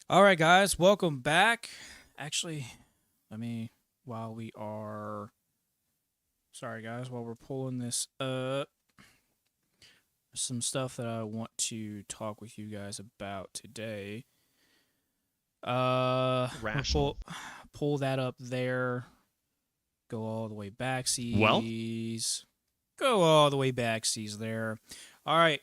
All right, guys, welcome back. Actually, let me, while we are, sorry, guys, while we're pulling this up, some stuff that I want to talk with you guys about today. We'll Rational. pull that up there. Go all the way back, Well, sees. Go all the way back, sees there. All right.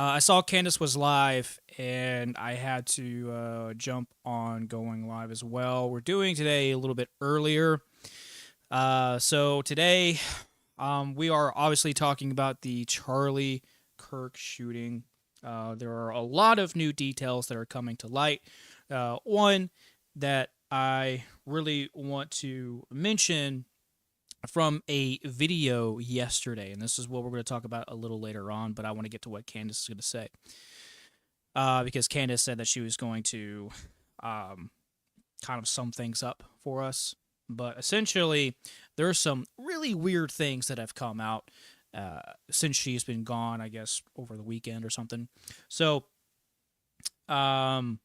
I saw Candace was live, and I had to jump on going live as well. We're doing today a little bit earlier. So today, we are obviously talking about the Charlie Kirk shooting. There are a lot of new details that are coming to light. One that I really want to mention from a video yesterday, and this is what we're going to talk about a little later on, but I want to get to what Candace is going to say. Because Candace said that she was going to um, kind of sum things up for us. But essentially, there are some really weird things that have come out since she's been gone, I guess, over the weekend or something. So, um,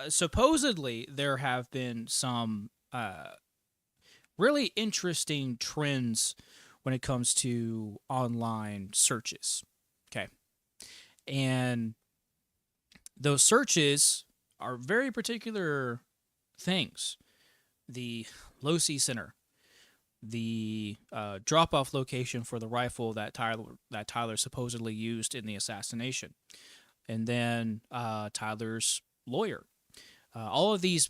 supposedly there have been some really interesting trends when it comes to online searches. Okay. And those searches are very particular things. The Losi Center, the drop-off location for the rifle that Tyler supposedly used in the assassination, and then Tyler's lawyer. All of these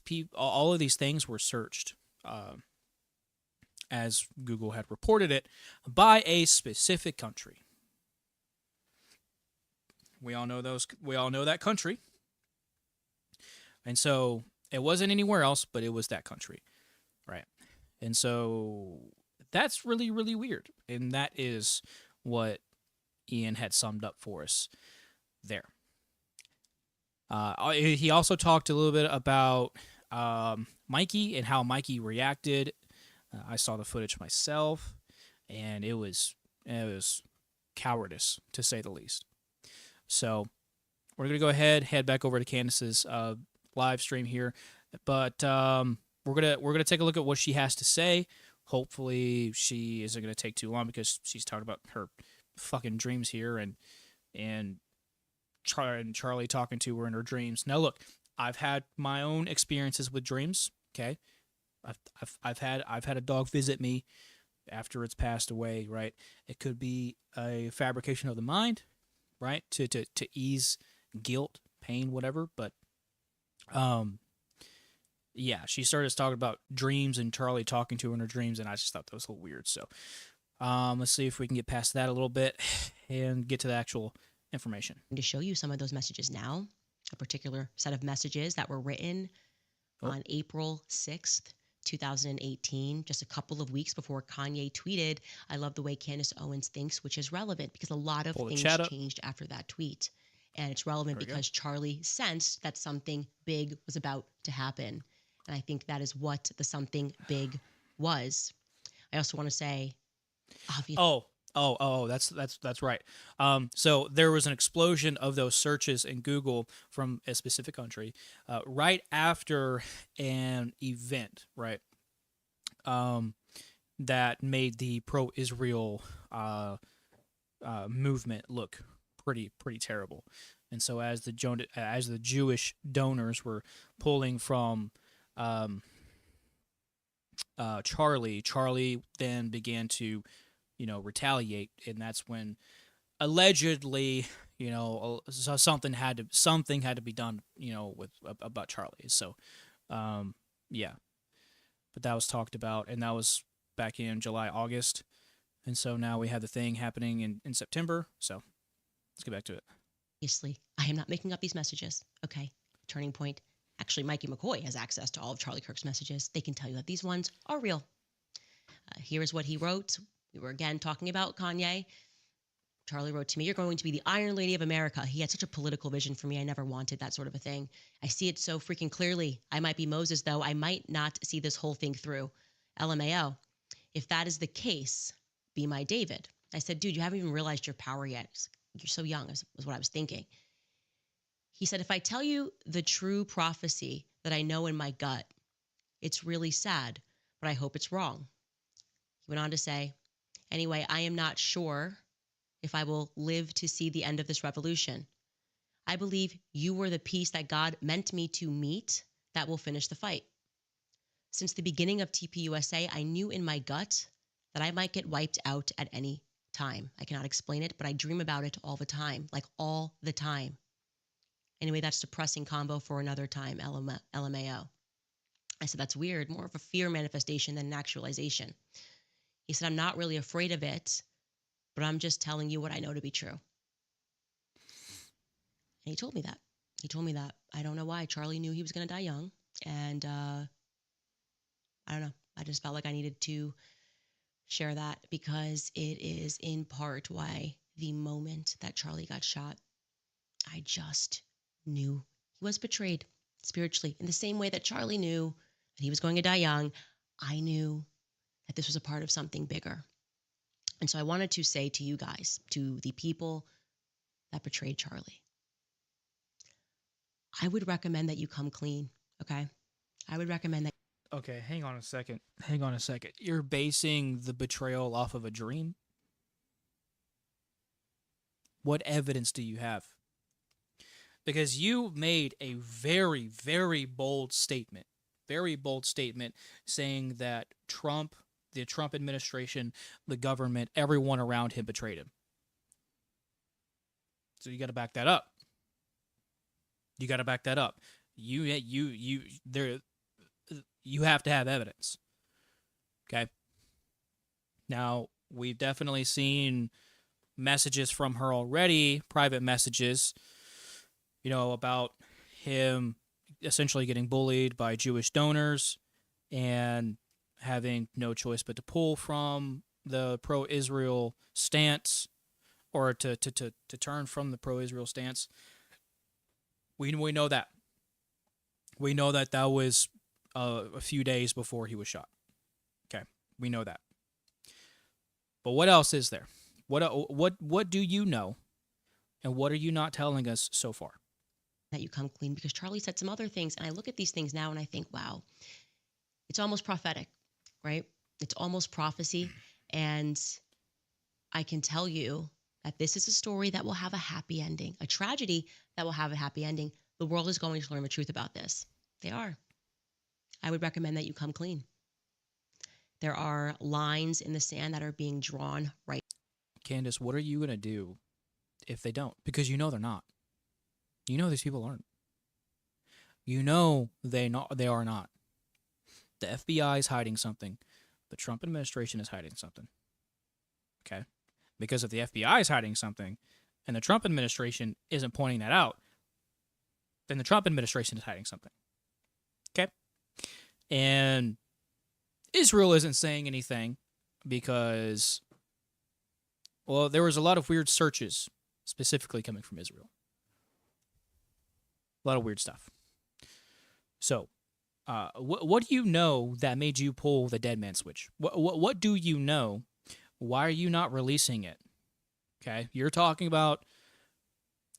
things were searched, as Google had reported it, by a specific country. We all know those. We all know that country, and so it wasn't anywhere else, but it was that country, right? And so that's really, really weird. And that is what Ian had summed up for us there. He also talked a little bit about Mikey and how Mikey reacted. I saw the footage myself, and it was cowardice to say the least. So we're gonna go ahead, head back over to Candace's live stream here, but we're gonna take a look at what she has to say. Hopefully, she isn't gonna take too long because she's talking about her fucking dreams here and Charlie talking to her in her dreams. Now, look, I've had my own experiences with dreams. Okay, I've had a dog visit me after it's passed away. Right, it could be a fabrication of the mind, right, to ease guilt, pain, whatever. But um, yeah, she started talking about dreams and Charlie talking to her in her dreams, and I just thought that was a little weird. So let's see if we can get past that a little bit and get to the actual information. To show you some of those messages now, a particular set of messages that were written Oh, on April 6th, 2018, just a couple of weeks before Kanye tweeted, I love the way Candace Owens thinks, which is relevant because a lot of pull the things chat up. changed after that tweet. And it's relevant There we go. because Charlie sensed that something big was about to happen. And I think that is what the something big was. I also want to say, obviously, Oh, that's right. So there was an explosion of those searches in Google from a specific country, right after an event, right? Um, that made the pro-Israel movement look pretty terrible. And so as the Jewish donors were pulling from um, Charlie then began to retaliate, and that's when allegedly so something had to be done with about Charlie. So yeah, but that was talked about, and that was back in July, August, and so now we have the thing happening in September. So let's get back to it. I am not making up these messages. Okay. Turning point. Actually, Mikey McCoy has access to all of Charlie Kirk's messages. They can tell you that these ones are real. Here is what he wrote. We were again talking about Kanye. Charlie wrote to me, You're going to be the Iron Lady of America. He had such a political vision for me. I never wanted that sort of a thing. I see it so freaking clearly. I might be Moses, though. I might not see this whole thing through. LMAO. If that is the case, be my David. I said, Dude, you haven't even realized your power yet. You're so young, was what I was thinking. He said, if I tell you the true prophecy that I know in my gut, it's really sad, but I hope it's wrong. He went on to say, anyway, I am not sure if I will live to see the end of this revolution. I believe you were the piece that God meant me to meet that will finish the fight. Since the beginning of TPUSA, I knew in my gut that I might get wiped out at any time. I cannot explain it, but I dream about it all the time, like all the time. Anyway, that's depressing combo for another time, LMAO. I said, that's weird, more of a fear manifestation than an actualization. He said, I'm not really afraid of it, but I'm just telling you what I know to be true. And he told me that. He told me that. I don't know why. Charlie knew he was going to die young. And I don't know. I just felt like I needed to share that because it is in part why the moment that Charlie got shot, I just knew he was betrayed spiritually. In the same way that Charlie knew that he was going to die young, I knew that this was a part of something bigger. And so I wanted to say to you guys, to the people that betrayed Charlie, I would recommend that you come clean, okay? I would recommend that. Okay, hang on a second. Hang on a second. You're basing the betrayal off of a dream? What evidence do you have? Because you made a very, very bold statement saying that Trump, the Trump administration, the government, everyone around him betrayed him. So you got to back that up. You got to back that up. You have to have evidence. Okay? Now, we've definitely seen messages from her already, private messages, about him essentially getting bullied by Jewish donors and having no choice but to pull from the pro-Israel stance, or to turn from the pro-Israel stance. We know that. We know that was a few days before he was shot. Okay, we know that. But what else is there? What do you know, and what are you not telling us so far? That you come clean, because Charlie said some other things, and I look at these things now and I think, wow, it's almost prophetic, right? It's almost prophecy, and I can tell you that this is a story that will have a happy ending, a tragedy that will have a happy ending. The world is going to learn the truth about this. They are. I would recommend that you come clean. There are lines in the sand that are being drawn right. Candace, what are you going to do if they don't? Because they're not. You know these people aren't. You know they are not. The FBI is hiding something. The Trump administration is hiding something. Okay? Because if the FBI is hiding something and the Trump administration isn't pointing that out, then the Trump administration is hiding something. Okay? And Israel isn't saying anything because, well, there was a lot of weird searches specifically coming from Israel. A lot of weird stuff. So, what do you know that made you pull the dead man switch? What do you know? Why are you not releasing it? Okay, you're talking about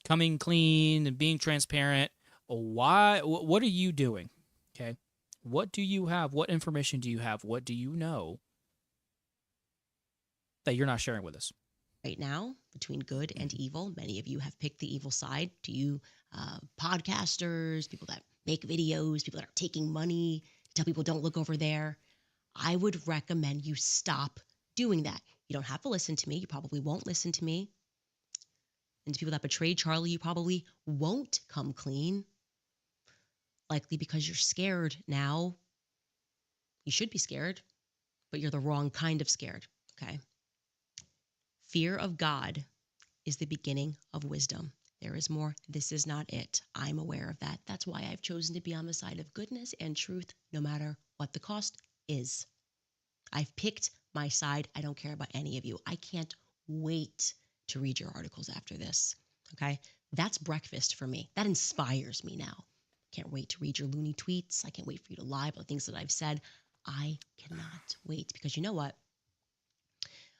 coming clean and being transparent. Why? What are you doing? Okay, what do you have? What information do you have? What do you know that you're not sharing with us? Right now, between good and evil, many of you have picked the evil side. To you, podcasters, people that make videos, people that are taking money, tell people don't look over there. I would recommend you stop doing that. You don't have to listen to me. You probably won't listen to me. And to people that betrayed Charlie, you probably won't come clean. Likely because you're scared now. You should be scared, but you're the wrong kind of scared, okay? Fear of God is the beginning of wisdom. There is more. This is not it. I'm aware of that. That's why I've chosen to be on the side of goodness and truth, no matter what the cost is. I've picked my side. I don't care about any of you. I can't wait to read your articles after this, okay? That's breakfast for me. That inspires me now. Can't wait to read your loony tweets. I can't wait for you to lie about things that I've said. I cannot wait, because you know what?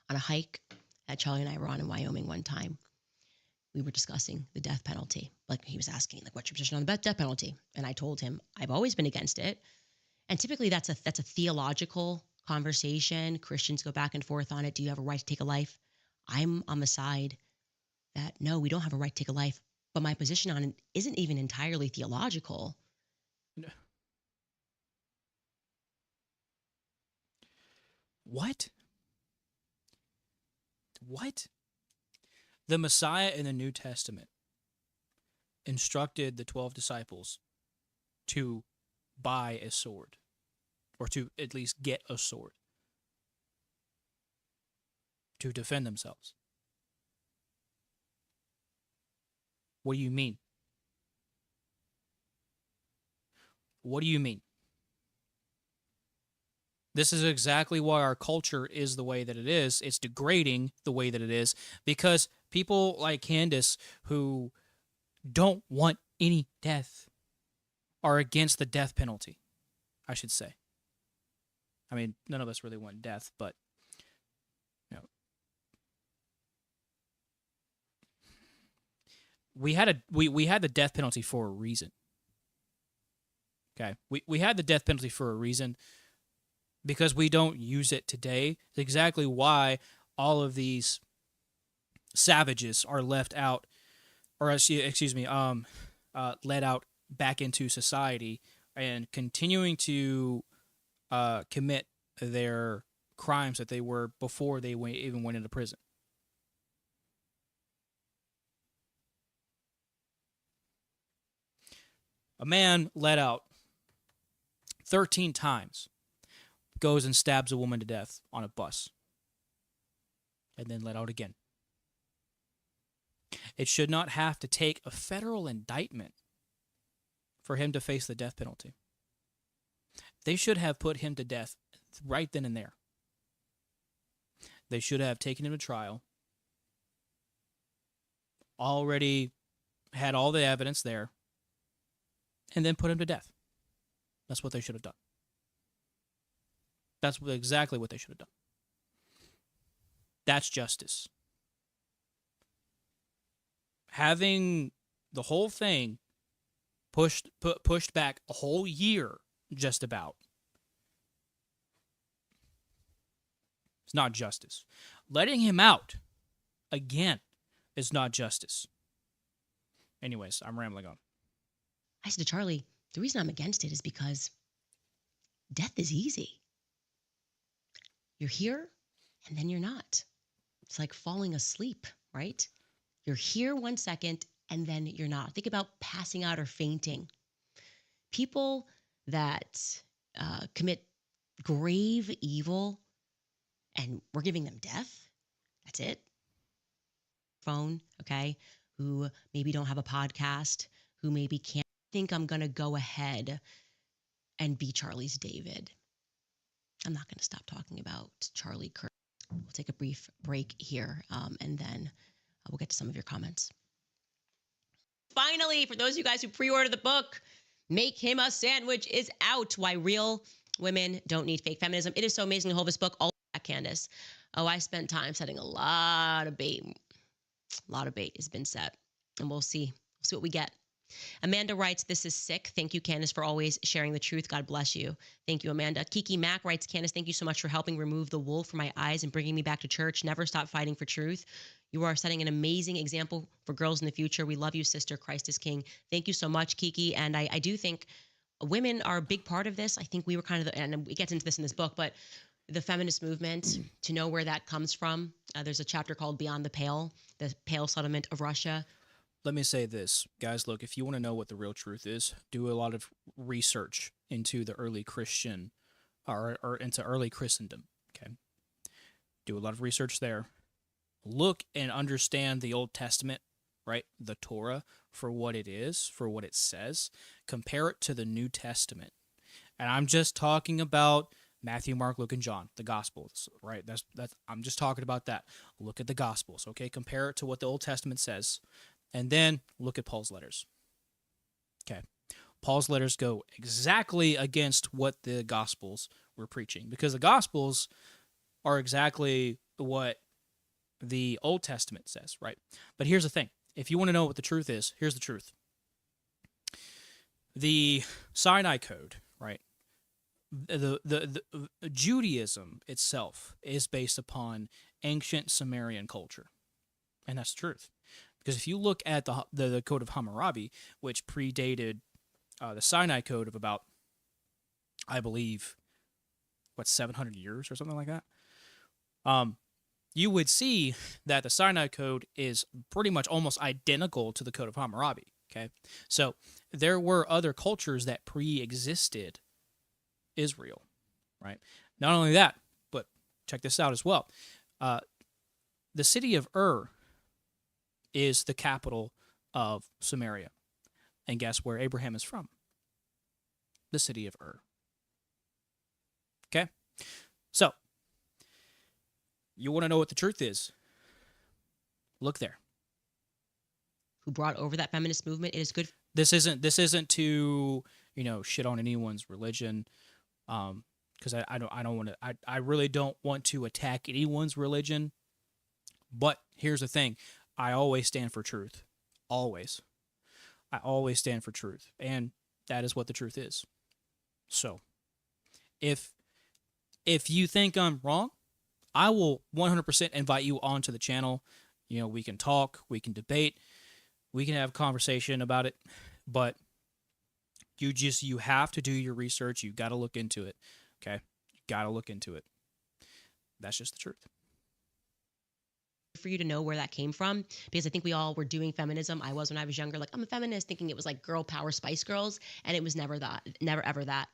On a hike that Charlie and I were on in Wyoming one time, we were discussing the death penalty. Like he was asking, like, what's your position on the death penalty? And I told him I've always been against it. And typically that's a theological conversation. Christians go back and forth on it. Do you have a right to take a life? I'm on the side that no, we don't have a right to take a life. But my position on it isn't even entirely theological. What? What? The Messiah in the New Testament instructed the 12 disciples to buy a sword, or to at least get a sword, to defend themselves. What do you mean? What do you mean? This is exactly why our culture is the way that it is. It's degrading the way that it is because people like Candace who don't want any death are against the death penalty, I should say. I mean, none of us really want death, but you know, we had the death penalty for a reason. Okay, we had the death penalty for a reason because we don't use it today. It's exactly why all of these savages are left out, or excuse me, let out back into society and continuing to commit their crimes that they were before they even went into prison. A man let out 13 times goes and stabs a woman to death on a bus and then let out again. It should not have to take a federal indictment for him to face the death penalty. They should have put him to death right then and there. They should have taken him to trial, already had all the evidence there, and then put him to death. That's what they should have done. That's exactly what they should have done. That's justice. Having the whole thing pushed back a whole year, just about, it's not justice. Letting him out again is not justice. Anyways, I'm rambling on. I said to Charlie, the reason I'm against it is because death is easy. You're here and then you're not. It's like falling asleep, right? You're here 1 second and then you're not. Think about passing out or fainting. People that commit grave evil and we're giving them death, that's it. Phone, okay, who maybe don't have a podcast, who maybe can't think I'm going to go ahead and be Charlie's David. I'm not going to stop talking about Charlie Kirk. We'll take a brief break here, and then we'll get to some of your comments. Finally, for those of you guys who pre-ordered the book, Make Him a Sandwich is out. Why Real Women Don't Need Fake Feminism. It is so amazing to hold this book all back, Candace. Oh, I spent time setting a lot of bait. A lot of bait has been set, and we'll see what we get. Amanda writes, this is sick. Thank you, Candace, for always sharing the truth. God bless you. Thank you, Amanda. Kiki Mack writes, Candace, thank you so much for helping remove the wool from my eyes and bringing me back to church. Never stop fighting for truth. You are setting an amazing example for girls in the future. We love you, sister. Christ is King. Thank you so much, Kiki. And I do think women are a big part of this. I think we were kind of, and it gets into this in this book, but the feminist movement, to know where that comes from. There's a chapter called Beyond the Pale Settlement of Russia. Let me say this, guys. Look, if you want to know what the real truth is, do a lot of research into the early Christian, or into early Christendom. Okay, do a lot of research there. Look and understand the Old Testament, right? The Torah for what it is, for what it says. Compare it to the New Testament, and I'm just talking about Matthew, Mark, Luke, and John, the Gospels, right? That's I'm just talking about that. Look at the Gospels, okay? Compare it to what the Old Testament says. And then look at Paul's letters. Okay. Paul's letters go exactly against what the Gospels were preaching, because the Gospels are exactly what the Old Testament says, right? But here's the thing. If you want to know what the truth is, here's the truth. The Sinai Code, right? The Judaism itself is based upon ancient Sumerian culture, and that's the truth. Because if you look at the Code of Hammurabi, which predated the Sinai Code of about, I believe, 700 years or something like that, you would see that the Sinai Code is pretty much almost identical to the Code of Hammurabi. Okay, so there were other cultures that pre-existed Israel, right? Not only that, but check this out as well. The city of is the capital of Samaria. And guess where Abraham is from? The city of Okay? So, you want to know what the truth is? Look there. Who brought over that feminist movement? It is good. This isn't to, shit on anyone's religion. Because I don't want to. I really don't want to attack anyone's religion. But here's the thing: I always stand for truth. Always, I always stand for truth, and that is what the truth is. So, if you think I'm wrong, I will 100% invite you onto the channel. We can talk, we can debate, we can have a conversation about it, but you have to do your research. You got to look into it. Okay? You got to look into it. That's just the truth. For you to know where that came from, because I think we all were doing feminism. I was when I was younger, like, I'm a feminist, thinking it was like girl power Spice Girls, and it was never that, never ever that.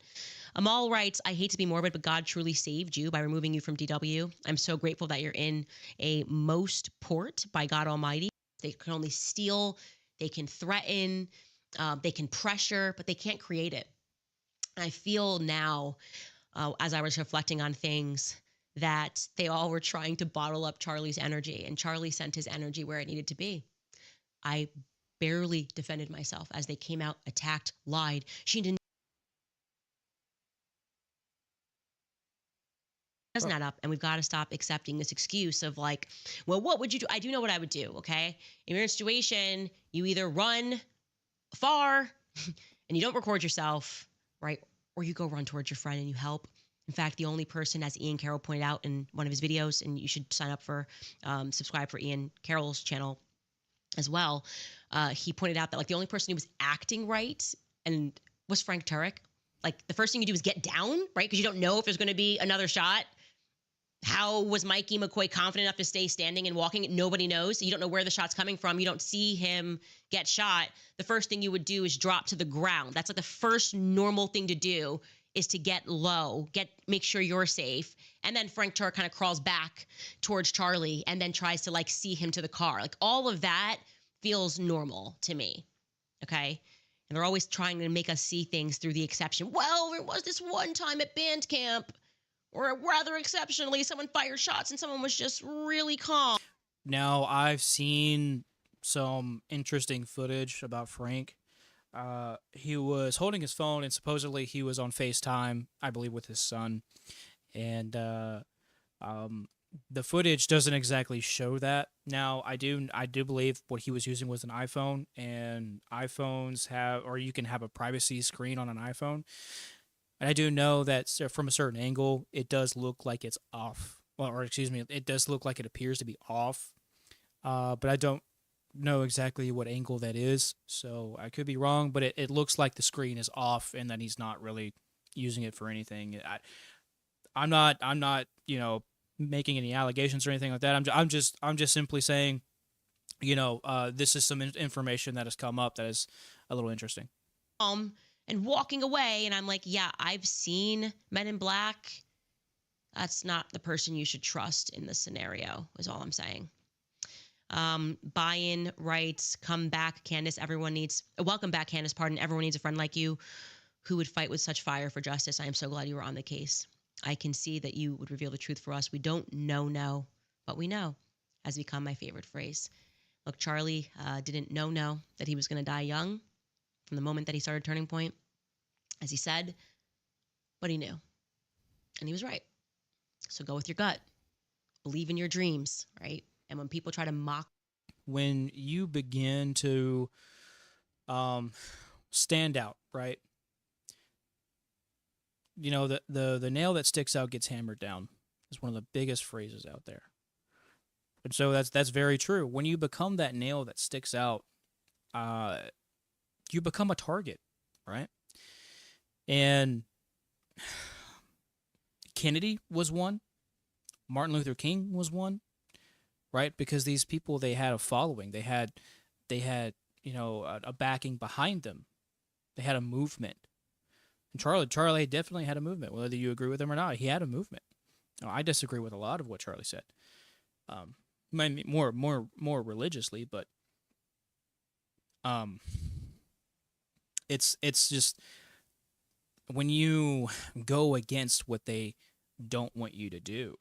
Amal writes, I hate to be morbid, but God truly saved you by removing you from DW. I'm so grateful that you're in a most port by God Almighty. They can only steal, they can threaten, they can pressure, but they can't create it. I feel now, as I was reflecting on things, that they all were trying to bottle up Charlie's energy, and Charlie sent his energy where it needed to be. I barely defended myself as they came out, attacked, lied. She didn't. Doesn't add up, and we've got to stop accepting this excuse of like, well, what would you do? I do know what I would do. Okay, in your situation, you either run far and you don't record yourself, right, or you go run towards your friend and you help. In fact, the only person, as Ian Carroll pointed out in one of his videos, and you should sign up for, subscribe for Ian Carroll's channel as well. He pointed out that like the only person who was acting right and was Frank Turek. Like the first thing you do is get down, right? Because you don't know if there's going to be another shot. How was Mikey McCoy confident enough to stay standing and walking? Nobody knows. You don't know where the shot's coming from. You don't see him get shot. The first thing you would do is drop to the ground. That's like the first normal thing to do, is to get low, make sure you're safe. And then Frank Turk kind of crawls back towards Charlie and then tries to like see him to the car. Like all of that feels normal to me. Okay. And they're always trying to make us see things through the exception. Well, there was this one time at band camp, or rather exceptionally, someone fired shots and someone was just really calm. Now, I've seen some interesting footage about Frank. He was holding his phone, and supposedly he was on FaceTime, I believe, with his son. And the footage doesn't exactly show that. Now, I do believe what he was using was an iPhone, and iPhones have, or you can have a privacy screen on an iPhone. And I do know that from a certain angle, it does look like it's off. Well, or excuse me, it does look like it appears to be off. But I don't know exactly what angle that is, so I could be wrong. But it looks like the screen is off, and that he's not really using it for anything. I'm not making any allegations or anything like that. I'm just simply saying, this is some information that has come up that is a little interesting. And walking away, and I'm like, yeah, I've seen Men in Black. That's not the person you should trust in this scenario, is all I'm saying. Buy-in writes, come back, Candace. Welcome back, Candace. Pardon. Everyone needs a friend like you who would fight with such fire for justice. I am so glad you were on the case. I can see that you would reveal the truth for us. We don't know, but we know has become my favorite phrase. Look, Charlie didn't know that he was going to die young from the moment that he started Turning Point, as he said, but he knew, and he was right. So go with your gut, believe in your dreams, right? And when people try to mock when you begin to um, stand out, right? You know, the nail that sticks out gets hammered down is one of the biggest phrases out there. And so that's very true. When you become that nail that sticks out, uh, you become a target, right? And Kennedy was one. Martin Luther King was one, right? Because these people, they had a following. They had a backing behind them. They had a movement. And Charlie definitely had a movement. Whether you agree with him or not, he had a movement. Now, I disagree with a lot of what Charlie said. More religiously, but um, it's just when you go against what they don't want you to do,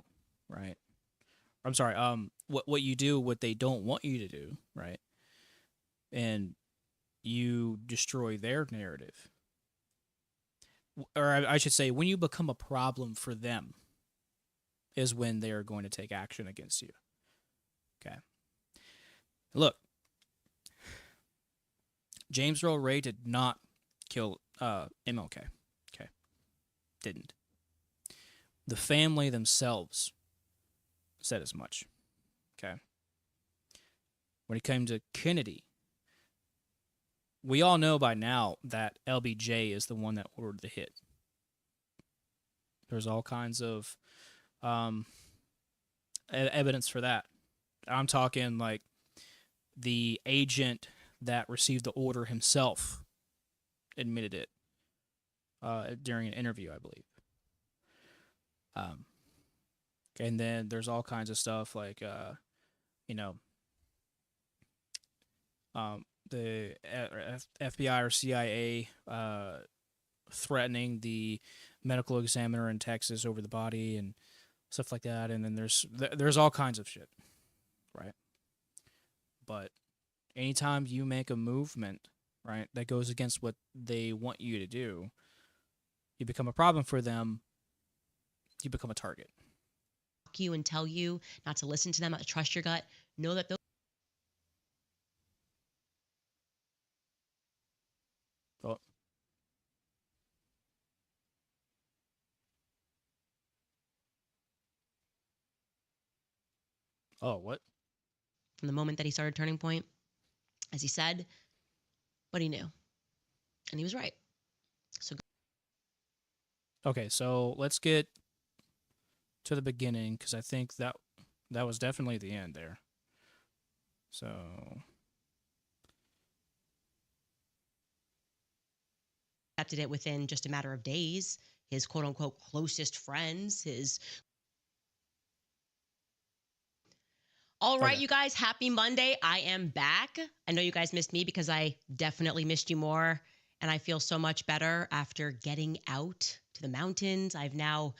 right? I'm sorry. What you do, what they don't want you to do, right? And you destroy their narrative, or I should say, when you become a problem for them, is when they are going to take action against you. Okay. Look, James Earl Ray did not kill MLK. Okay, didn't. The family themselves said as much. Okay. When it came to Kennedy, we all know by now that LBJ is the one that ordered the hit. There's all kinds of evidence for that. I'm talking like the agent that received the order himself admitted it during an interview, I believe. And then there's all kinds of stuff like, the FBI or CIA threatening the medical examiner in Texas over the body and stuff like that. And then there's all kinds of shit, right? But anytime you make a movement, right, that goes against what they want you to do, you become a problem for them. You become a target. You and tell you not to listen to them, not to trust your gut. Know that those. Oh, oh, what? From the moment that he started Turning Point, as he said, but he knew, and he was right. So Okay, so let's get to the beginning because I think that was definitely the end there. So accepted it within just a matter of days. His quote unquote closest friends, his. All right, okay, you guys, happy Monday. I am back. I know you guys missed me because I definitely missed you more. And I feel so much better after getting out to the mountains. I've now,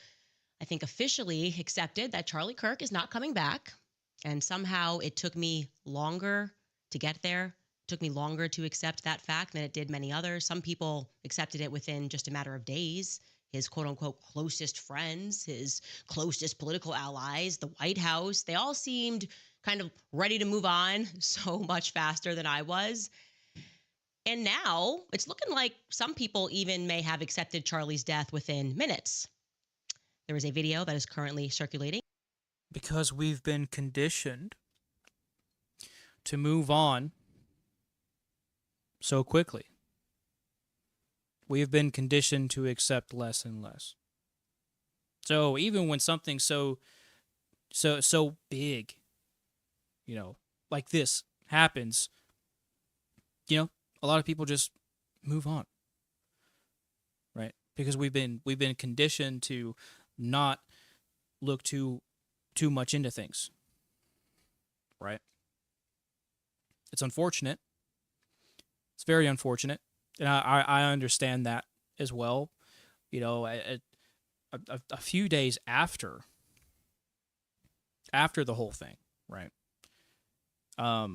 I think, officially accepted that Charlie Kirk is not coming back. And somehow it took me longer to get there. It took me longer to accept that fact than it did many others. Some people accepted it within just a matter of days. His quote unquote closest friends, his closest political allies, the White House, they all seemed kind of ready to move on so much faster than I was. And now it's looking like some people even may have accepted Charlie's death within minutes. There is a video that is currently circulating. because we've been conditioned to move on so quickly. We've been conditioned to accept less and less. So even when something so big, like this happens, a lot of people just move on, right? Because we've been conditioned to not look too much into things, right? It's unfortunate. It's very unfortunate, and I understand that as well. A few days after the whole thing, right? I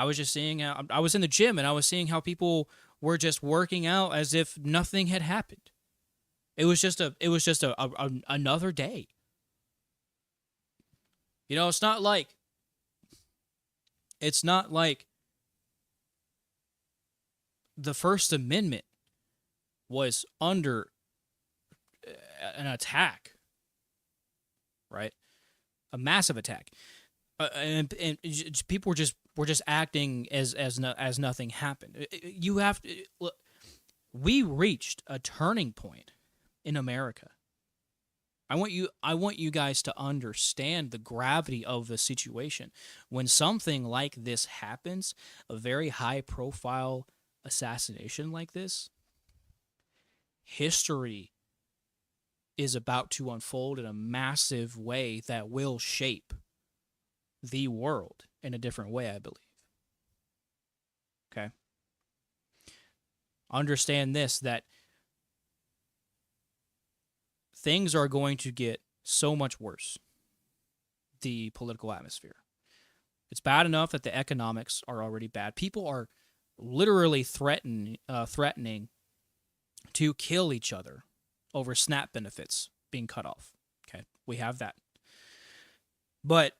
was just seeing how I was in the gym and I was seeing how people were just working out as if nothing had happened. It was just another day. It's not like It's not like the First Amendment was under an attack, right? A massive attack, and people were just acting as nothing happened. You have to look. We reached a turning point in America. I want you guys to understand the gravity of the situation. When something like this happens, a very high profile assassination like this, history is about to unfold in a massive way that will shape the world in a different way, I believe. Okay? Understand this, that things are going to get so much worse, the political atmosphere. It's bad enough that the economics are already bad. People are literally threatening to kill each other over SNAP benefits being cut off. Okay, we have that. But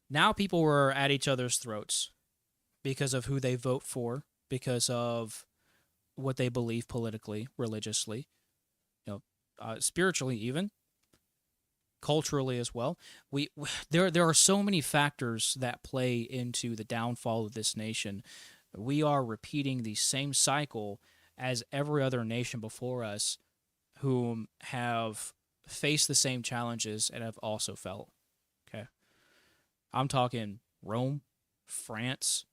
now people are at each other's throats because of who they vote for, because of what they believe politically, religiously, spiritually, even culturally as well. There are so many factors that play into the downfall of this nation. We are repeating the same cycle as every other nation before us, whom have faced the same challenges and have also fell. Okay, I'm talking Rome, France,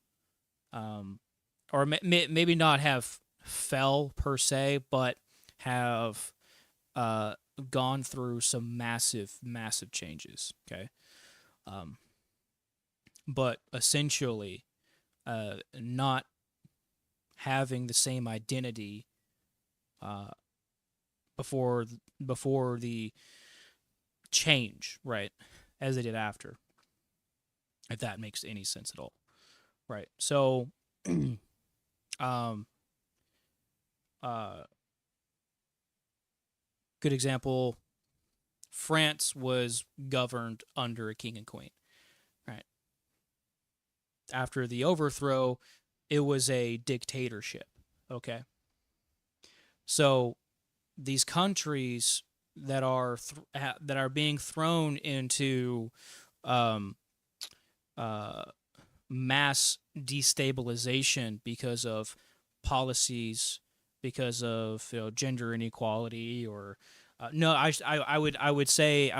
or maybe not have fell per se, but have gone through some massive changes. Okay, um, but essentially, not having the same identity uh, before before the change, right, as they did after. If that makes any sense at all, right? So, um, uh, good example. France was governed under a king and queen, right? After the overthrow, it was a dictatorship. Okay, so these countries that are being thrown into um, uh, mass destabilization because of policies, because of gender inequality, or no, I would say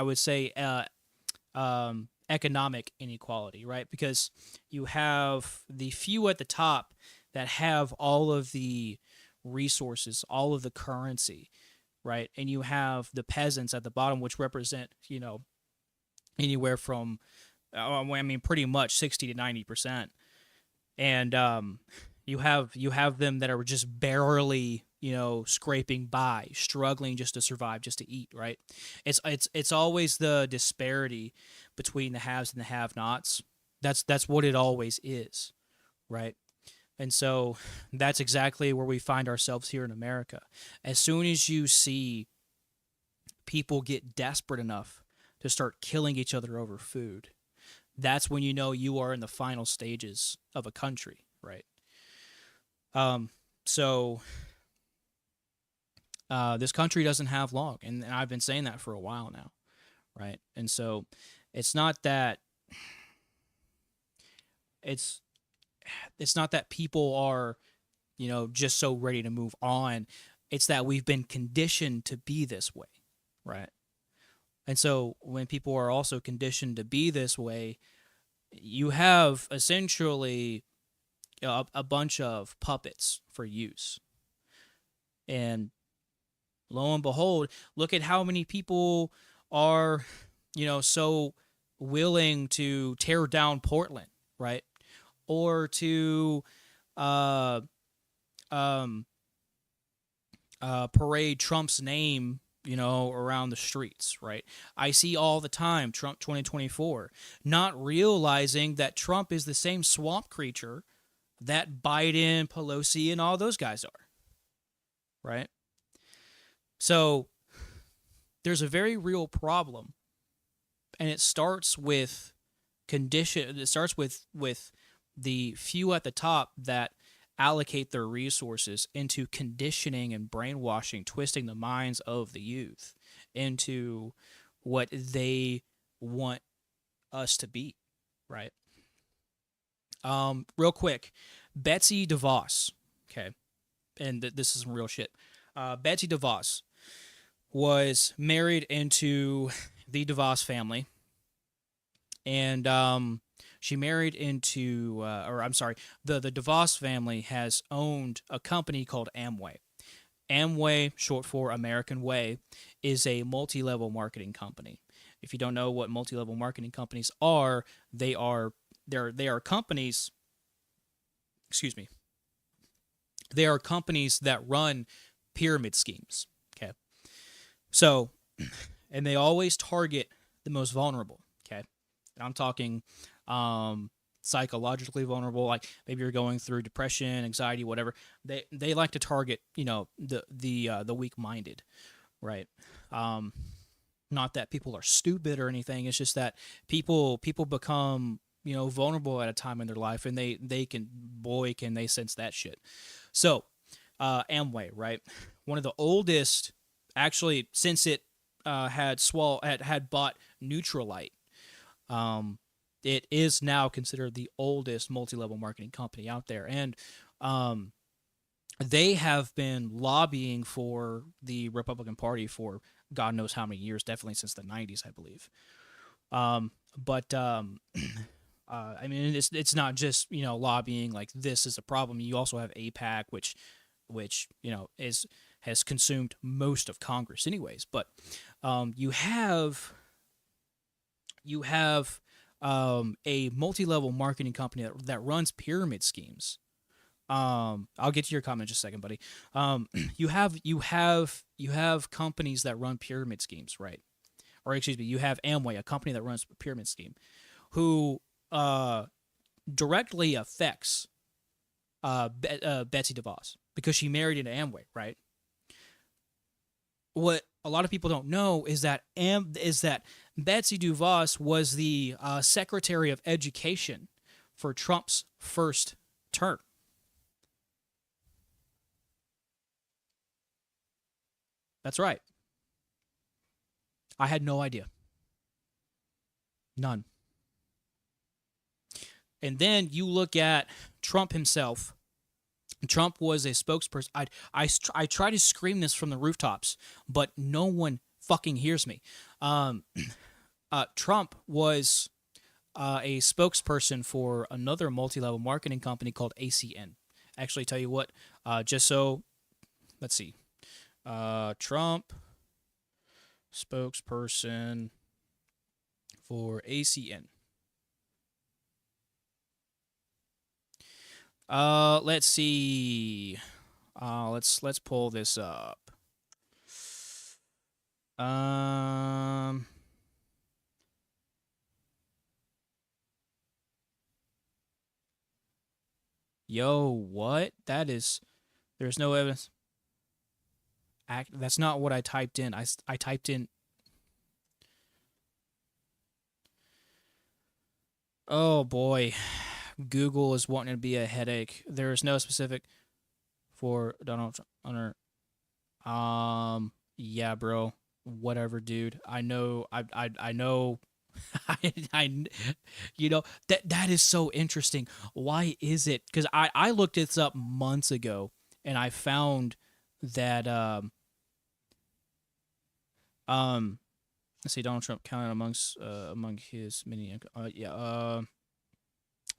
economic inequality, right? Because you have the few at the top that have all of the resources, all of the currency, right? And you have the peasants at the bottom, which represent, anywhere from, I mean, pretty much 60 to 90%. And you have them that are just barely, scraping by, struggling just to survive, just to eat, right? It's always the disparity between the haves and the have-nots. That's what it always is, right? And so that's exactly where we find ourselves here in America. As soon as you see people get desperate enough to start killing each other over food, that's when you know you are in the final stages of a country, right? So this country doesn't have long, and I've been saying that for a while now, right? And so it's not that it's it's not that people are, just so ready to move on. It's that we've been conditioned to be this way, right? And so when people are also conditioned to be this way, you have essentially a bunch of puppets for use. And lo and behold, look at how many people are, so willing to tear down Portland, right? Or to uh, um, parade Trump's name, around the streets, right? I see all the time Trump 2024, not realizing that Trump is the same swamp creature that Biden, Pelosi, and all those guys are, right? So there's a very real problem, and it starts with condition. It starts with the few at the top that allocate their resources into conditioning and brainwashing, twisting the minds of the youth into what they want us to be, right? Real quick, Betsy DeVos, okay, and this is some real shit. Betsy DeVos was married into the DeVos family, and she married into, or I'm sorry, the DeVos family has owned a company called Amway. Amway, short for American Way, is a multi-level marketing company. If you don't know what multi-level marketing companies are, they are companies. Excuse me. They are companies that run pyramid schemes. Okay, so and they always target the most vulnerable. Okay, and I'm talking psychologically vulnerable, like maybe you're going through depression, anxiety, whatever. They like to target the weak minded, right? Um, Not that people are stupid or anything. It's just that people become vulnerable at a time in their life, and they can, boy, can they sense that shit. So Amway, right? One of the oldest, actually, since it had bought Neutralite. Um, it is now considered the oldest multi-level marketing company out there, and um, they have been lobbying for the Republican Party for God knows how many years, definitely since the '90s, I believe. But I mean, it's not just lobbying like this is a problem. You also have APAC, which is has consumed most of Congress, anyways. But you have a multi-level marketing company that runs pyramid schemes. I'll get to your comment in just a second, buddy. You have companies that run pyramid schemes, right? Or excuse me, you have Amway, a company that runs a pyramid scheme, who directly affects Betsy DeVos because she married into Amway, right? What a lot of people don't know is that Betsy DeVos was the Secretary of Education for Trump's first term. That's right. I had no idea. None. And then you look at Trump himself. Trump was a spokesperson. I try to scream this from the rooftops, but no one fucking hears me. Um, Trump was a spokesperson for another multi-level marketing company called ACN. Actually, tell you what, just so let's see, Trump spokesperson for ACN. Let's see. Let's pull this up. Um, yo, what? That is. There's no evidence. That's not what I typed in. I typed in. Oh boy, Google is wanting to be a headache. There is no specific for Donald Trump. Yeah, bro. Whatever, dude. I know. I know. I that is so interesting. Why is it? Because I looked this up months ago, and I found that um let's see, Donald Trump counted among his many yeah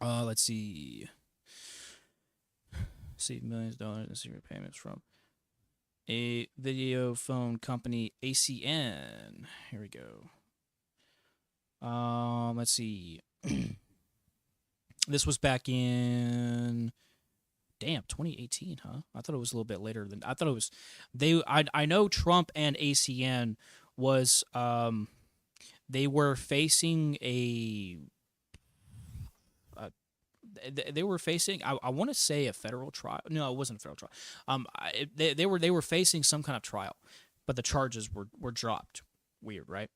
let's see millions of dollars in secret payments from a video phone company, ACN. Here we go. Let's see. This was back in 2018, huh? I thought it was a little bit later than I thought it was. I know Trump and ACN was they were facing they were facing I want to say a federal trial. No, it wasn't a federal trial. They were facing some kind of trial, but the charges were dropped. Weird, right?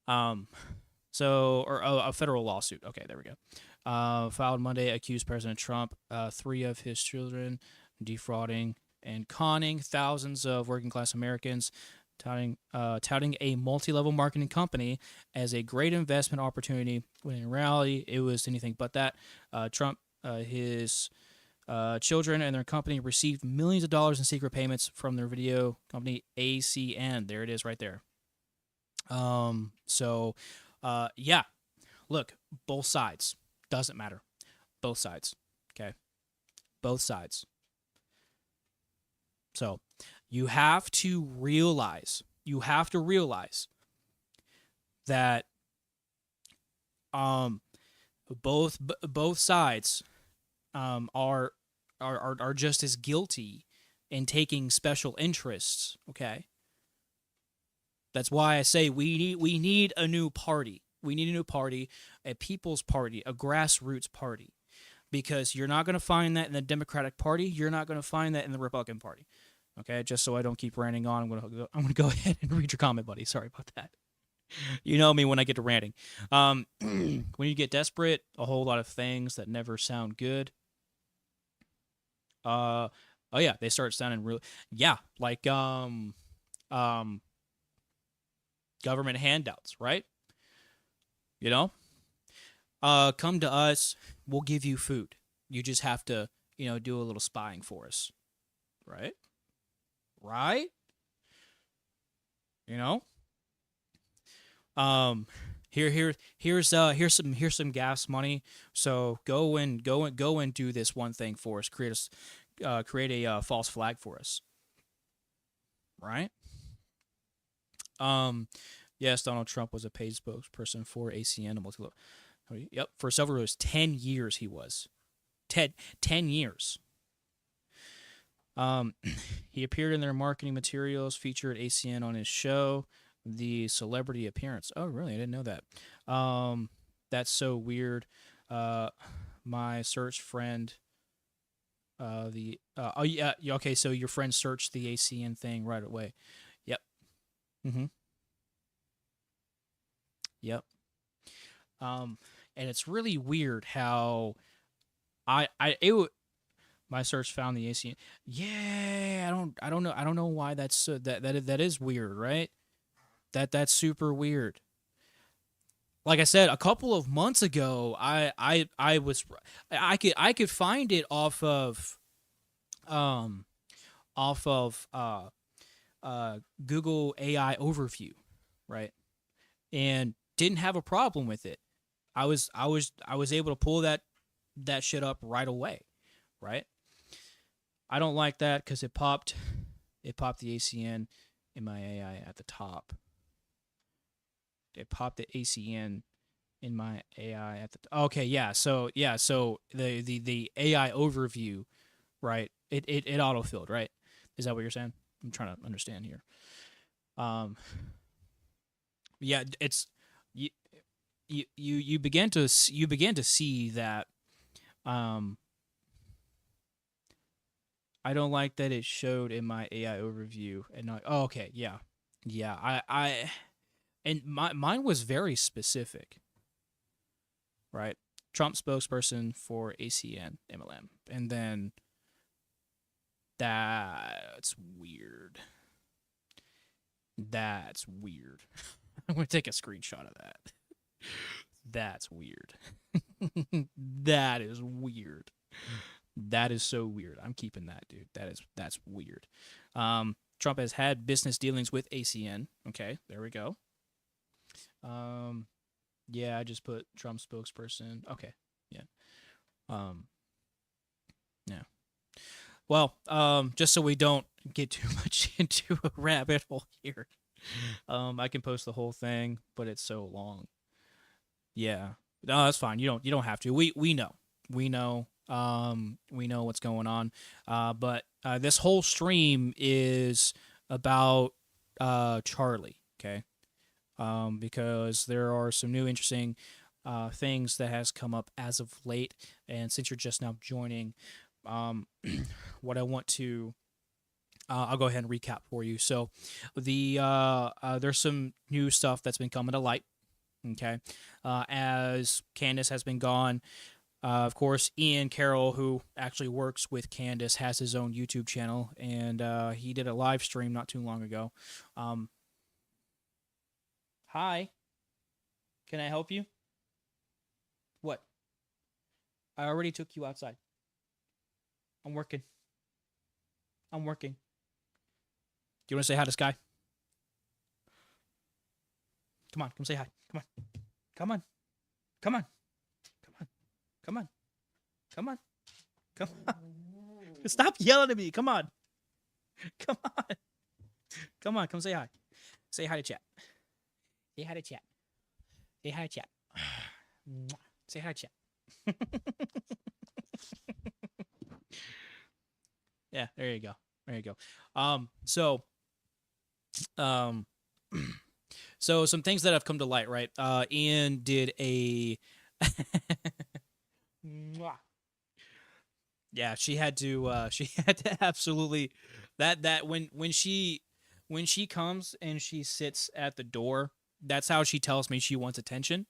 Um, so or a federal lawsuit. Okay, there we go. filed Monday, accused President Trump, three of his children, defrauding and conning thousands of working class Americans, touting a multi level marketing company as a great investment opportunity, when in reality it was anything but that. Trump, his children and their company received millions of dollars in secret payments from their video company ACN. There it is, right there. Yeah, look, both sides. Doesn't matter. Both sides. Okay. Both sides. So you have to realize, that um both sides are just as guilty in taking special interests. Okay. That's why I say we need a new party. We need a new party, a people's party, a grassroots party, because you're not going to find that in the Democratic Party. You're not going to find that in the Republican Party. Okay, just so I don't keep ranting on, I'm gonna go ahead and read your comment, buddy. Sorry about that. You know me when I get to ranting. When you get desperate, a whole lot of things that never sound good. Oh yeah, they start sounding real. Yeah, like government handouts, right? You know, come to us, we'll give you food. You just have to, do a little spying for us, right? Right? You know, um, here's some gas money. So go and do this one thing for us. Create a false flag for us, right? Um, yes, Donald Trump was a paid spokesperson for ACN. Yep, for several years, 10 years he was. 10 years. Um, he appeared in their marketing materials, featured ACN on his show, the Celebrity Appearance. Oh, really? I didn't know that. That's so weird. My search friend, oh yeah, okay. So your friend searched the ACN thing right away. Yep. Mm-hmm. Yep. And it's really weird how my search found the ACN. Yeah, I don't know why that is weird, right? That's super weird. Like I said, a couple of months ago, I could find it um off of Google AI overview, right? And didn't have a problem with it. I was able to pull that shit up right away, right? I don't like that because it popped the ACN in my AI at the top. It popped the ACN in my AI at the okay, so the AI overview, right? It autofilled, right? Is that what you're saying? I'm trying to understand here. Um yeah, it's you you began to see that um I don't like that it showed in my AI overview and not. Oh, okay, yeah, yeah. And mine was very specific, right? Trump spokesperson for ACN MLM, and then that's weird. That's weird. I'm gonna take a screenshot of that. That's weird. That is weird. That is so weird. I'm keeping that, dude. That's weird. Trump has had business dealings with ACN. Okay, there we go. Um, yeah, I just put Trump spokesperson. Okay, yeah. Um, yeah. Well, just so we don't get too much into a rabbit hole here, I can post the whole thing, but it's so long. Yeah. No, that's fine. You don't have to. We know. We know. We know what's going on. But this whole stream is about Charlie. Okay. Because there are some new interesting things that has come up as of late, and since you're just now joining, um, what I want to I'll go ahead and recap for you. So, there's some new stuff that's been coming to light. Okay, as Candace has been gone, Of course, Ian Carroll, who actually works with Candace, has his own YouTube channel, and he did a live stream not too long ago. Um, Hi, can I help you? What? I already took you outside. I'm working. I'm working. Do you want to say hi to Sky? Come on, come say hi. Come on. Come on. Come on. Come on. Come on. Come on. Come on. Stop yelling at me. Come on. Come on. Come on. Come say hi. Say hi to chat. Say hi to chat. Say hi to chat. Say hi to chat. Yeah, there you go. There you go. So um so some things that have come to light, right? Ian did a yeah, she had to she had to absolutely that when she comes and she sits at the door, that's how she tells me she wants attention.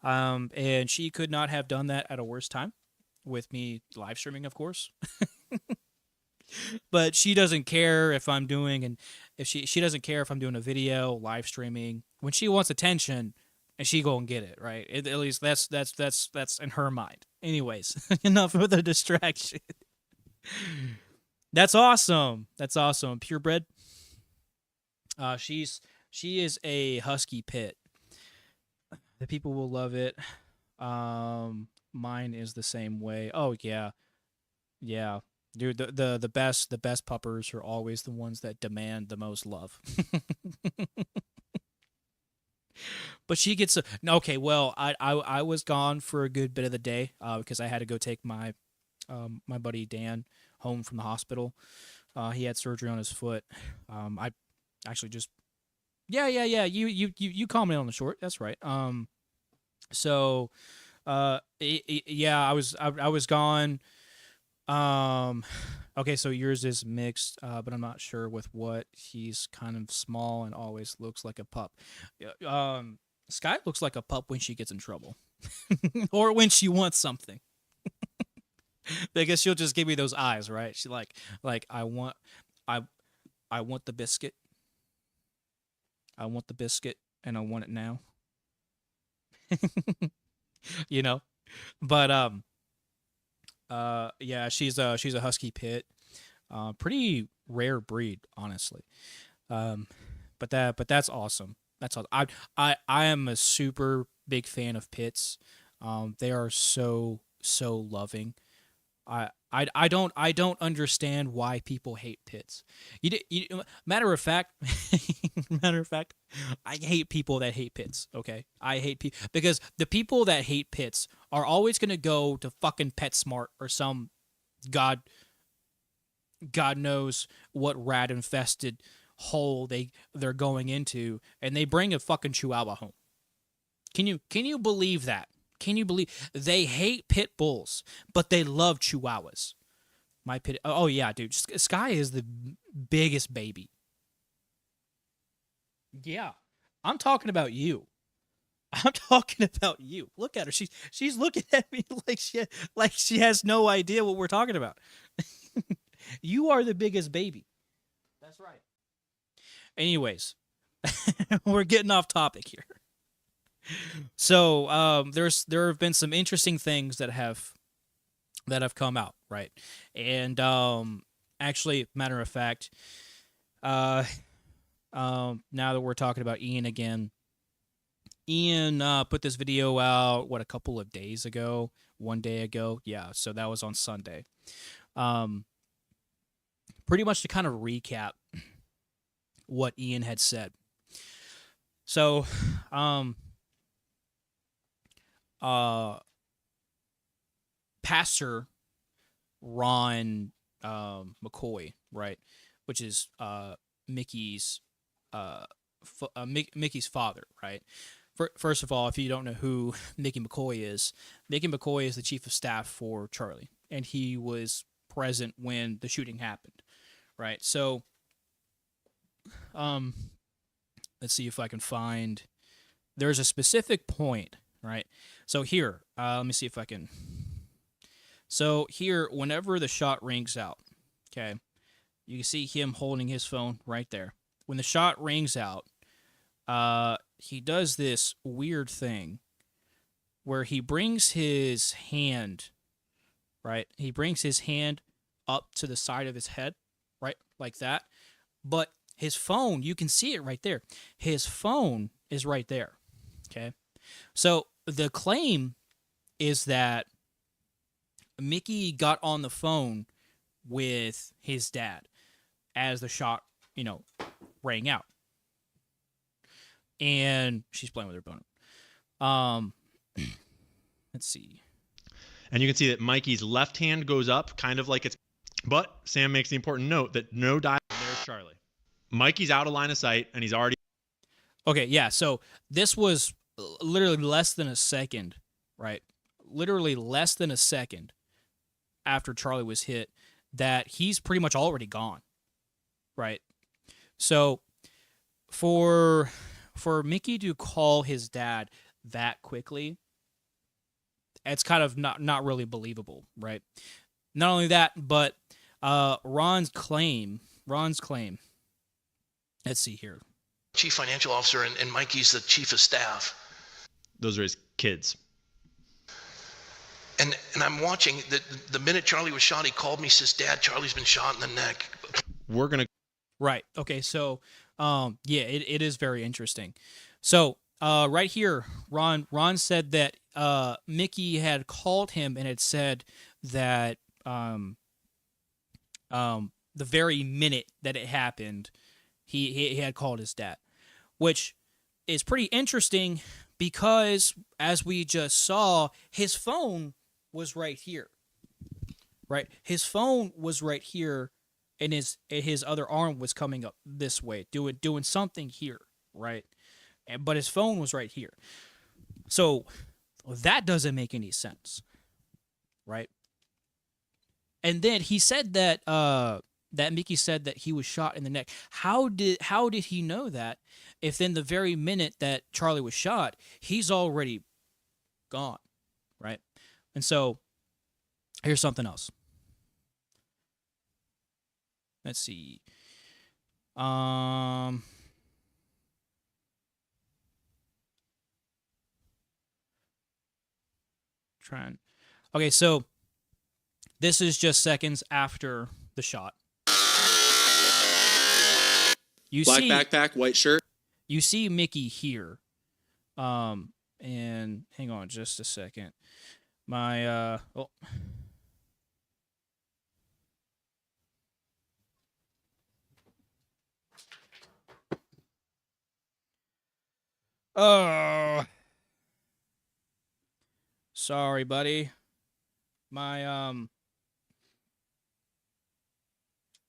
And she could not have done that at a worse time with me live streaming, of course. But she doesn't care if I'm doing and if she doesn't care if I'm doing a video live streaming. When she wants attention, and she go and get it, right? At least that's in her mind. Anyways, enough with the distraction. That's awesome. That's awesome. Purebred. She is a husky pit. The people will love it. Mine is the same way. Oh yeah, yeah, dude. The best puppers are always the ones that demand the most love. But she gets a okay. Well, I was gone for a good bit of the day because I had to go take my buddy Dan home from the hospital. He had surgery on his foot. I actually just yeah. You commented on the short. That's right. So yeah, I was gone. Um, okay, so yours is mixed, but I'm not sure with what. He's kind of small and always looks like a pup. Yeah, Sky looks like a pup when she gets in trouble, or when she wants something. Because she'll just give me those eyes, right? She like I I want the biscuit. I want the biscuit, and I want it now. you know, but yeah, she's a husky pit. Pretty rare breed, honestly. Um, but that's awesome. That's awesome. I am a super big fan of pits. They are so loving. I don't understand why people hate pits. Matter of fact, matter of fact, I hate people that hate pits. Okay, I hate people because the people that hate pits are always gonna go to fucking PetSmart or some god God knows what rat infested hole they're going into, and they bring a fucking Chihuahua home. Can you believe that? Can you believe they hate pit bulls, but they love Chihuahuas? My pit. Oh yeah, dude. Sky is the biggest baby. Yeah, I'm talking about you. I'm talking about you. Look at her. She's looking at me like she has no idea what we're talking about. You are the biggest baby. That's right. Anyways, we're getting off topic here. So there have been some interesting things that have come out, right? And actually, matter of fact, uh, now that we're talking about Ian again, Ian put this video out a couple of days ago, one day ago, yeah. So that was on Sunday. Um, Pretty much to kind of recap what Ian had said. So, um, uh, Pastor Ron McCoy, right, which is Mickey's Mickey's father, right. First of all, if you don't know who Mickey McCoy is the chief of staff for Charlie, and he was present when the shooting happened, right? So, um, let's see if I can find. There's a specific point, right? So here, Let me see if I can. So here, whenever the shot rings out, okay, you can see him holding his phone right there. When the shot rings out, he does this weird thing where he brings his hand, right? He brings his hand up to the side of his head, right? Like that. But his phone, you can see it right there. His phone is right there. Okay. So the claim is that Mickey got on the phone with his dad as the shot, rang out. And she's playing with her bone. Let's see. And you can see that Mikey's left hand goes up, kind of like it's. But Sam makes the important note that no dial. There's Charlie. Mikey's out of line of sight, and he's already. Okay, yeah. So this was literally less than a second, right? Literally less than a second after Charlie was hit that he's pretty much already gone, right? So for Mickey to call his dad that quickly, it's kind of not really believable, right? Not only that, but Ron's claim. Let's see here. Chief financial officer, and Mikey's the chief of staff. Those are his kids. And I'm watching the minute Charlie was shot, he called me, says, "Dad, Charlie's been shot in the neck." We're gonna. Right. Okay. So, yeah, it is very interesting. So, right here, Ron said that Mickey had called him and had said that the very minute that it happened, he had called his dad, which is pretty interesting because, as we just saw, his phone was right here. Right, his phone was right here, and his other arm was coming up this way, doing something here, right? But his phone was right here, so that doesn't make any sense, right? And then he said that that Mickey said that he was shot in the neck. How did he know that? If in the very minute that Charlie was shot, he's already gone, right? And so here's something else. Let's see. Trying. Okay, so this is just seconds after the shot. You Black see, backpack, white shirt. you see Mickey here. And hang on just a second. My sorry, buddy. My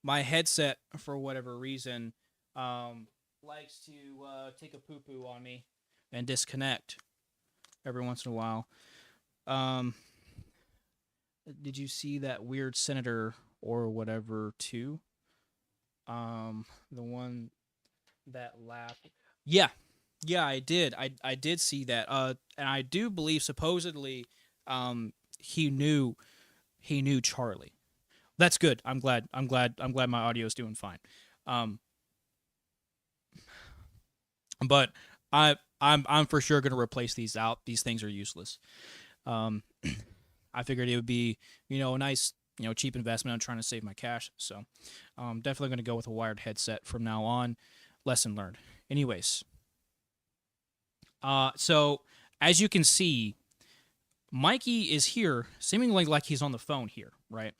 my headset, for whatever reason, likes to take a poo poo on me and disconnect every once in a while. Did you see that weird senator or whatever too? The one that laughed. Yeah, I did. I did see that. And I do believe supposedly, he knew Charlie. That's good. I'm glad my audio is doing fine. But I'm for sure gonna replace these out. These things are useless. I figured it would be, a nice, cheap investment. I'm trying to save my cash, so I'm definitely gonna go with a wired headset from now on. Lesson learned. Anyways, so as you can see, Mikey is here, seemingly like he's on the phone here, right?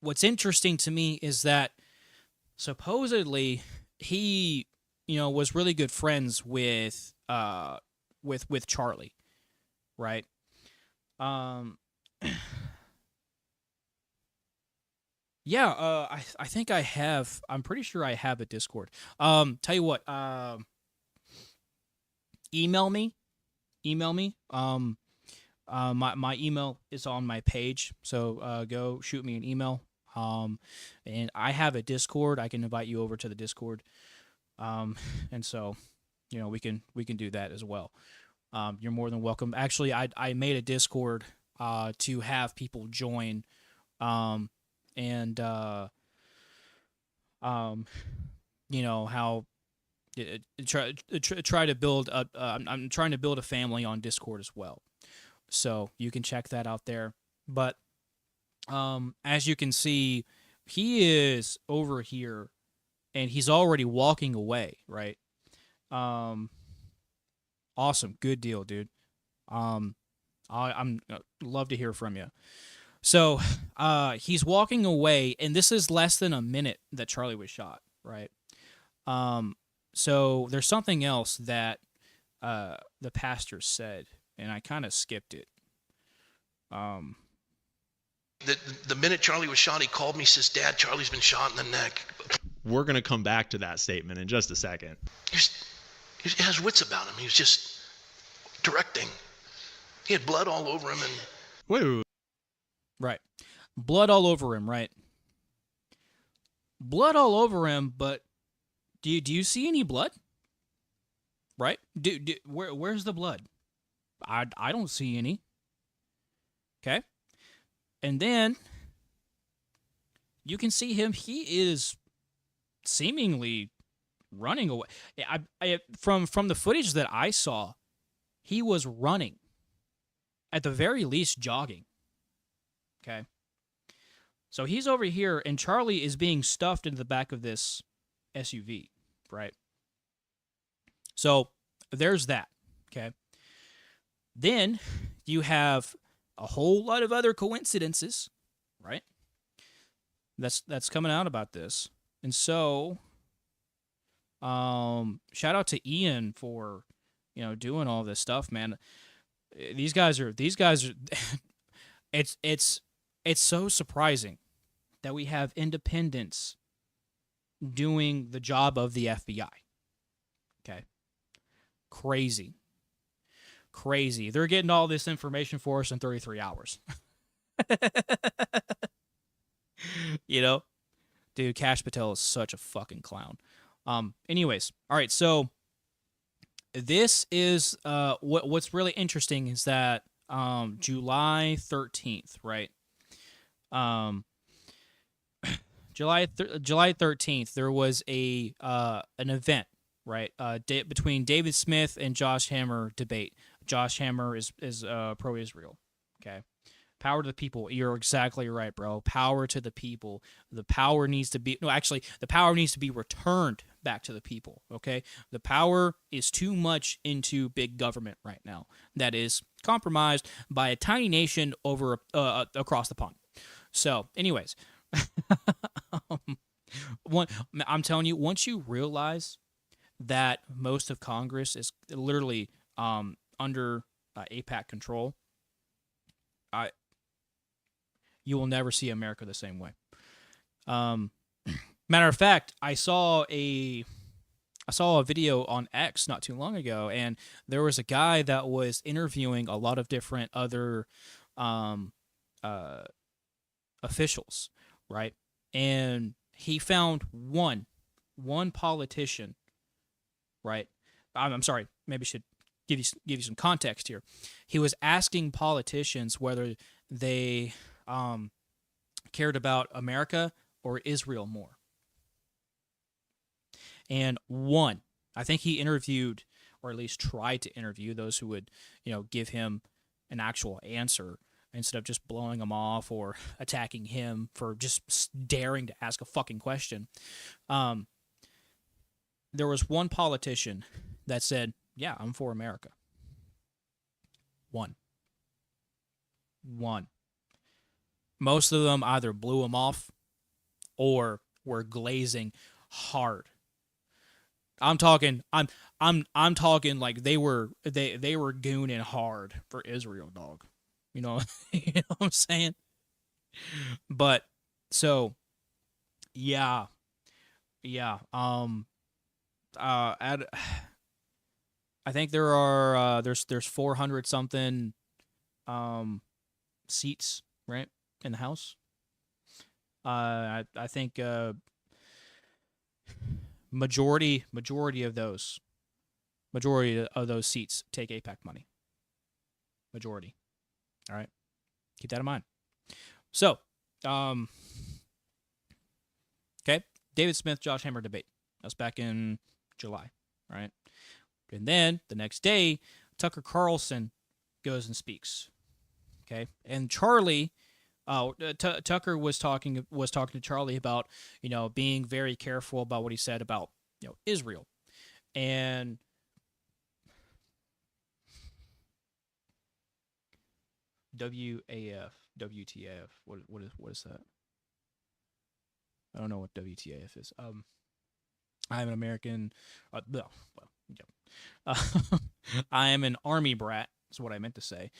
What's interesting to me is that supposedly he, was really good friends with Charlie, right? Yeah, I think I have. I'm pretty sure I have a Discord. Tell you what, email me. My email is on my page, so go shoot me an email. And I have a Discord. I can invite you over to the Discord. And so, we can do that as well. you're more than welcome. Actually, I made a Discord to have people join, and how try to build a. I'm trying to build a family on Discord as well, so you can check that out there. But as you can see, he is over here, and he's already walking away. Right. Um. Awesome. Good deal, dude. Um. I'm love to hear from you. So, he's walking away, and this is less than a minute that Charlie was shot. Right. Um. So there's something else that the pastor said, and I kind of skipped it. Um. The minute Charlie was shot, he called me, says, "Dad, Charlie's been shot in the neck." We're going to come back to that statement in just a second. He has wits about him. He was just directing. He had blood all over him, and Wait. Right. Blood all over him, right? Blood all over him, but do you see any blood? Right? Where's the blood? I don't see any. Okay? And then you can see him. He is seemingly running away. From the footage that I saw, he was running. At the very least, jogging. Okay? So he's over here, and Charlie is being stuffed into the back of this SUV, right? So there's that, okay? Then you have a whole lot of other coincidences, right? That's coming out about this. And so shout out to Ian for, doing all this stuff, man. These guys are it's so surprising that we have independents doing the job of the FBI. Okay. Crazy. They're getting all this information for us in 33 hours. Dude, Kash Patel is such a fucking clown. Anyways, all right, so this is what's really interesting is that July 13th, right? July 13th, there was an event, right? Between David Smith and Josh Hammer debate. Josh Hammer is pro-Israel. Okay, power to the people. You're exactly right, bro. Power to the people. The power needs to be the power needs to be returned back to the people. Okay, the power is too much into big government right now. That is compromised by a tiny nation over across the pond. So, anyways. I'm telling you, once you realize that most of Congress is literally under AIPAC control, you will never see America the same way. Matter of fact, I saw a video on X not too long ago, and there was a guy that was interviewing a lot of different other officials, right? And he found one politician, right? I'm sorry, maybe I should give you some context here. He was asking politicians whether they cared about America or Israel more. And I think he interviewed, or at least tried to interview, those who would, give him an actual answer instead of just blowing him off or attacking him for just daring to ask a fucking question. There was one politician that said, "Yeah, I'm for America." One. Most of them either blew him off or were glazing hard. I'm talking like they were gooning hard for Israel, dog. You know what I'm saying? But so yeah. I think there's 400 something seats, right, in the House. I think majority of those Majority of those seats take APAC money. Majority. All right. Keep that in mind. So, okay. David Smith, Josh Hammer debate. That was back in July. Right. And then the next day, Tucker Carlson goes and speaks. Okay. And Charlie, Tucker was talking to Charlie about, being very careful about what he said about, Israel. And WAF, WTAF. What is that? I don't know what WTAF is. I'm an American. Well, yeah. I am an Army brat. Is what I meant to say.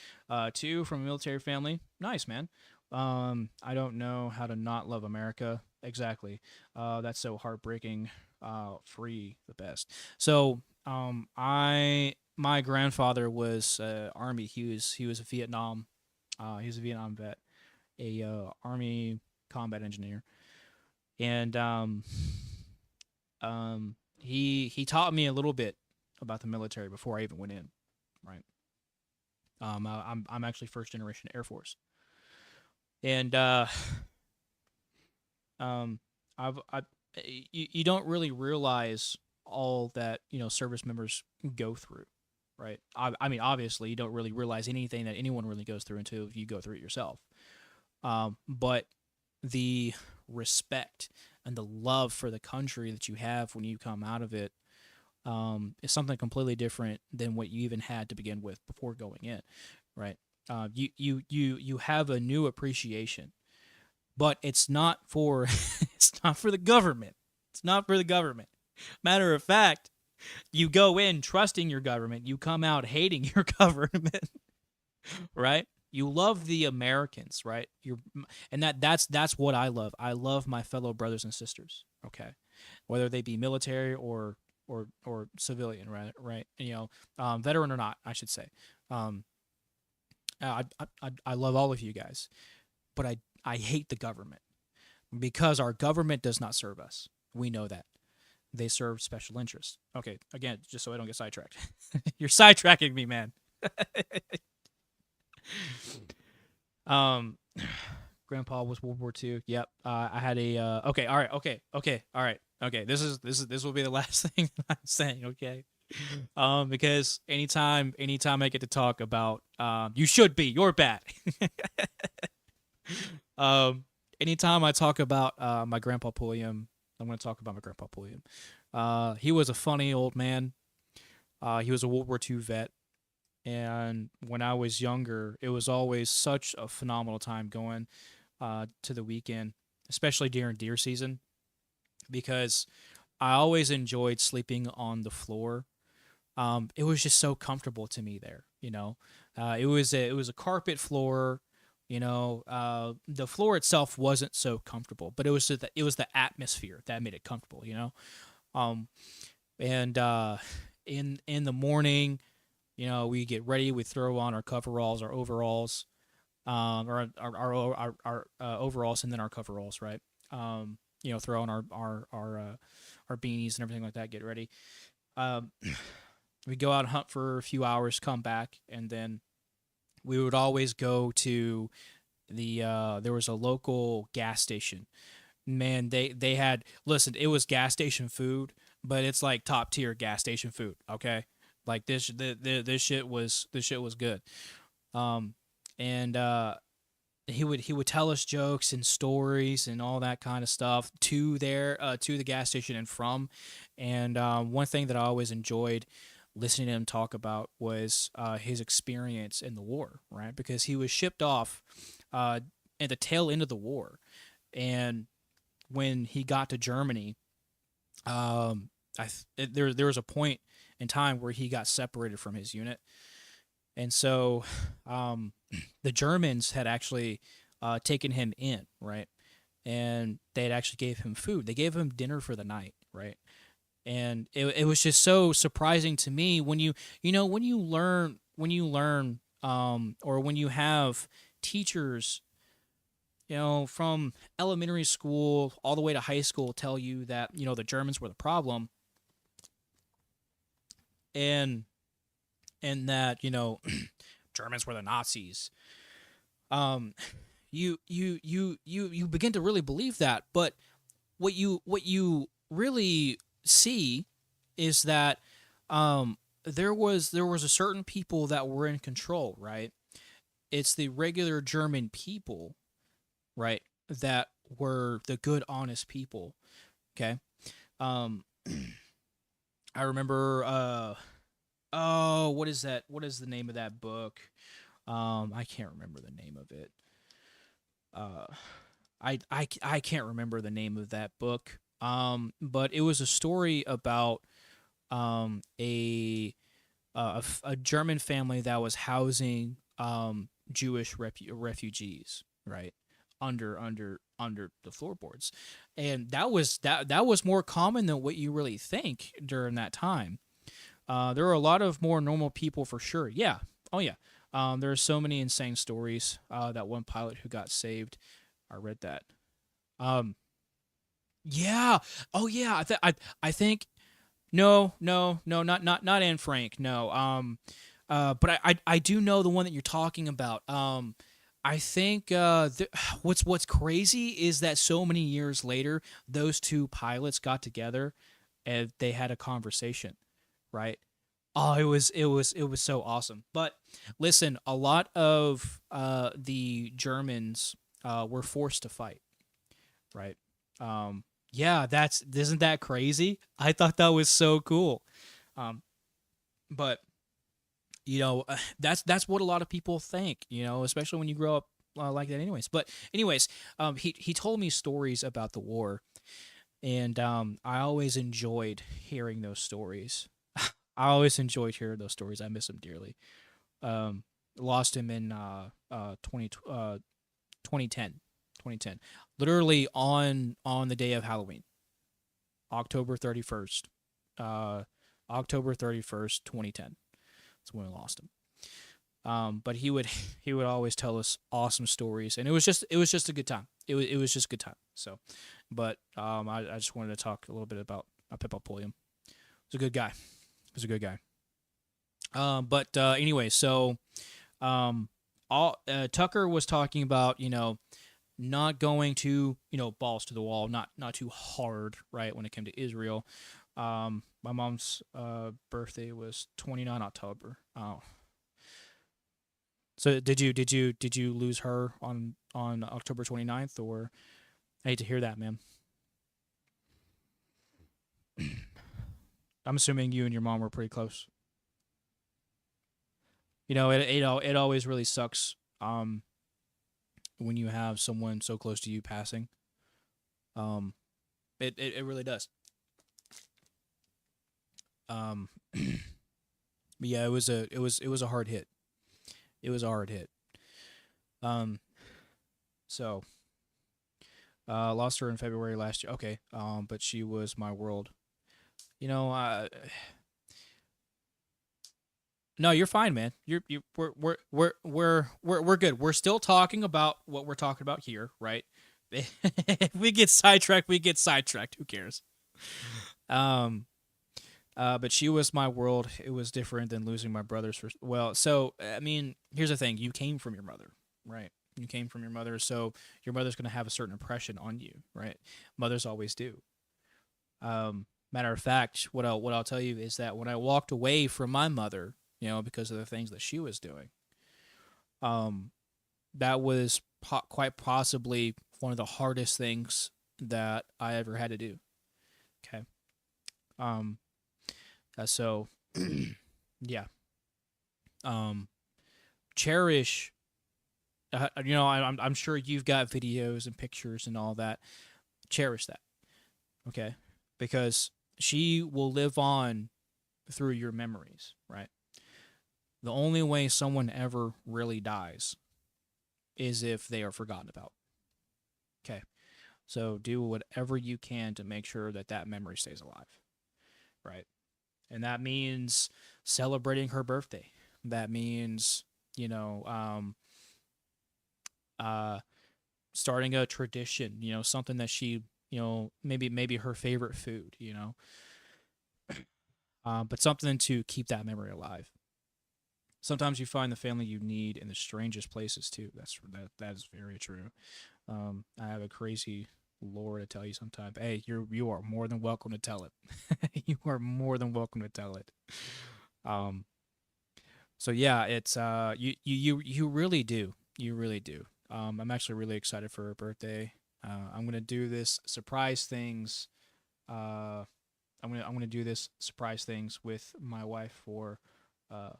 2, from a military family. Nice, man. I don't know how to not love America. Exactly. That's so heartbreaking. Free the best. So, my grandfather was Army. He was a Vietnam. He was a Vietnam vet, a Army combat engineer, and he taught me a little bit about the military before I even went in. Right. I'm actually first generation Air Force, and you don't really realize all that service members go through, right? I mean, obviously, you don't really realize anything that anyone really goes through until you go through it yourself. But the respect and the love for the country that you have when you come out of it is something completely different than what you even had to begin with before going in, right? You have a new appreciation, but it's not for it's not for the government. It's not for the government. Matter of fact, you go in trusting your government, you come out hating your government, right? You love the Americans, right? And that's what I love. I love my fellow brothers and sisters, okay? Whether they be military or civilian, right? Veteran or not, I should say. I love all of you guys, but I hate the government because our government does not serve us. We know that. They serve special interests. Okay, again, just so I don't get sidetracked. You're sidetracking me, man. Grandpa was World War II. Yep. I had a okay, all right, all right. Okay, this will be the last thing I'm saying, okay? Because anytime I get to talk about you should be, you're bad. Anytime I talk about my grandpa Pulliam, I'm going to talk about my grandpa Pulliam. He was a funny old man. He was a World War II vet. And when I was younger, it was always such a phenomenal time going to the weekend, especially during deer season, because I always enjoyed sleeping on the floor. It was just so comfortable to me there. It was a carpet floor. The floor itself wasn't so comfortable, but it was the atmosphere that made it comfortable. And in the morning, we get ready, we throw on our coveralls, our overalls, or our overalls, and then our coveralls, right? Throw on our beanies and everything like that. Get ready. We go out and hunt for a few hours, come back, and then we would always go to there was a local gas station. Man, they had, listen, it was gas station food, but it's like top tier gas station food. Okay, like this shit was good. And he would tell us jokes and stories and all that kind of stuff to the gas station and from. And one thing that I always enjoyed listening to him talk about was his experience in the war, right? Because he was shipped off at the tail end of the war, and when he got to Germany, there was a point in time where he got separated from his unit, and so the Germans had actually taken him in, right? And they had actually gave him food. They gave him dinner for the night, right? And it was just so surprising to me when you learn or when you have teachers from elementary school all the way to high school tell you that the Germans were the problem. and that Germans were the Nazis. Um, you begin to really believe that, but what you really see is that there was a certain people that were in control, right? It's the regular German people, right, that were the good, honest people. Okay. Um, I remember. Oh, what is that? What is the name of that book? I can't remember the name of it. Uh, I can't remember the name of that book. But it was a story about a a German family that was housing Jewish refugees, right, under the floorboards, and that was more common than what you really think during that time. There were a lot of more normal people for sure. Yeah. Oh yeah. There are so many insane stories. That one pilot who got saved. I read that. Um. Yeah. Oh yeah. I think no, not Anne Frank. No. But I do know the one that you're talking about. I think what's crazy is that so many years later, those two pilots got together and they had a conversation, right? Oh, it was so awesome. But listen, a lot of the Germans were forced to fight, right? Yeah, that's isn't that crazy? I thought that was so cool. Um, but that's what a lot of people think, especially when you grow up like that, anyways. But anyways, he told me stories about the war, and I always enjoyed hearing those stories. I always enjoyed hearing those stories. I miss him dearly. Um, Lost him in 2010. 2010. Literally on the day of Halloween, October 31st. Uh, October 31st, 2010. That's when we lost him. But he would he would always tell us awesome stories, and it was just a good time. It was just a good time. So, but I just wanted to talk a little bit about Pep Pulliam. He's a good guy. He's a good guy. But anyway, so all Tucker was talking about not going to balls to the wall, not too hard, right, when it came to Israel. My mom's birthday was 29 October. Oh, so did you lose her on October 29th, or I hate to hear that, man. I'm assuming you and your mom were pretty close. It always really sucks when you have someone so close to you passing. Um, it really does. Um, but yeah, it was a hard hit. It was a hard hit. Um, so lost her in February last year. Okay. But she was my world. You know, no, you're fine, man. We're good. We're still talking about what we're talking about here, right? If we get sidetracked, we get sidetracked. Who cares? Um, but she was my world. It was different than losing my brothers. Well, so I mean, here's the thing: you came from your mother, right? You came from your mother, so your mother's gonna have a certain impression on you, right? Mothers always do. Matter of fact, what I'll tell you is that when I walked away from my mother, because of the things that she was doing, um, that was quite possibly one of the hardest things that I ever had to do. Okay. Um, so yeah. Um, cherish. I'm sure you've got videos and pictures and all that. Cherish that. Okay, because she will live on through your memories, right? The only way someone ever really dies is if they are forgotten about. Okay. So do whatever you can to make sure that that memory stays alive, right? And that means celebrating her birthday. That means, you know, um, uh, starting a tradition, something that she, maybe her favorite food, but something to keep that memory alive. Sometimes you find the family you need in the strangest places too. That is very true. I have a crazy lore to tell you sometime. Hey, you are more than welcome to tell it. You are more than welcome to tell it. Um, so yeah, it's you really do. You really do. I'm actually really excited for her birthday. I'm gonna do this surprise things. Uh, I'm gonna do this surprise things with my wife for uh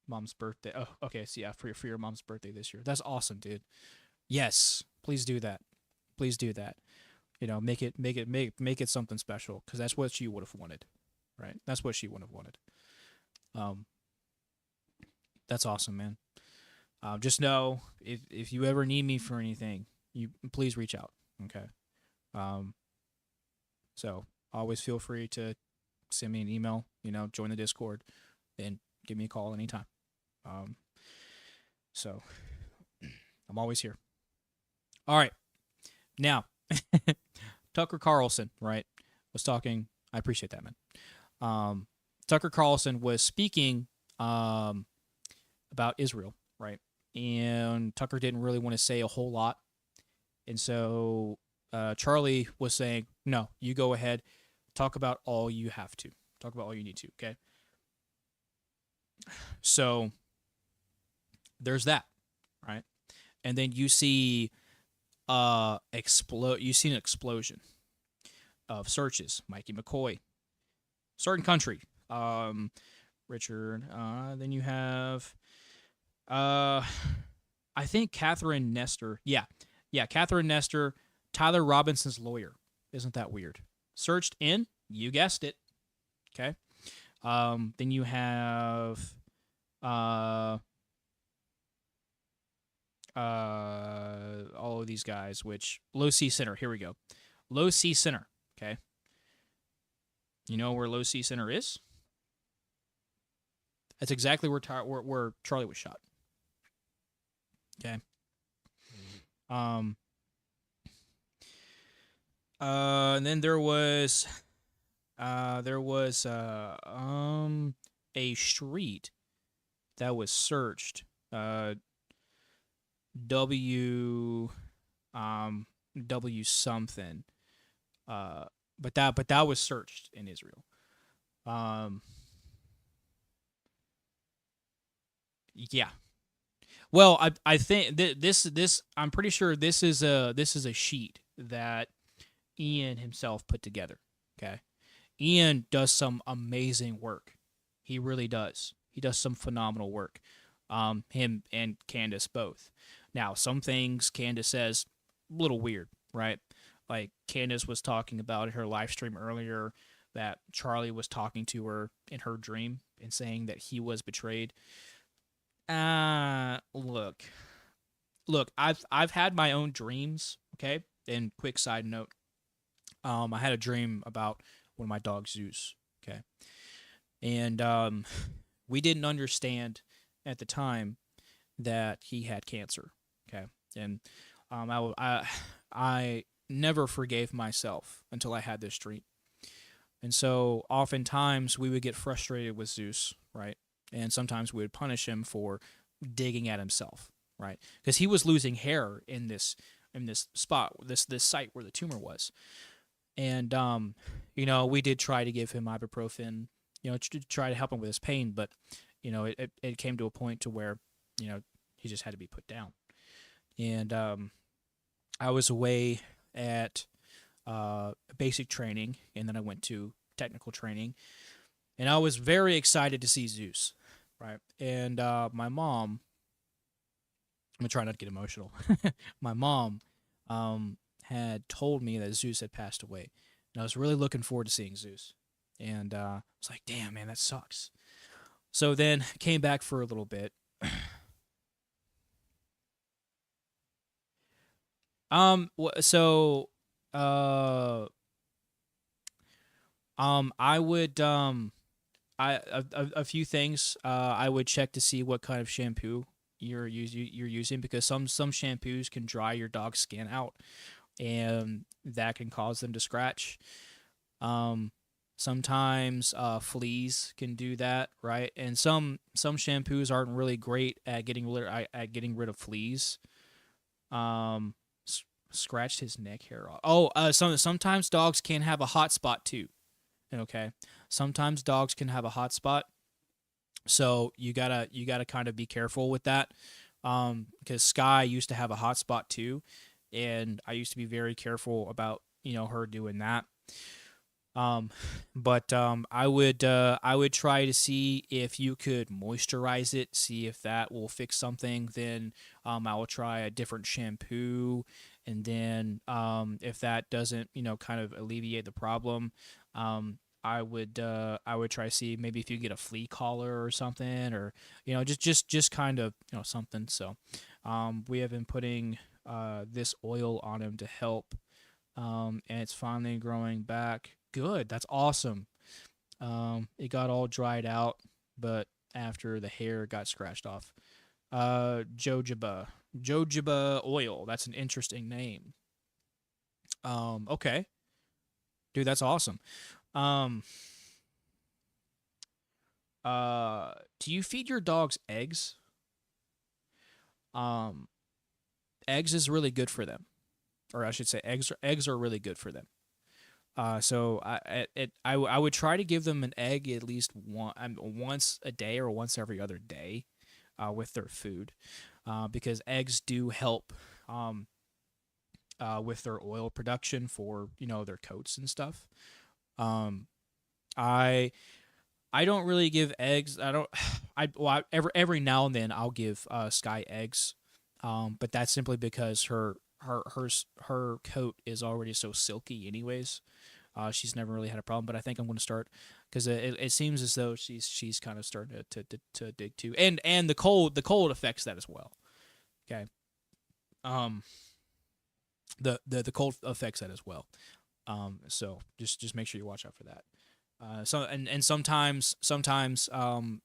mom's birthday. Oh, okay. So yeah, for your mom's birthday this year. That's awesome, dude. Yes, please do that. Please do that. Make it something special because that's what she would have wanted, right? That's what she would have wanted. Um, that's awesome, man. Just know if you ever need me for anything, you please reach out. Okay. Um, so always feel free to send me an email. Join the Discord, and give me a call anytime. Um, so I'm always here. All right. Now, Tucker Carlson, right, was talking. I appreciate that, man. Tucker Carlson was speaking about Israel, right? And Tucker didn't really want to say a whole lot. And so Charlie was saying, no, you go ahead, talk about all you have to, talk about all you need to, okay? So there's that, right? And then you see you see an explosion of searches. Mikey McCoy, certain country, Richard. Then you have, I think Catherine Nestor. Yeah, Catherine Nestor, Tyler Robinson's lawyer. Isn't that weird? Searched in, you guessed it. Okay. Then you have, all of these guys, which Low C Center. Here we go. Low C Center. Okay. You know where Low C Center is? That's exactly where Charlie was shot. Okay. And then there was a street that was searched. W W something. But that was searched in Israel. Yeah. Well, I think this I'm pretty sure this is a sheet that Ian himself put together. Okay. Ian does some amazing work. He really does. He does some phenomenal work. Him and Candace both. Now, some things Candace says a little weird, right? Like Candace was talking about in her live stream earlier that Charlie was talking to her in her dream and saying that he was betrayed. Look, I've had my own dreams. Okay, and quick side note, I had a dream about one of my dogs, Zeus. Okay, and we didn't understand at the time that he had cancer. Okay, and I never forgave myself until I had this dream. And so oftentimes we would get frustrated with Zeus, right? And sometimes we would punish him for digging at himself, right? Because he was losing hair in this spot, this site where the tumor was. And we did try to give him ibuprofen, to try to help him with his pain, but it came to a point to where he just had to be put down. And I was away at basic training, and then I went to technical training, and I was very excited to see Zeus, right? And my mom, I'm gonna try not to get emotional. My mom had told me that Zeus had passed away, and I was really looking forward to seeing Zeus. And I was like, "Damn, man, that sucks." So then came back for a little bit. So I would a few things. I would check to see what kind of shampoo you're using, because some shampoos can dry your dog's skin out, and that can cause them to scratch. Sometimes fleas can do that, right? And some shampoos aren't really great at getting rid of fleas. Um, scratched his neck hair off. Oh, sometimes dogs can have a hot spot too. Okay, sometimes dogs can have a hot spot, so you gotta kind of be careful with that. Because Sky used to have a hot spot too, and I used to be very careful about her doing that. Um, but I would try to see if you could moisturize it, see if that will fix something. Then I will try a different shampoo, and then if that doesn't kind of alleviate the problem, I would try to see maybe if you get a flea collar or something, or just kind of something. So we have been putting this oil on him to help, and it's finally growing back. Good, that's awesome. It got all dried out, but after the hair got scratched off. Jojoba oil. That's an interesting name. Okay, dude, that's awesome. Um, do you feed your dogs eggs? Um, eggs is really good for them, or I should say, eggs are really good for them. So I would try to give them an egg at least once a day or once every other day, with their food, because eggs do help with their oil production for their coats and stuff. Um, I I don't really give eggs. I don't. Every now and then I'll give Sky eggs, but that's simply because her coat is already so silky, anyways. She's never really had a problem, but I think I'm going to start because it seems as though she's kind of starting to dig too, and the cold affects that as well. Okay, um, the cold affects that as well. So just make sure you watch out for that. And sometimes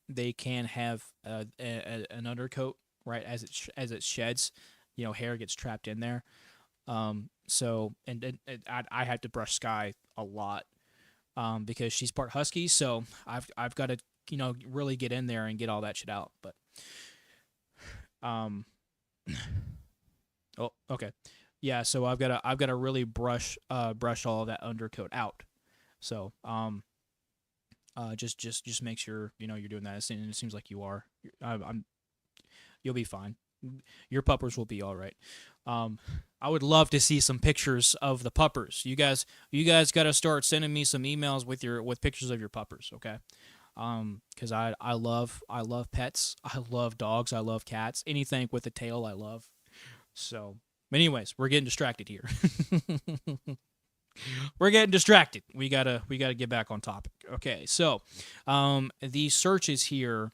they can have an undercoat, right, as it sheds, hair gets trapped in there. So I had to brush Sky a lot, because she's part husky, so I've got to really get in there and get all that shit out. But um oh, okay, yeah, so I've got to really brush all of that undercoat out. So just make sure you're doing that. And it seems like you are. You'll be fine. Your puppers will be all right. I would love to see some pictures of the puppers. You guys got to start sending me some emails with pictures of your puppers, okay? Because I love pets. I love dogs. I love cats. Anything with a tail, I love. So, anyways, we're getting distracted here. We're getting distracted. We gotta get back on topic. Okay, so the searches here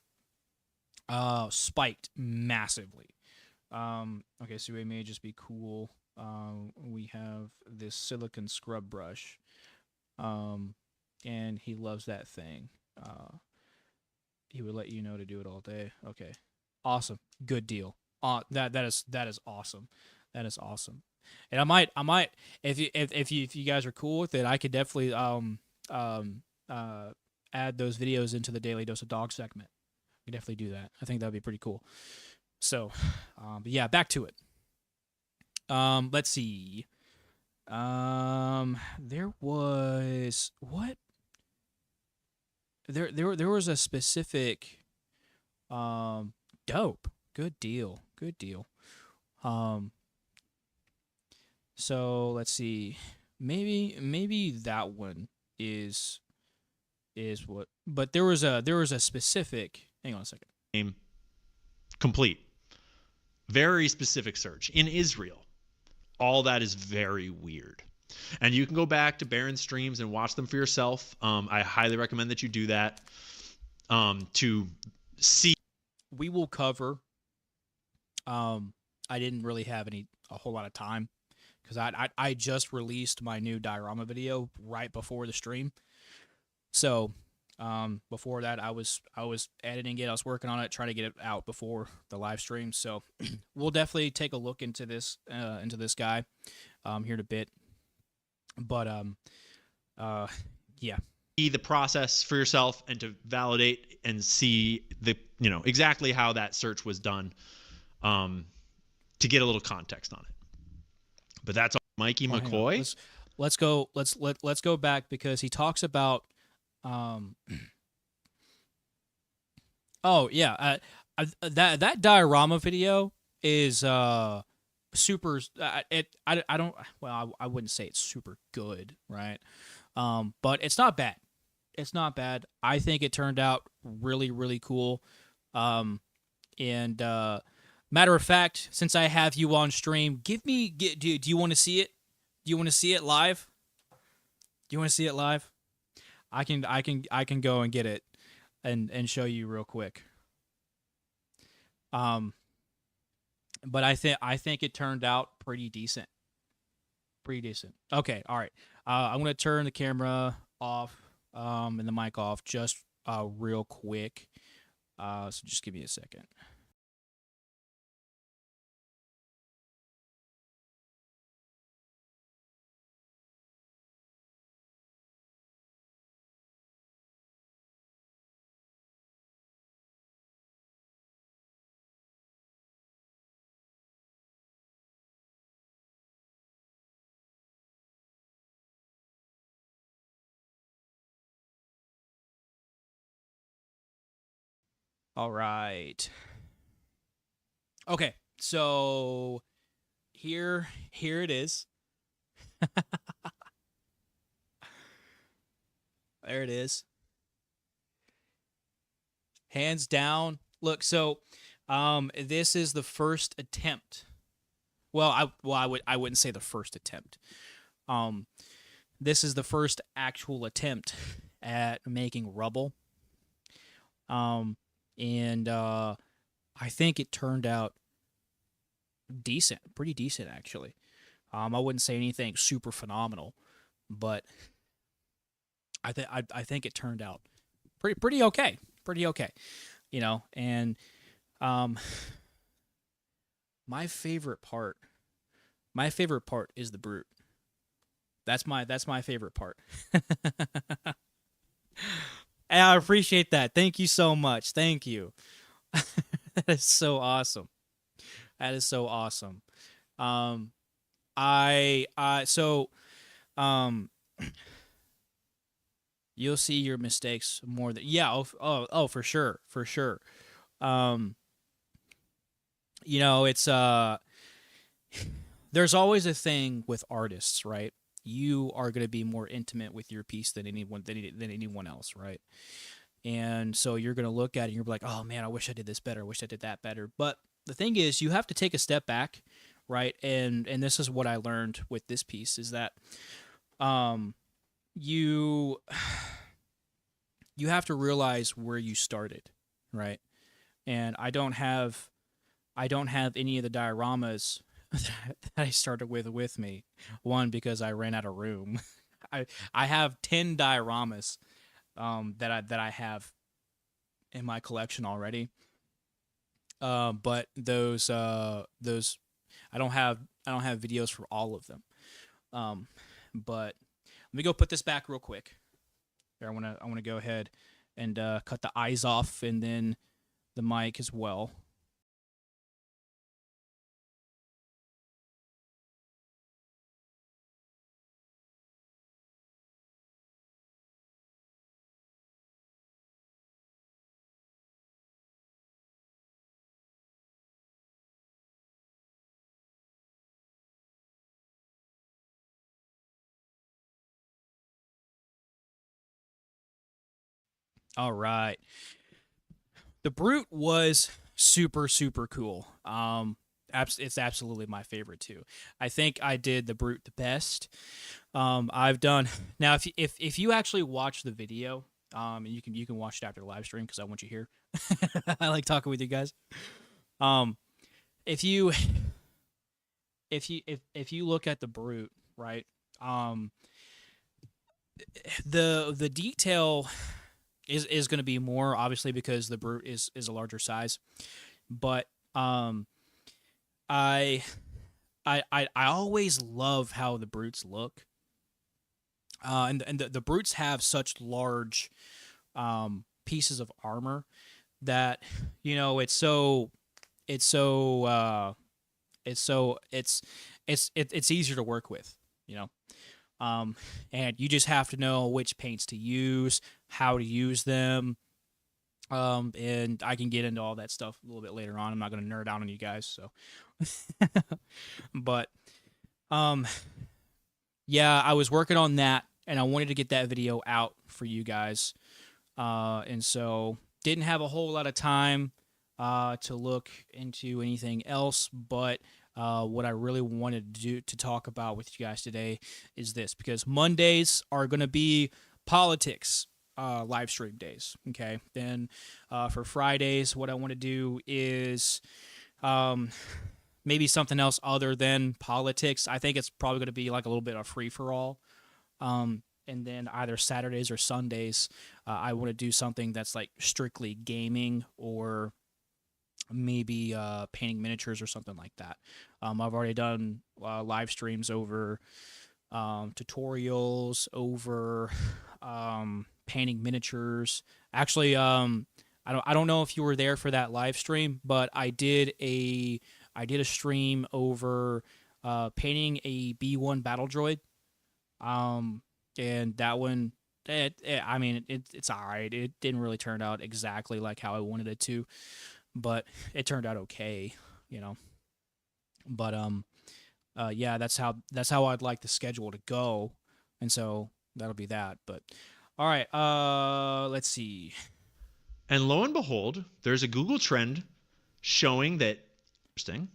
spiked massively. Okay, so it may just be cool. We have this silicone scrub brush, and he loves that thing. He would let you know to do it all day. Okay, awesome, good deal. That is awesome. That is awesome. And I might, if you guys are cool with it, I could definitely um add those videos into the Daily Dose of Dog segment. We could definitely do that. I think that'd be pretty cool. So, but yeah, back to it. Let's see. There was what? There was a specific dope. Good deal. Good deal. Um, so let's see. Maybe that one is what. But there was a specific. Hang on a second. Name complete. Very specific search in Israel. All that is very weird. And you can go back to Baron's streams and watch them for yourself. I highly recommend that you do that, to see. We will cover. I didn't really have a whole lot of time because I just released my new diorama video right before the stream. So before that, I was editing it. I was working on it, trying to get it out before the live stream. So we'll definitely take a look into this guy here in a bit. But yeah. see the process for yourself and to validate and see the exactly how that search was done, to get a little context on it. But that's all. Mikey Well, hang on. McCoy. Let's go. Let's go back because he talks about. Oh yeah, that diorama video is super. I don't. Well, I wouldn't say it's super good, right? But it's not bad. It's not bad. I think it turned out really really cool. And matter of fact, since I have you on stream, do you want to see it? Do you want to see it live? Do you want to see it live? I can go and get it and show you real quick. But I think it turned out pretty decent. Pretty decent. Okay, all right. I'm gonna turn the camera off, and the mic off just real quick. So just give me a second. All right. Okay, so here it is. There it is. Hands down. Look, so this is the first attempt. Well, I wouldn't say the first attempt. This is the first actual attempt at making rubble. And I think it turned out decent, pretty decent actually. I wouldn't say anything super phenomenal, but I think it turned out pretty okay, pretty okay, And my favorite part is the brute. That's my favorite part. And I appreciate that. Thank you so much. Thank you. That is so awesome. That is so awesome. So you'll see your mistakes more than for sure, for sure. It's there's always a thing with artists, right? You are going to be more intimate with your piece than anyone else, right? And so you're going to look at it and you're like, oh man, I wish I did this better. I wish I did that better. But the thing is, you have to take a step back, right? And this is what I learned with this piece is that you have to realize where you started, right? And I don't have any of the dioramas that I started with me. One, because I ran out of room. I have 10 dioramas that I have in my collection already. But those I don't have videos for all of them. But let me go put this back real quick. Here, I want to go ahead and cut the eyes off and then the mic as well. All right. The Brute was super, super cool. It's absolutely my favorite too. I think I did the Brute the best. I've done now. If you actually watch the video, you can watch it after the live stream because I want you here. I like talking with you guys. If you look at the Brute, right? The detail is going to be more obviously because the Brute is a larger size, but I always love how the Brutes look. and the brutes have such large pieces of armor that it's so it's so it's easier to work with, you know. And you just have to know which paints to use, how to use them. And I can get into all that stuff a little bit later on. I'm not going to nerd out on you guys, so. But um, yeah, I was working on that, and I wanted to get that video out for you guys. And so didn't have a whole lot of time to look into anything else, but what I really wanted to talk about with you guys today is this, because Mondays are going to be politics live stream days. Okay, then for Fridays, what I want to do is maybe something else other than politics. I think it's probably going to be like a little bit of free for all. And then either Saturdays or Sundays, I want to do something that's like strictly gaming, or maybe painting miniatures or something like that. I've already done live streams over tutorials, over painting miniatures. Actually, I don't know if you were there for that live stream, but I did a stream over painting a B1 battle droid. And that one, it's all right. It didn't really turn out exactly like how I wanted it to, but it turned out okay, you know. But yeah, that's how I'd like the schedule to go, and so that'll be that. But all right, let's see. And lo and behold, there's a Google trend showing that, interesting,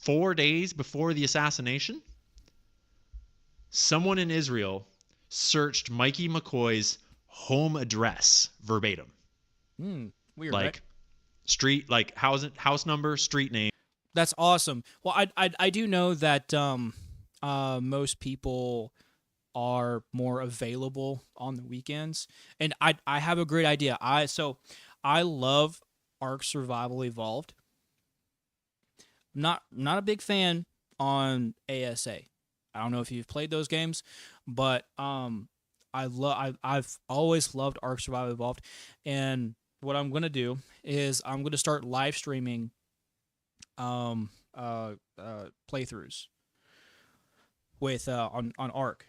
4 days before the assassination, someone in Israel searched Mikey McCoy's home address verbatim. Weird, like right? street, like house number, street name. That's awesome. Well, I do know that most people are more available on the weekends, and I have a great idea. I love Ark Survival Evolved. Not a big fan on ASA. I don't know if you've played those games, but I've always loved Ark Survival Evolved, and what I'm gonna do is I'm gonna start live streaming playthroughs with on Ark.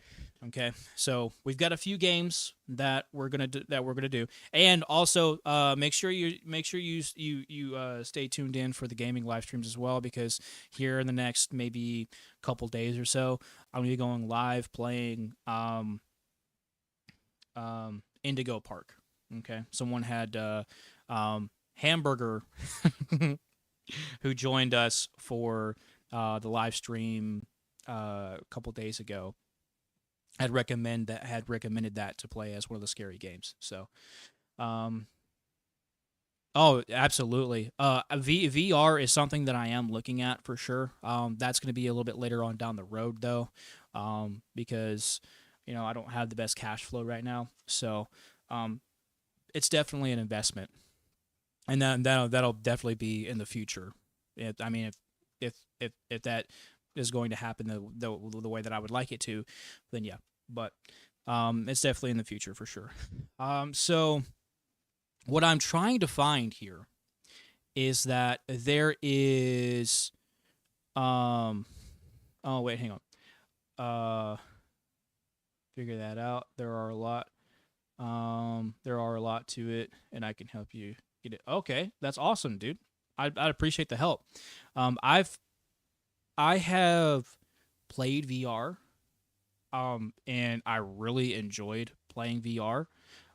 Okay, so we've got a few games that we're gonna do, and also make sure you stay tuned in for the gaming live streams as well, because here in the next maybe couple days or so, I'm gonna be going live playing Indigo Park. Okay, someone had Hamburger who joined us for the live stream a couple days ago had recommended that to play as one of the scary games. So, oh, absolutely. VR is something that I am looking at for sure. That's going to be a little bit later on down the road though, because I don't have the best cash flow right now. So, it's definitely an investment, and that'll definitely be in the future. If that is going to happen the way that I would like it to, then yeah. But it's definitely in the future for sure. So what I'm trying to find here is that there is oh wait, hang on. Figure that out. There are a lot to it, and I can help you get it. Okay, that's awesome, dude. I'd appreciate the help. I have played VR, and I really enjoyed playing VR.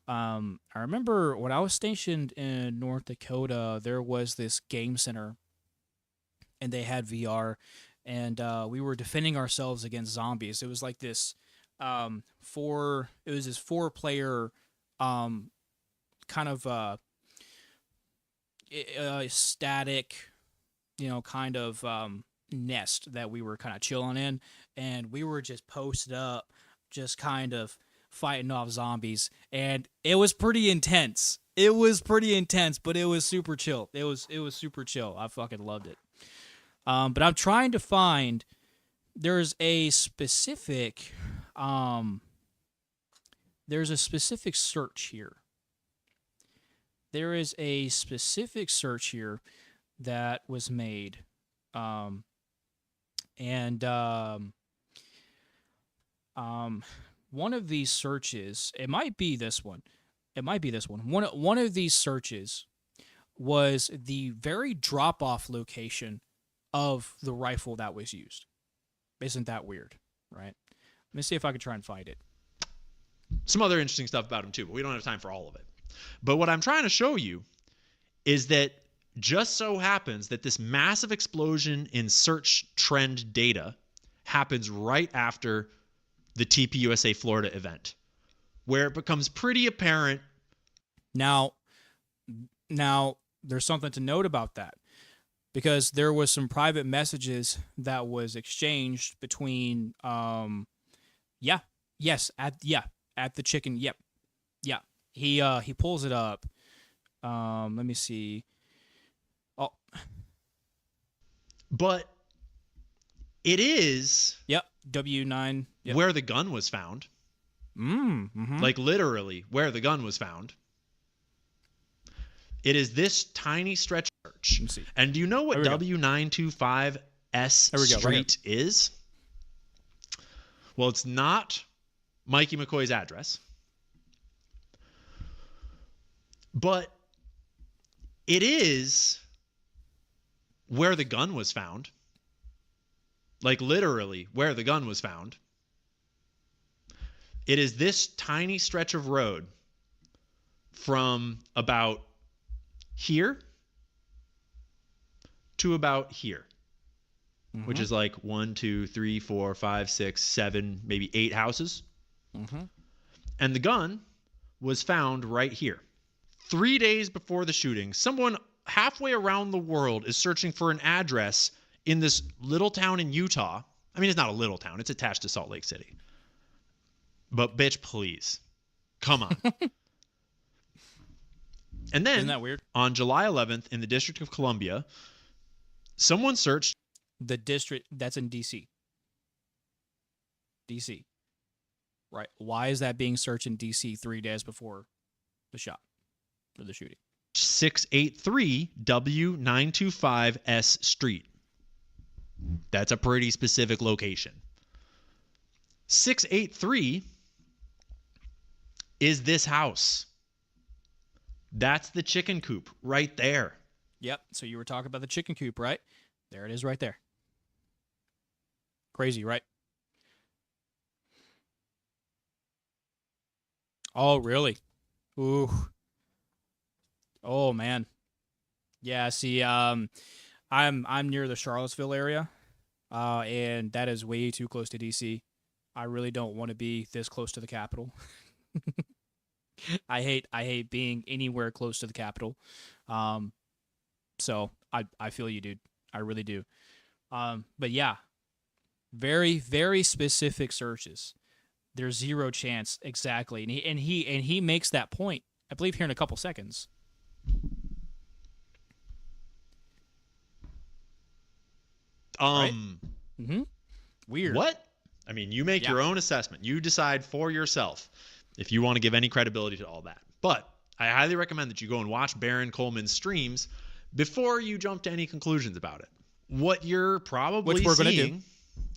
I remember when I was stationed in North Dakota, there was this game center, and they had VR, and we were defending ourselves against zombies. It was like this four-player kind of static, kind of nest that we were kind of chilling in, and we were just posted up, just kind of fighting off zombies, and it was pretty intense. But it was super chill. It was super chill. I fucking loved it. But I'm trying to find. There's a specific um, there's a specific search here. There is a specific search here that was made, um, and one of these searches, it might be this one. It might be this one. One of these searches was the very drop-off location of the rifle that was used. Isn't that weird, right? Let me see if I can try and find it. Some other interesting stuff about him too, but we don't have time for all of it. But what I'm trying to show you is that just so happens that this massive explosion in search trend data happens right after the TPUSA Florida event, where it becomes pretty apparent. Now, there's something to note about that, because there was some private messages that was exchanged between at the chicken. Yep. Yeah. He pulls it up. Let me see. Oh. But it is Yep. W9. Yep. where the gun was found. Mm-hmm. Like literally where the gun was found. It is this tiny stretch of search. Let me see. And do you know what W925S Street is? Well, it's not Mikey McCoy's address. But it is where the gun was found. Like literally where the gun was found. It is this tiny stretch of road from about here to about here, which is like 1, 2, 3, 4, 5, 6, 7, maybe 8 houses. And the gun was found right here. 3 days before the shooting, someone halfway around the world is searching for an address in this little town in Utah. I mean, it's not a little town. It's attached to Salt Lake City. But bitch, please. Come on. And then, Isn't that weird? On July 11th in the District of Columbia, someone searched. The district that's in DC. DC. Right. Why is that being searched in DC 3 days before the shot or the shooting? 683 W925S Street. That's a pretty specific location. 683 is this house. That's the chicken coop right there. Yep. So you were talking about the chicken coop, right? There it is right there. Crazy, right? Oh, really? Ooh. Oh, man. Yeah, see, I'm near the Charlottesville area, and that is way too close to DC. I really don't want to be this close to the capital. I hate being anywhere close to the capital. So I feel you, dude. I really do. But yeah, very, very specific searches. There's zero chance exactly, and he makes that point. I believe here in a couple seconds. Right? Weird. What? I mean, you make your own assessment. You decide for yourself if you want to give any credibility to all that. But I highly recommend that you go and watch Baron Coleman's streams before you jump to any conclusions about it. What you're probably seeing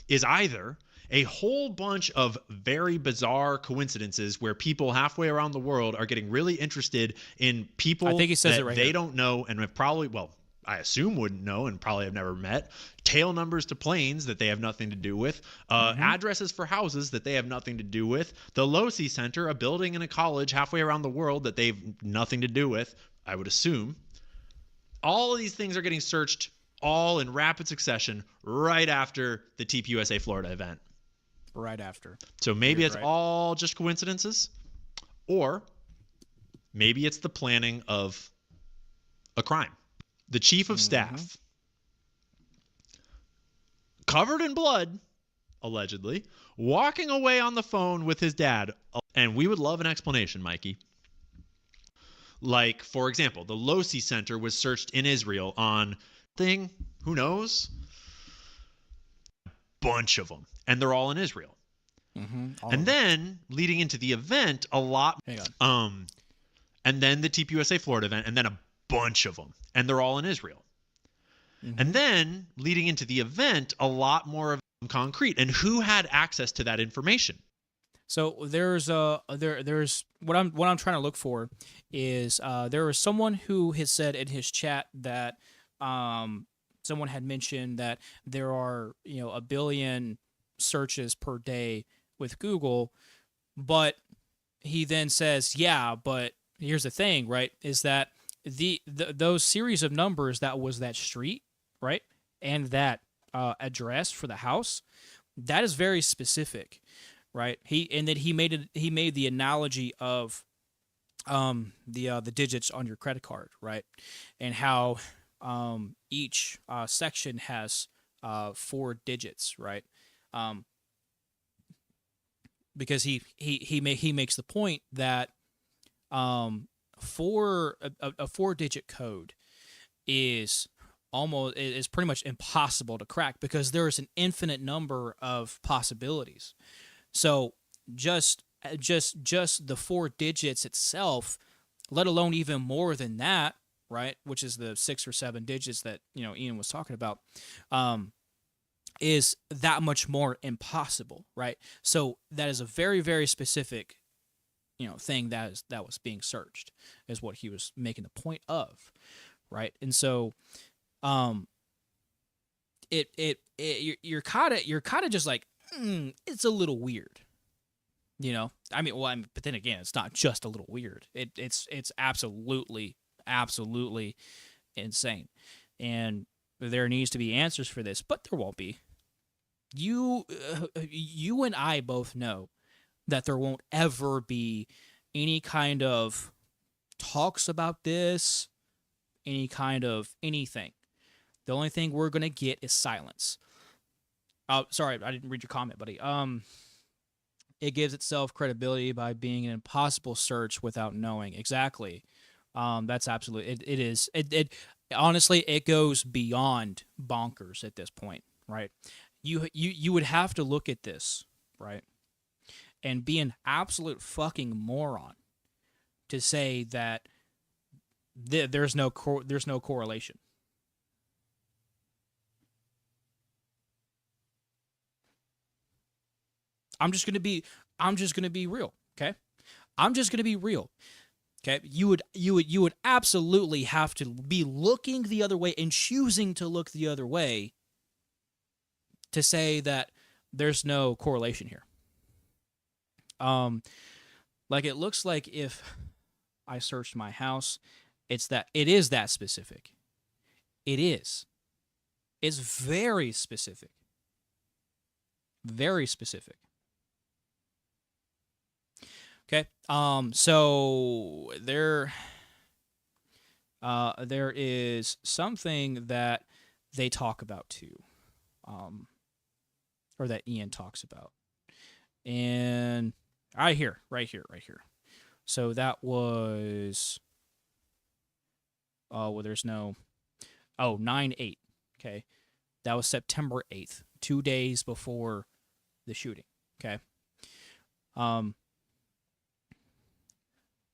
is either a whole bunch of very bizarre coincidences where people halfway around the world are getting really interested in people that they don't know and have probably, well, I assume wouldn't know and probably have never met, tail numbers to planes that they have nothing to do with, addresses for houses that they have nothing to do with, the Losi Center, a building in a college halfway around the world that they've nothing to do with, I would assume. All of these things are getting searched all in rapid succession right after the TPUSA Florida event. Right after. So maybe it's all just coincidences, or maybe it's the planning of a crime. The chief of staff, covered in blood, allegedly, walking away on the phone with his dad. And we would love an explanation, Mikey. Like, for example, the Losi Center was searched in Israel on thing, who knows? Bunch of them. And they're all in Israel. All And of them. then leading into the event, a lot, Hang on. and then the TPUSA Florida event, and then a bunch of them, and they're all in Israel. And then leading into the event, a lot more of them concrete. And who had access to that information? So there's what I'm trying to look for is there was someone who has said in his chat that someone had mentioned that there are a billion searches per day with Google, but he then says, yeah, but here's the thing, right? Is that those series of numbers, that was that street, right, and that address for the house, that is very specific, right? He made the analogy of the digits on your credit card, right, and how each section has 4 digits, right? Because he makes the point that a 4-digit code is pretty much impossible to crack because there is an infinite number of possibilities. So just the 4 digits itself, let alone even more than that, right? Which is the 6 or 7 digits that Ian was talking about, is that much more impossible, right? So that is a very, very specific thing that was being searched, is what he was making the point of, right? And so you're kind of just like, it's a little weird, I mean, but then again, it's not just a little weird. It's absolutely insane, and there needs to be answers for this, but there won't be. You and I both know that there won't ever be any kind of talks about this, any kind of anything. The only thing we're gonna get is silence. Oh, sorry, I didn't read your comment, buddy. It gives itself credibility by being an impossible search without knowing. Exactly. That's absolutely it is. It honestly, it goes beyond bonkers at this point, right? You would have to look at this, right, and be an absolute fucking moron to say that there's no correlation. I'm just gonna be real, okay? I'm just gonna be real, okay? You would absolutely have to be looking the other way and choosing to look the other way to say that there's no correlation here. Like, it looks like if I searched my house, it is that specific. It is. It's very specific. Very specific. Okay. So there is something that they talk about too, or that Ian talks about, and right here. So that was, well, there's no, 9/8. Okay, that was September 8th, 2 days before the shooting. Okay.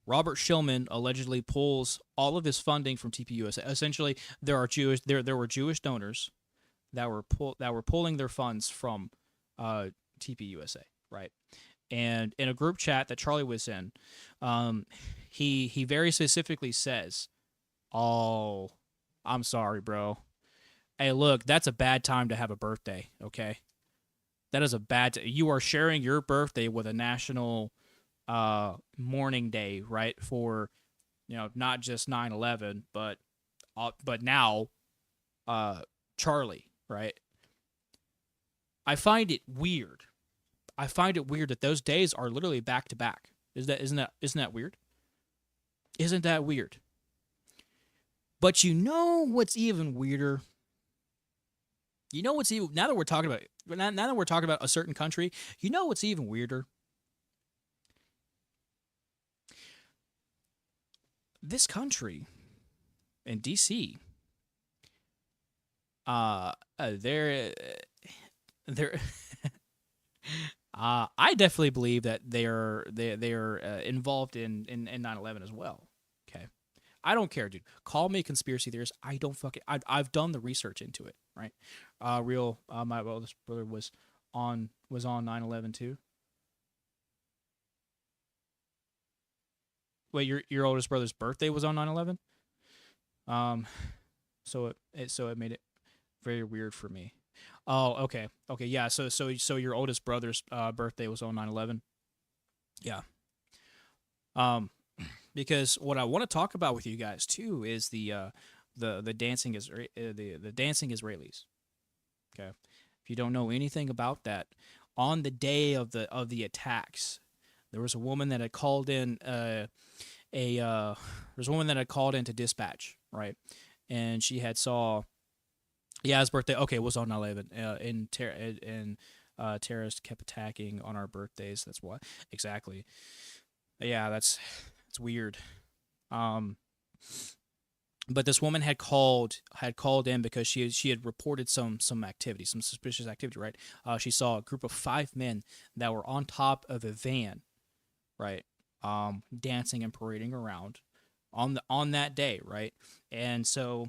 Robert Shillman allegedly pulls all of his funding from TPUSA. Essentially, there were Jewish donors that were pulling their funds from TPUSA, right? And in a group chat that Charlie was in, he very specifically says, "Oh, I'm sorry, bro. Hey, look, that's a bad time to have a birthday. Okay, that is a bad. You are sharing your birthday with a national mourning day, right? For not just 9/11, but now Charlie, right? I find it weird. That those days are literally back to back. Isn't that weird? Isn't that weird? But what's even weirder? Now that we're talking about a certain country, what's even weirder? This country in DC, they're I definitely believe that they are involved in 9/11 as well. Okay, I don't care, dude. Call me a conspiracy theorist. I don't fucking. I've done the research into it, right? My oldest brother was on 9/11 too. Wait, your oldest brother's birthday was on 9/11. Um, so it made it very weird for me. Oh, okay, yeah. So your oldest brother's birthday was on 9/11. Yeah. Um, because what I want to talk about with you guys too is the dancing the dancing Israelis. Okay, if you don't know anything about that, on the day of the attacks, there was a woman that had called in there was a woman that had called into dispatch, right, and she had saw. Yeah, his birthday. Okay, it was on 9/11. Terrorists kept attacking on our birthdays. That's why. Exactly. Yeah, it's weird. Um, but this woman had called in because she had reported some activity, some suspicious activity. Right. She saw a group of 5 men that were on top of a van. Right. Dancing and parading around on that day. Right. And so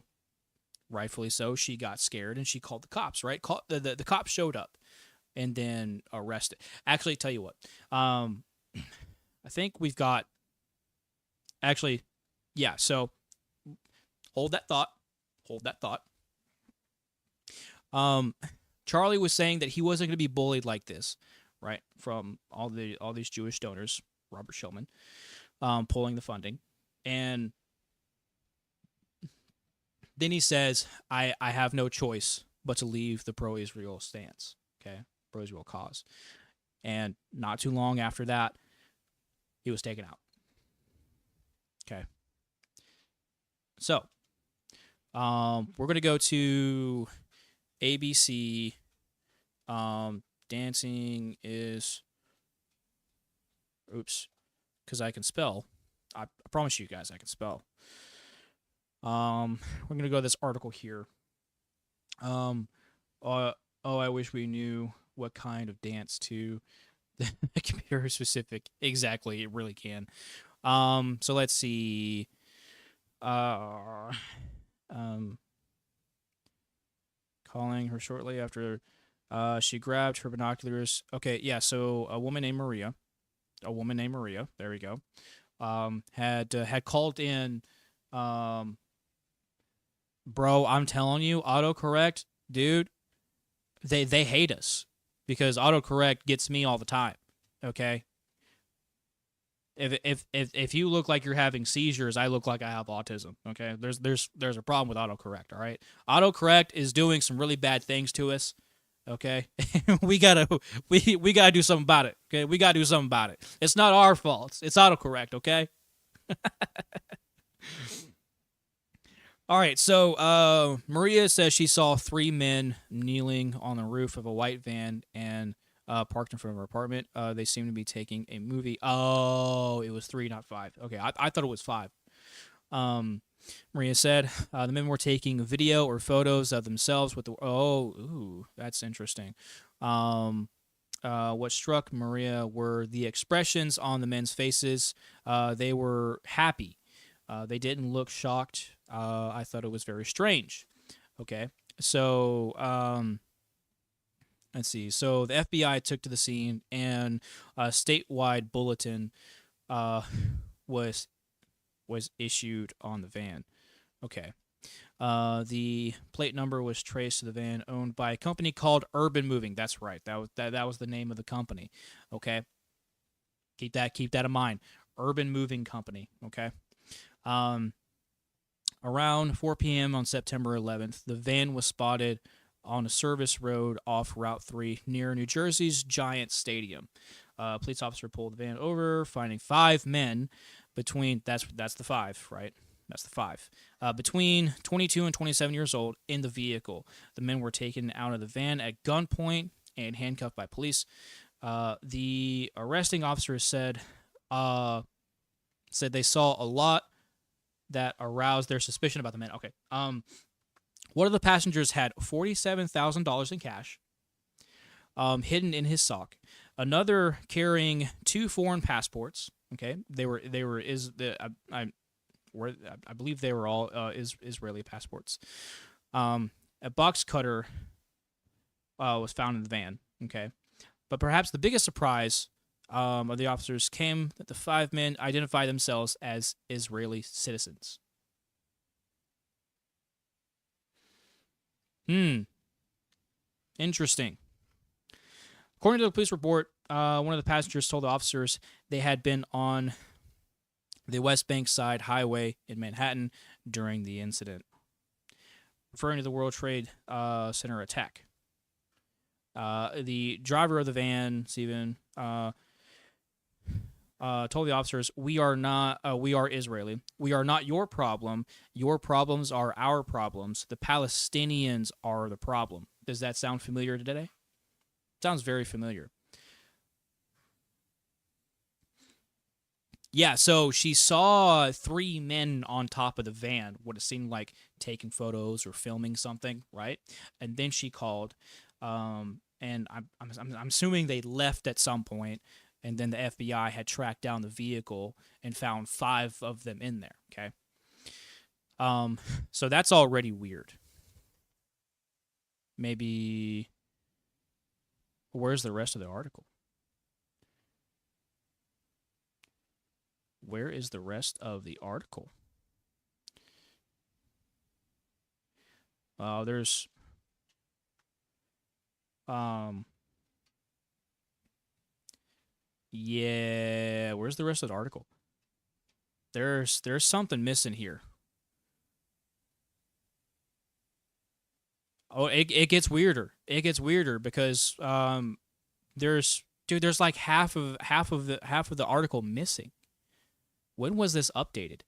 rightfully so, she got scared and she called the cops, right? The cops showed up and then arrested. Actually, tell you what, I think we've got, actually, yeah, so hold that thought. Hold that thought. Um, Charlie was saying that he wasn't going to be bullied like this, right? From all these Jewish donors, Robert Shulman, pulling the funding. And then he says, I have no choice but to leave the pro-Israel stance, okay, pro-Israel cause. And not too long after that, he was taken out. Okay. So, we're going to go to ABC. Dancing is, oops, because I can spell. I promise you guys I can spell. We're gonna go to this article here. Um, I wish we knew what kind of dance to. It can be very specific. Exactly, it really can. So let's see. Um, calling her shortly after, she grabbed her binoculars. Okay, yeah. So a woman named Maria. There we go. Had called in. Bro, I'm telling you, autocorrect, dude, they hate us because autocorrect gets me all the time. Okay? If you look like you're having seizures, I look like I have autism. Okay? There's a problem with autocorrect, all right? Autocorrect is doing some really bad things to us. Okay? we gotta do something about it. Okay? We gotta do something about it. It's not our fault. It's autocorrect, okay? All right, so Maria says she saw 3 men kneeling on the roof of a white van and parked in front of her apartment. They seem to be taking a movie. Oh, it was 3, not 5. Okay, I thought it was 5. Maria said the men were taking video or photos of themselves with the. Oh, ooh, that's interesting. What struck Maria were the expressions on the men's faces. They were happy. They didn't look shocked. I thought it was very strange. Okay, so let's see. So the FBI took to the scene, and a statewide bulletin was issued on the van. Okay. The plate number was traced to the van owned by a company called Urban Moving. That's right. That was the name of the company. Okay. Keep that in mind. Urban Moving Company. Okay. Around 4 p.m. on September 11th, the van was spotted on a service road off Route 3 near New Jersey's Giant Stadium. A police officer pulled the van over, finding 5 men between that's the 5, right? That's the 5. Between 22 and 27 years old in the vehicle. The men were taken out of the van at gunpoint and handcuffed by police. The arresting officer said they saw a lot that aroused their suspicion about the men. Okay. One of the passengers had $47,000 in cash hidden in his sock. Another carrying 2 foreign passports. Okay, they were is the I believe they were all Israeli passports. A box cutter was found in the van. Okay, but perhaps the biggest surprise of the officers came that the 5 men identified themselves as Israeli citizens. Interesting. According to the police report, one of the passengers told the officers they had been on the West Bank Side Highway in Manhattan during the incident, referring to the World Trade Center attack. The driver of the van, Stephen, told the officers, we are Israeli. We are not your problem. Your problems are our problems. The Palestinians are the problem. Does that sound familiar today? Sounds very familiar. Yeah, so she saw 3 men on top of the van, what it seemed like taking photos or filming something, right? And then she called, and I'm assuming they left at some point, and then the FBI had tracked down the vehicle and found 5 of them in there. Okay, so that's already weird. Maybe where's the rest of the article? Where is the rest of the article? There's yeah, where's the rest of the article? There's something missing here. Oh, it gets weirder. It gets weirder because there's like half of the article missing. When was this updated?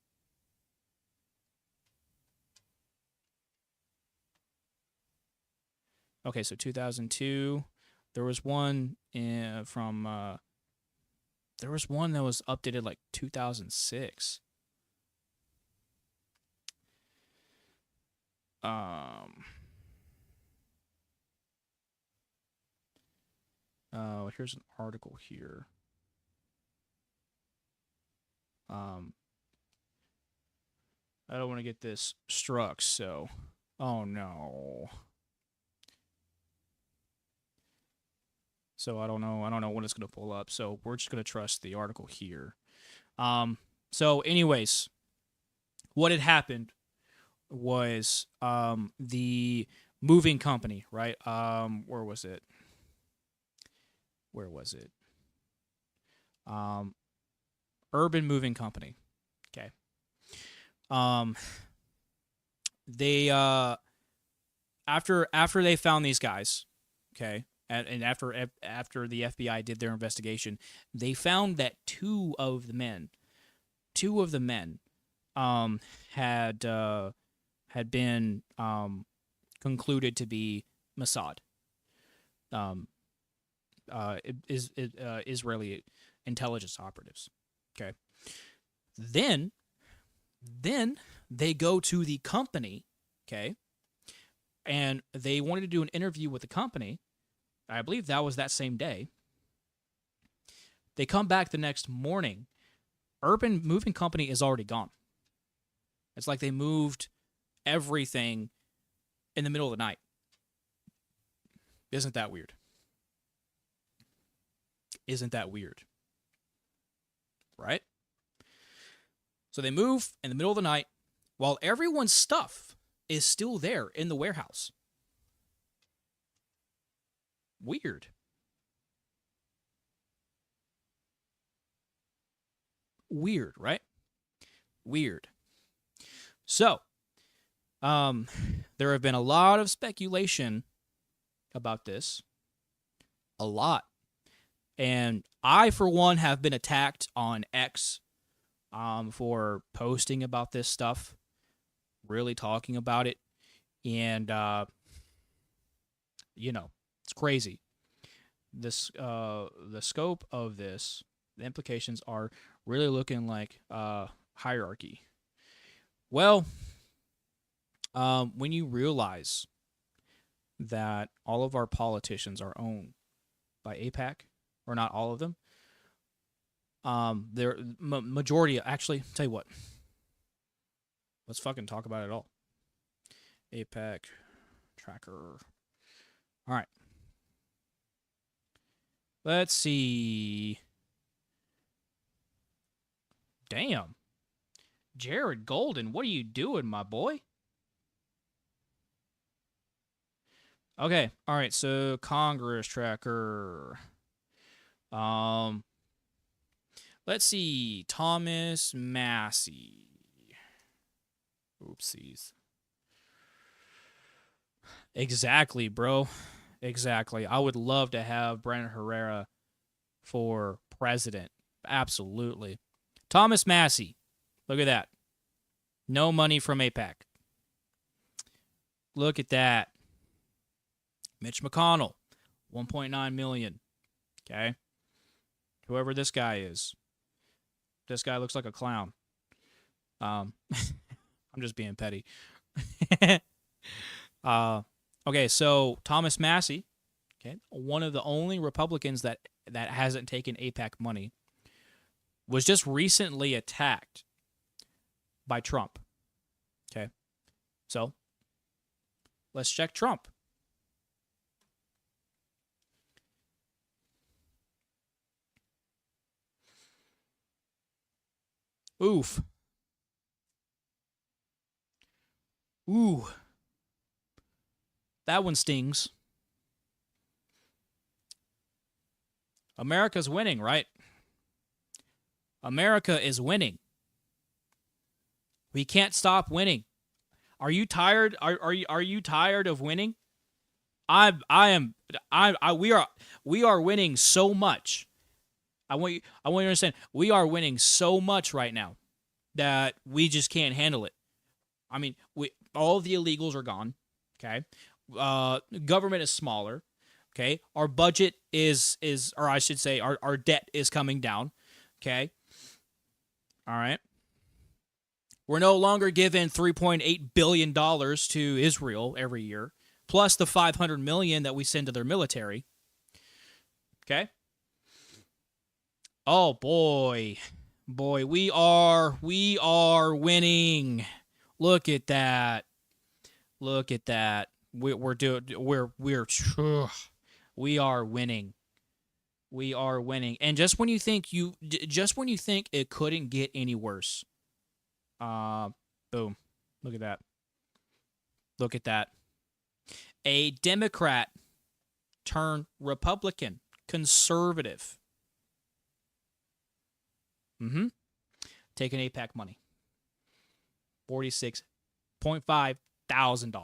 Okay, so 2002. There was one from there was one that was updated like 2006. Here's an article here. I don't want to get this struck, so oh no. So I don't know what it's going to pull up. So we're just going to trust the article here. So anyways, what had happened was the moving company, right? Where was it? Urban Moving Company. Okay. They after they found these guys, okay, and after the FBI did their investigation, they found that two of the men had been concluded to be Mossad, Israeli intelligence operatives. Okay. Then they go to the company, okay, and they wanted to do an interview with the company. I believe that was that same day. They come back the next morning. Urban Moving Company is already gone. It's like they moved everything in the middle of the night. Isn't that weird? Isn't that weird? Right? So they move in the middle of the night while everyone's stuff is still there in the warehouse. Weird. Weird, right? Weird. So, there have been a lot of speculation about this. A lot. And I, for one, have been attacked on X for posting about this stuff, really talking about it. And, it's crazy. This, the scope of this, the implications are really looking like hierarchy. Well, when you realize that all of our politicians are owned by AIPAC, or not all of them. There majority actually. Tell you what, let's fucking talk about it all. APEC tracker. All right. Let's see. Damn. Jared Golden, what are you doing, my boy? Okay. All right. So Congress tracker. Let's see. Thomas Massey. Oopsies. Exactly, bro. Exactly. I would love to have Brandon Herrera for president. Absolutely. Thomas Massey. Look at that. No money from APAC. Look at that. Mitch McConnell, 1.9 million. Okay. Whoever this guy is. This guy looks like a clown. I'm just being petty. Okay, so Thomas Massey, okay, one of the only Republicans that hasn't taken APAC money, was just recently attacked by Trump. Okay, so let's check Trump. Oof. Ooh. That one stings. America's winning, right? America is winning. We can't stop winning. Are you tired? Are you tired of winning? We are winning so much. I want you to understand, we are winning so much right now that we just can't handle it. I mean, all the illegals are gone, okay? Government is smaller, okay? Our budget is or I should say our debt is coming down, okay? All right. We're no longer giving $3.8 billion to Israel every year, plus the $500 million that we send to their military. Okay? Oh, boy. Boy, we are winning. Look at that. Look at that. We are winning. We are winning. And just when you think it couldn't get any worse, boom. Look at that. Look at that. A Democrat turned Republican, conservative. Taking APAC money. $46.5 thousand.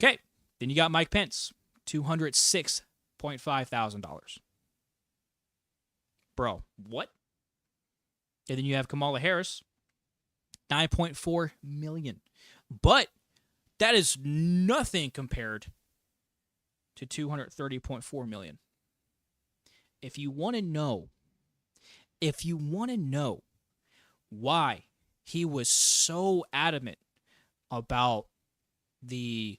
Okay. Then you got Mike Pence, $206.5 thousand. Bro, what? And then you have Kamala Harris, $9.4 million. But that is nothing compared to $230.4 million. If you want to know why he was so adamant about the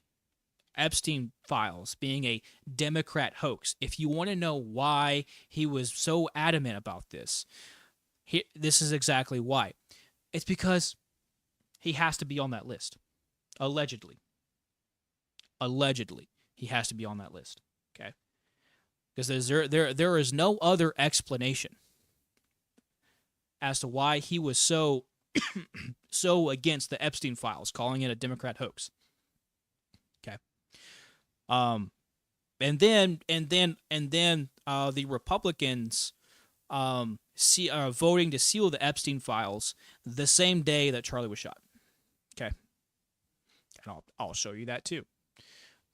Epstein files being a Democrat hoax, if you want to know why he was so adamant about this, this is exactly why. It's because he has to be on that list. Allegedly, he has to be on that list. Okay, because there is no other explanation as to why he was so against the Epstein files, calling it a Democrat hoax. Okay. And then the Republicans voting to seal the Epstein files the same day that Charlie was shot. Okay. And I'll show you that too.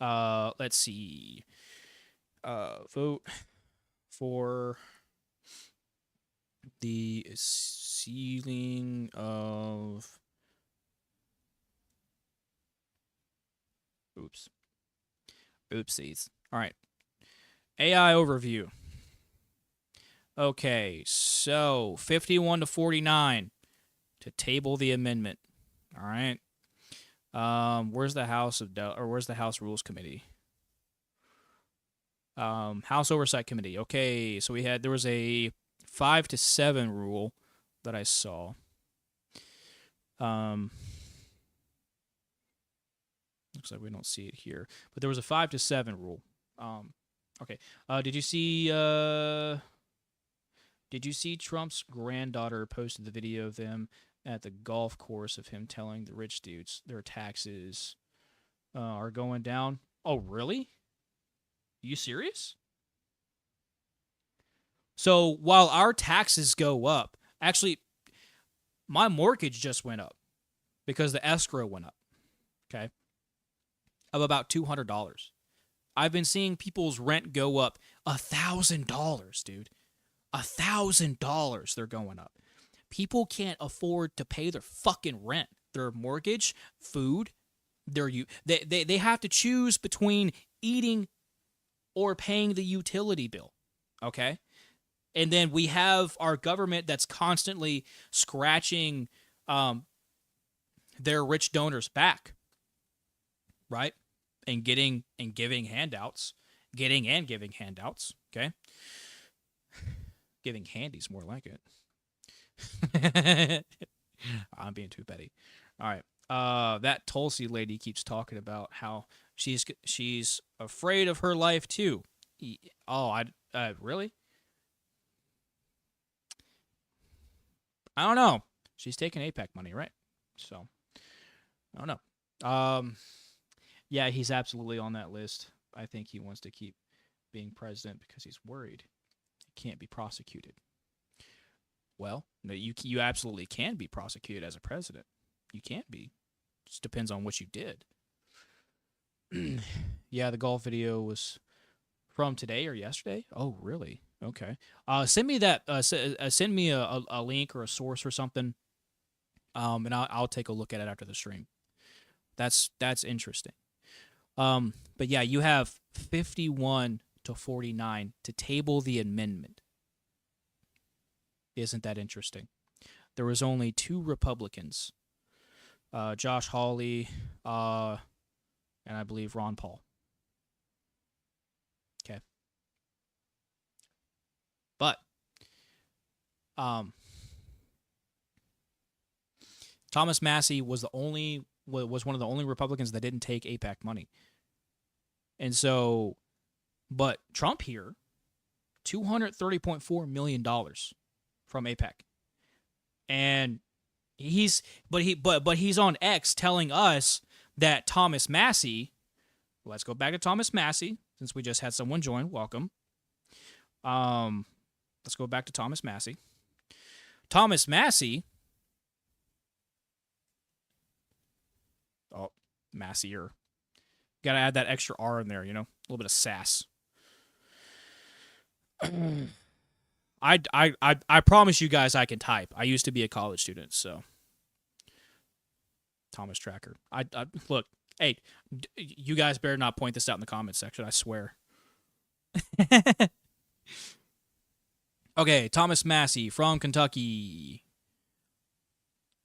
Let's see. Vote for the sealing of oopsies. All right. AI overview. Okay, so 51-49 to table the amendment. All right. Where's the House Rules Committee? House Oversight Committee. Okay, so there was a 5-7 rule that I saw. Looks like we don't see it here, but there was a 5-7 rule. Okay. Did you see? Did you see Trump's granddaughter posted the video of them at the golf course of him telling the rich dudes their taxes are going down? Oh, really? You serious? So while our taxes go up, actually, my mortgage just went up because the escrow went up. Okay. Of about $200. I've been seeing people's rent go up $1,000, dude. $1,000 they're going up. People can't afford to pay their fucking rent, their mortgage, food. They have to choose between eating or paying the utility bill. Okay? And then we have our government that's constantly scratching their rich donors back. Right? And giving handouts. Getting and giving handouts. Okay? Giving handies, more like it. I'm being too petty. All right. That Tulsi lady keeps talking about how she's afraid of her life too. Oh, really? I don't know. She's taking APAC money, right? So I don't know. Yeah, he's absolutely on that list. I think he wants to keep being president because he's worried he can't be prosecuted. Well, no, you absolutely can be prosecuted as a president. You can't be. Just depends on what you did. Yeah, the golf video was from today or yesterday. Oh, really? Okay. Send me that. Send me a link or a source or something. And I'll take a look at it after the stream. That's interesting. But yeah, you have 51-49 to table the amendment. Isn't that interesting? There was only 2 Republicans, Josh Hawley, and I believe Ron Paul. Okay. But Thomas Massie was one of the only Republicans that didn't take APAC money. And so, but Trump here, $230.4 million from APAC. And he's on X telling us that Thomas Massie, let's go back to Thomas Massie, since we just had someone join. Welcome. Let's go back to Thomas Massie. Thomas Massie. Oh, Massier. Got to add that extra R in there, a little bit of sass. I promise you guys I can type. I used to be a college student, so Thomas Tracker. I look, hey, you guys better not point this out in the comments section, I swear. Okay, Thomas Massie from Kentucky.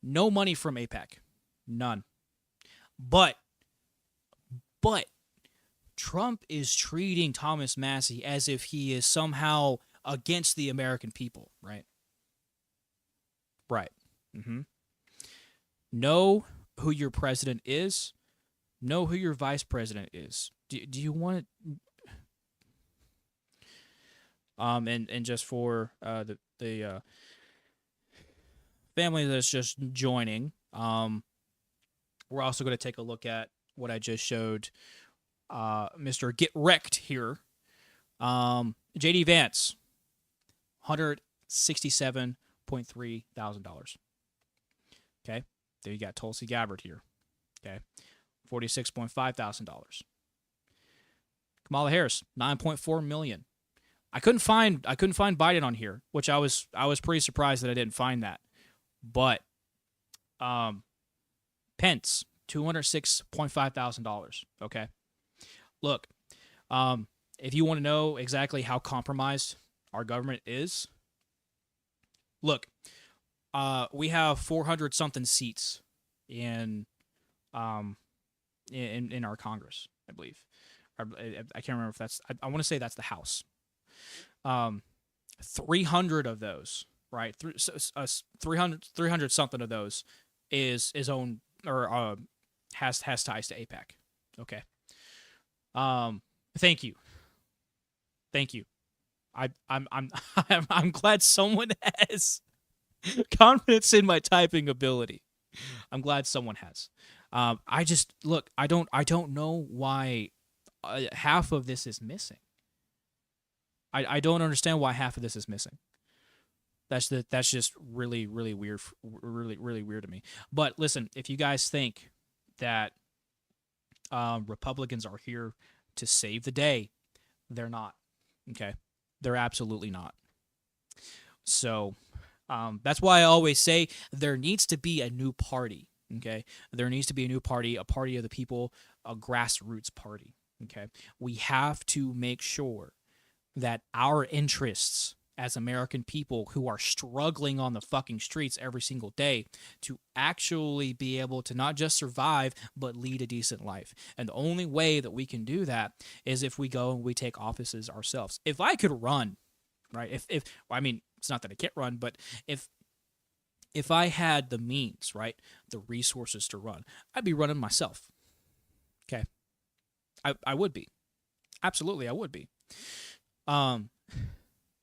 No money from APAC. None. But Trump is treating Thomas Massie as if he is somehow against the American people, right? Right. Mm-hmm. Know who your president is. Know who your vice president is. Do you want it? And just for the family that's just joining, we're also going to take a look at what I just showed Mr. Get Wrecked here. JD Vance, $167.3 thousand. Okay, there you got Tulsi Gabbard here. Okay, $46.5 thousand. Kamala Harris, $9.4 million. I couldn't find Biden on here, which I was pretty surprised that I didn't find that. But Pence, $206.5 thousand. Okay, look, if you want to know exactly how compromised our government is, look, we have 400 something seats in our Congress, I believe, I can't remember if that's. I want to say that's the House. 300 of those, right? 300 something of those is owned or has ties to APAC. Okay. Thank you. Thank you. I'm I'm glad someone has confidence in my typing ability. I'm glad someone has. I just look. I don't know why half of this is missing. I don't understand why half of this is missing. That's just really weird, really weird to me. But listen, if you guys think that Republicans are here to save the day, they're not. Okay, they're absolutely not. So that's why I always say there needs to be a new party. Okay, there needs to be a new party, a party of the people, a grassroots party. Okay, we have to make sure that our interests as American people who are struggling on the fucking streets every single day to actually be able to not just survive but lead a decent life. And the only way that we can do that is if we go and we take offices ourselves. If I could run, right? If I mean, it's not that I can't run, but if I had the means, right, the resources to run, I'd be running myself. Okay. I would be. Absolutely, I would be. Let's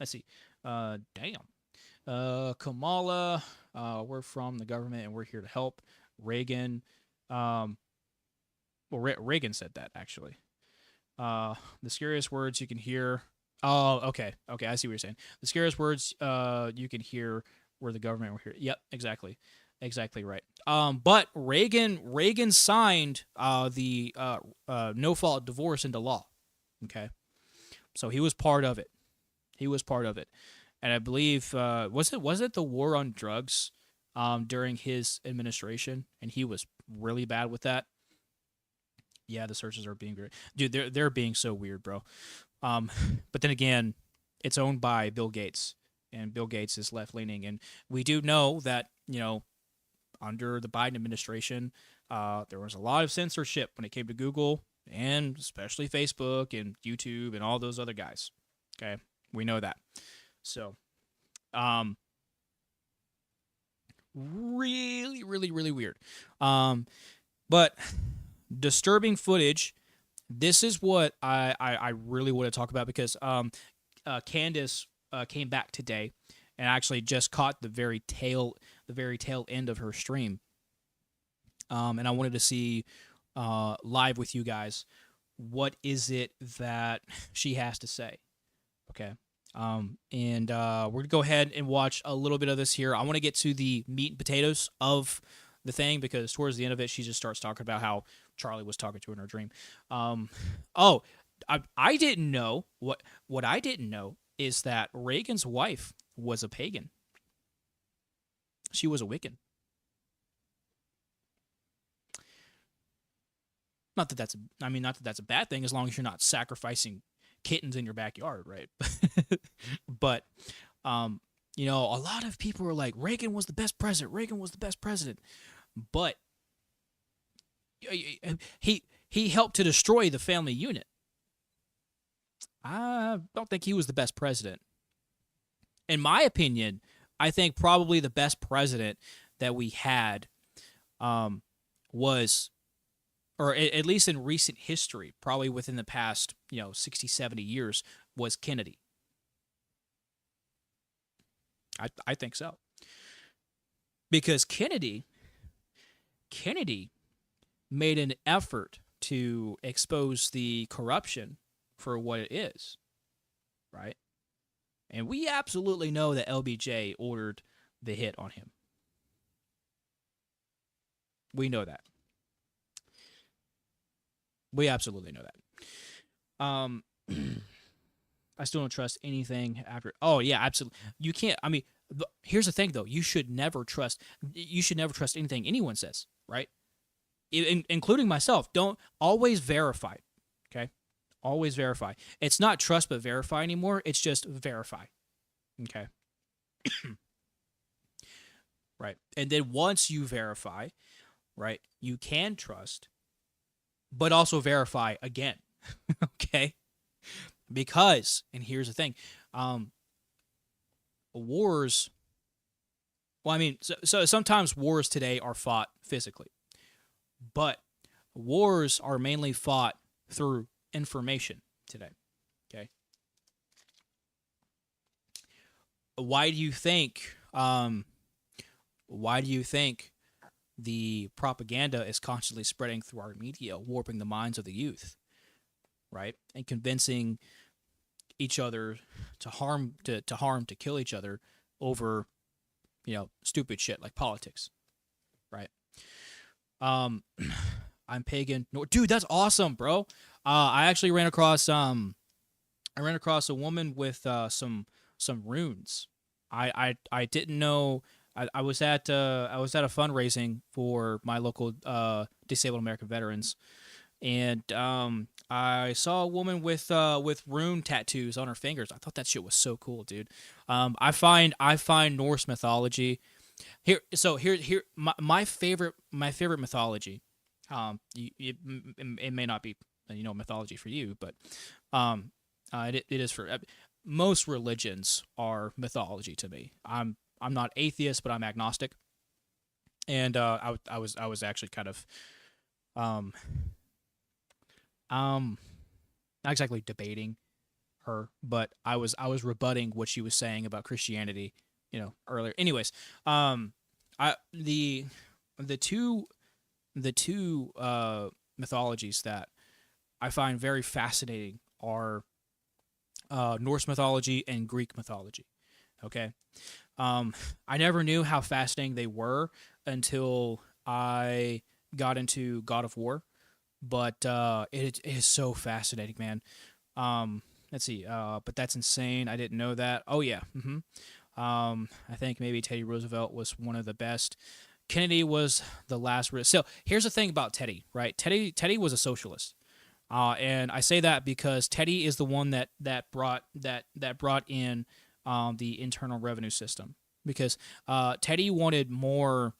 see. Kamala, we're from the government and we're here to help. Reagan, Reagan said that actually. The scariest words you can hear. Oh, okay, I see what you're saying. The scariest words you can hear were the government were here. Yep, exactly right. But Reagan signed the no fault divorce into law. Okay, so he was part of it. And I believe was it the war on drugs during his administration, and he was really bad with that. Yeah, the searches are being weird, dude. They're being so weird, bro. But then again, it's owned by Bill Gates, and Bill Gates is left leaning, and we do know that under the Biden administration, there was a lot of censorship when it came to Google and especially Facebook and YouTube and all those other guys. Okay, we know that. So, really weird. But disturbing footage. This is what I really want to talk about because Candace came back today and actually just caught the very tail end of her stream. And I wanted to see live with you guys what is it that she has to say. Okay. And we're going to go ahead and watch a little bit of this here. I want to get to the meat and potatoes of the thing because towards the end of it, she just starts talking about how Charlie was talking to her in her dream. I didn't know what I didn't know is that Reagan's wife was a pagan. She was a Wiccan. Not that that's a bad thing as long as you're not sacrificing kittens in your backyard, right? But a lot of people are like Reagan was the best president. But he helped to destroy the family unit. I don't think he was the best president. In my opinion, I think probably the best president that we had was, or at least in recent history, probably within the past 60, 70 years, was Kennedy. I think so. Because Kennedy made an effort to expose the corruption for what it is, right? And we absolutely know that LBJ ordered the hit on him. We know that. We absolutely know that. I still don't trust anything after. Oh yeah, absolutely. You can't. I mean, here's the thing though. You should never trust anything anyone says, right? Including myself. Don't always verify. Okay, always verify. It's not trust but verify anymore. It's just verify. Okay. Right, and then once you verify, right, you can trust, but also verify again. Okay, because and here's the thing, um, wars. Well, I mean, so sometimes wars today are fought physically, but wars are mainly fought through information today. Okay, why do you think? Why do you think the propaganda is constantly spreading through our media, warping the minds of the youth, right, and convincing each other to kill each other over stupid shit like politics, right? Um, I'm pagan. No, dude, that's awesome, bro. I actually I ran across a woman with some runes. I didn't know. I was at I was at a fundraising for my local disabled American veterans, and I saw a woman with rune tattoos on her fingers. I thought that shit was so cool, dude. I find Norse mythology here. So here my favorite mythology. It may not be mythology for you, but it is for most religions are mythology to me. I'm not atheist, but I'm agnostic, and I was actually kind of um um not exactly debating her, but I was rebutting what she was saying about Christianity, earlier. Anyways, I the two the two mythologies that I find very fascinating are Norse mythology and Greek mythology. Okay, I never knew how fascinating they were until I got into God of War, but it is so fascinating, man. Let's see, but that's insane. I didn't know that. Oh yeah, I think maybe Teddy Roosevelt was one of the best. Kennedy was the last. So here's the thing about Teddy, right? Teddy was a socialist. And I say that because Teddy is the one that brought in the internal revenue system, because Teddy wanted more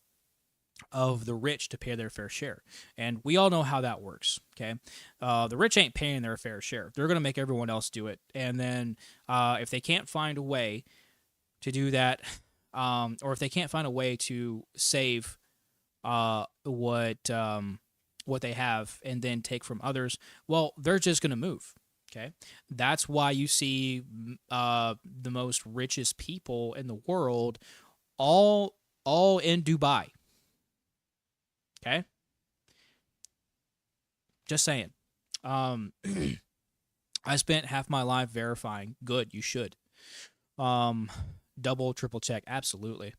of the rich to pay their fair share, and we all know how that works. Okay, the rich ain't paying their fair share; they're gonna make everyone else do it, and then if they can't find a way to do that, or if they can't find a way to save what they have and then take from others, well, they're just gonna move. Okay, that's why you see the most richest people in the world all in Dubai. Okay, just saying. Um, I spent half my life verifying. Good, you should. Um, double, triple check. Absolutely.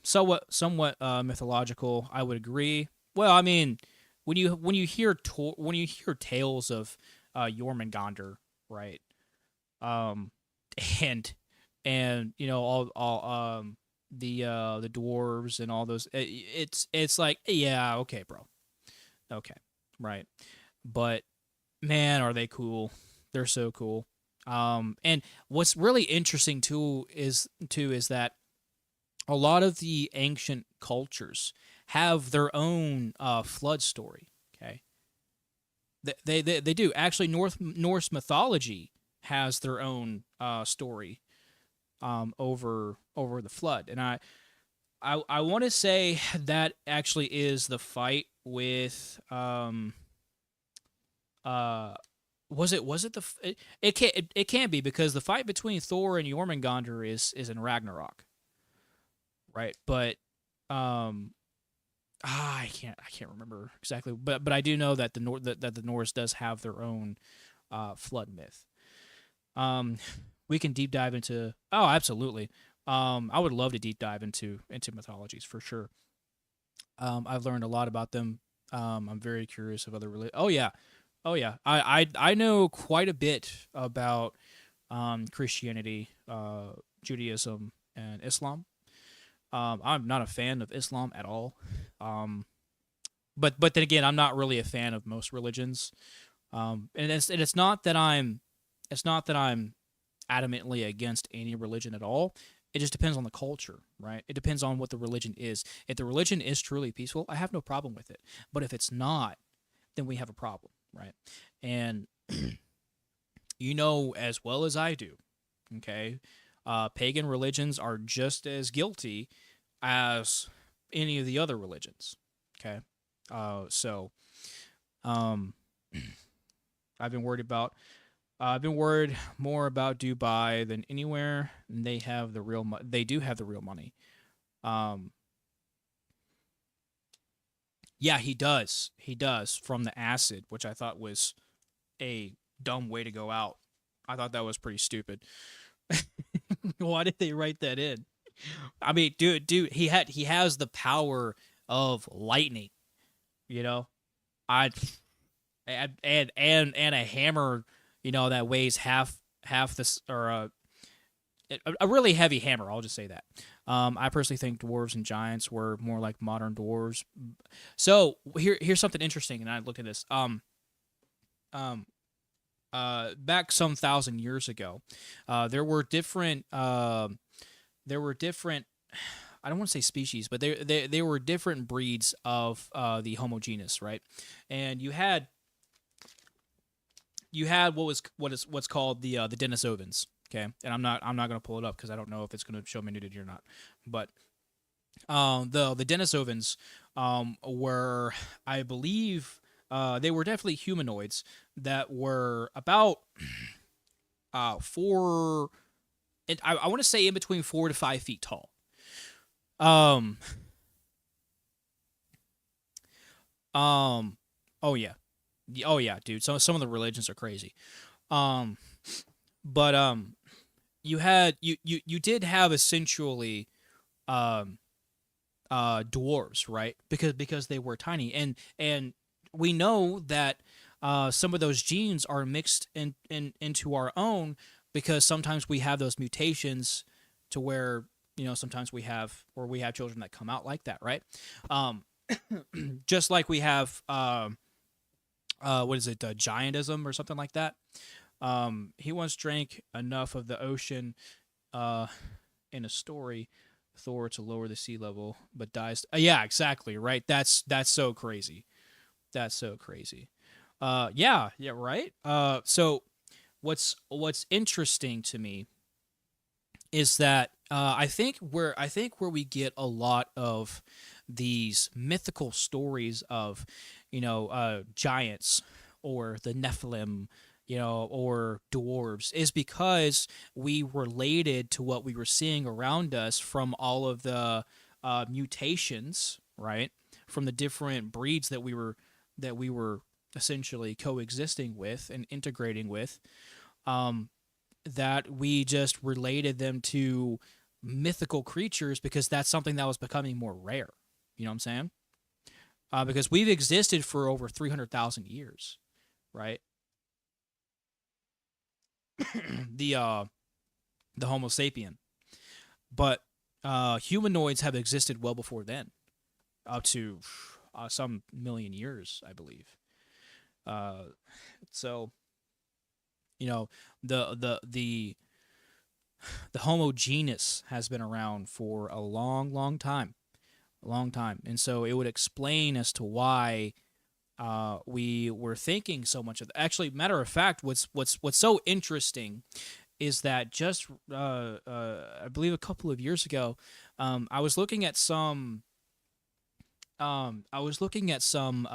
Somewhat mythological. I would agree. Well, I mean, when you hear tales of Jormungandr, right? Um, and all the dwarves and all those. It's like, yeah, okay, bro, okay, right. But man, are they cool? They're so cool. And what's really interesting too is that a lot of the ancient cultures have their own flood story. Okay, they do actually. Norse mythology has their own story over the flood, and I want to say that actually is the fight with uh was it it can't be, because the fight between Thor and Jormungandr is in Ragnarok, right? But um I can't remember exactly, but I do know that that the Norse does have their own flood myth. Um we can deep dive into, oh, absolutely. I would love to deep dive into mythologies for sure. I've learned a lot about them. I'm very curious of other Oh yeah, oh yeah. I know quite a bit about Christianity, Judaism, and Islam. I'm not a fan of Islam at all. Um, but then again, I'm not really a fan of most religions. And it's not that I'm adamantly against any religion at all. It just depends on the culture, right? It depends on what the religion is. If the religion is truly peaceful, I have no problem with it. But if it's not, then we have a problem, right? And you know as well as I do, okay, pagan religions are just as guilty as any of the other religions. Okay, so um, I've been worried about. I've been worried more about Dubai than anywhere. And they have the real. They do have the real money. Um, yeah, he does. He does from the acid, which I thought was a dumb way to go out. I thought that was pretty stupid. Why did they write that in? I mean, dude, he has the power of lightning. You know, I and a hammer. You know that weighs half this or a really heavy hammer. I'll just say that. I personally think dwarves and giants were more like modern dwarves. So here's something interesting, and I looked at this. Um, back some thousand years ago, there were different. There were different. I don't want to say species, but there were different breeds of the Homo genus, right? And you had what's called the Denisovans. Okay, and I'm not going to pull it up because I don't know if it's going to show me nudity or not. But the Denisovans were, I believe, they were definitely humanoids that were about four. And I want to say in between 4 to 5 feet tall. Um. Oh yeah. Oh yeah, dude. Some of the religions are crazy. Um. But you did have essentially um dwarves, right? Because they were tiny, and we know that some of those genes are mixed into our own because sometimes we have those mutations to where sometimes we have children that come out like that, right? Um, just like we have what is it, giantism or something like that. He once drank enough of the ocean uh, in a story, Thor to lower the sea level, but dies. Yeah, exactly. Right. That's so crazy. That's so crazy. Yeah, right. So what's interesting to me is that I think where we get a lot of these mythical stories of giants or the Nephilim, or dwarves, is because we related to what we were seeing around us from all of the mutations, right? From the different breeds that we were essentially coexisting with and integrating with. Um, that we just related them to mythical creatures because that's something that was becoming more rare. You know what I'm saying? Because we've existed for over 300,000 years, right? the the Homo sapien, but humanoids have existed well before then, up to some million years, I believe. Uh, so the the the the Homo genus has been around for a long, long time, and so it would explain as to why we were thinking so much of. Actually, matter of fact, what's so interesting is that just I believe a couple of years ago, I was looking at some. I was looking at some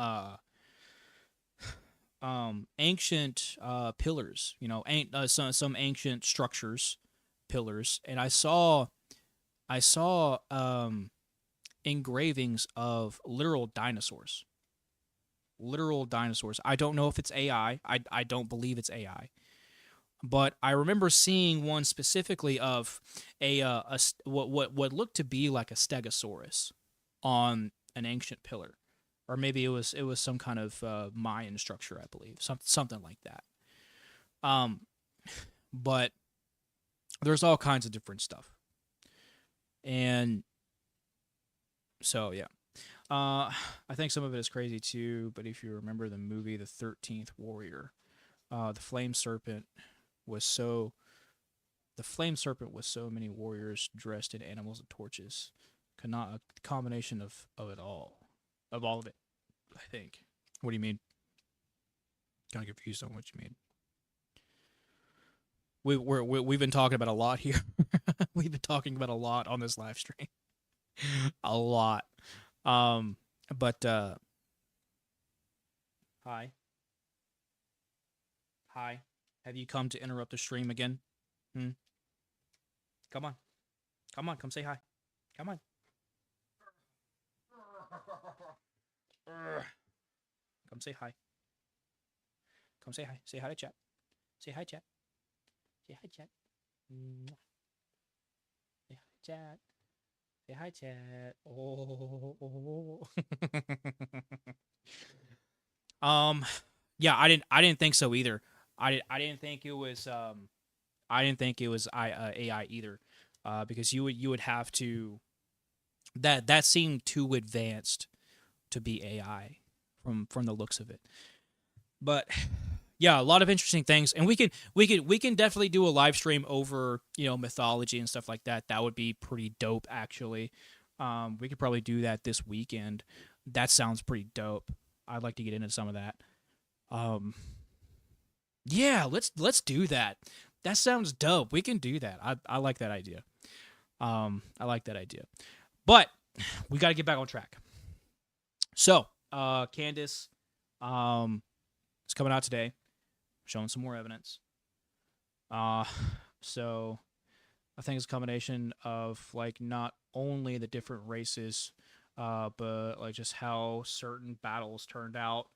ancient pillars, some ancient structures, pillars, and I saw engravings of literal dinosaurs. Literal dinosaurs. I don't know if it's AI. I don't believe it's AI. But I remember seeing one specifically of what looked to be like a stegosaurus on an ancient pillar, or maybe it was some kind of Mayan structure, I believe, something like that. Um, but there's all kinds of different stuff, and so yeah. I think some of it is crazy too, but if you remember the movie The 13th Warrior, the flame serpent was so the flame serpent was so many warriors dressed in animals and torches. A combination of it all. Of all of it, I think. What do you mean? Kind of confused on what you mean. We've been talking about a lot here. We've been talking about a lot on this live stream. A lot. But hi. Hi. Have you come to interrupt the stream again? Come on. Come on, come say hi. Come on. Come say hi. Come say hi. Say hi to chat. Say hi, chat. Say hi, chat. Mwah. Say hi, chat. Say hi, chat. Oh. Yeah, I didn't think so either. I didn't think it was AI either. Because you would have to that seemed too advanced to be AI from the looks of it. But yeah, a lot of interesting things, and we can definitely do a live stream over mythology and stuff like that. That would be pretty dope, actually. We could probably do that this weekend. That sounds pretty dope. I'd like to get into some of that. Yeah, let's do that. That sounds dope. We can do that. I like that idea. I like that idea. But we got to get back on track. So, Candace, it's coming out today, showing some more evidence. So I think it's a combination of like not only the different races, but like just how certain battles turned out.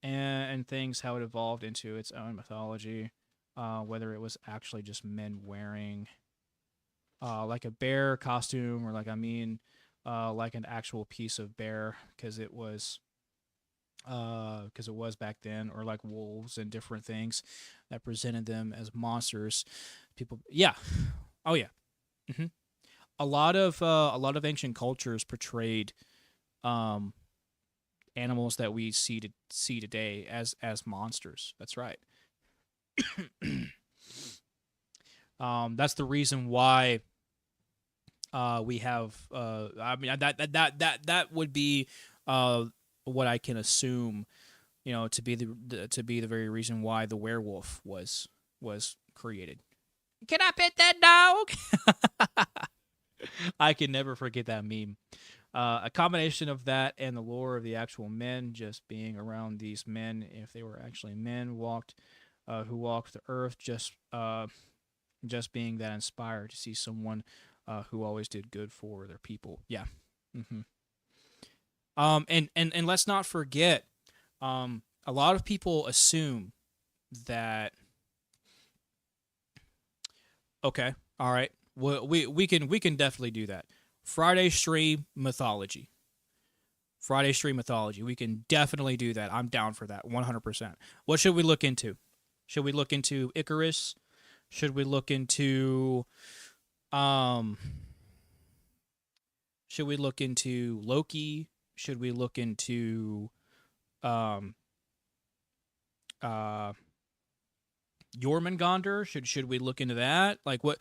And things how it evolved into its own mythology, whether it was actually just men wearing like a bear costume, or like like an actual piece of bear, because it was back then, or like wolves and different things that presented them as monsters. People, yeah, oh yeah, a lot of ancient cultures portrayed animals that we see today as monsters. That's right. That's the reason why we have. I mean, that would be what I can assume, to be the very reason why the werewolf was created. Can I pet that dog? I can never forget that meme. A combination of that and the lore of the actual men, just being around these men, if they were actually men, who walked the earth, just being that inspired to see someone who always did good for their people. Yeah. And let's not forget, a lot of people assume that. Okay, all right. We can definitely do that. Friday stream mythology. We can definitely do that. I'm down for that 100%. What should we look into? Should we look into Icarus? Should we look into should we look into Loki? Should we look into Jormungandr? Should we look into that? Like what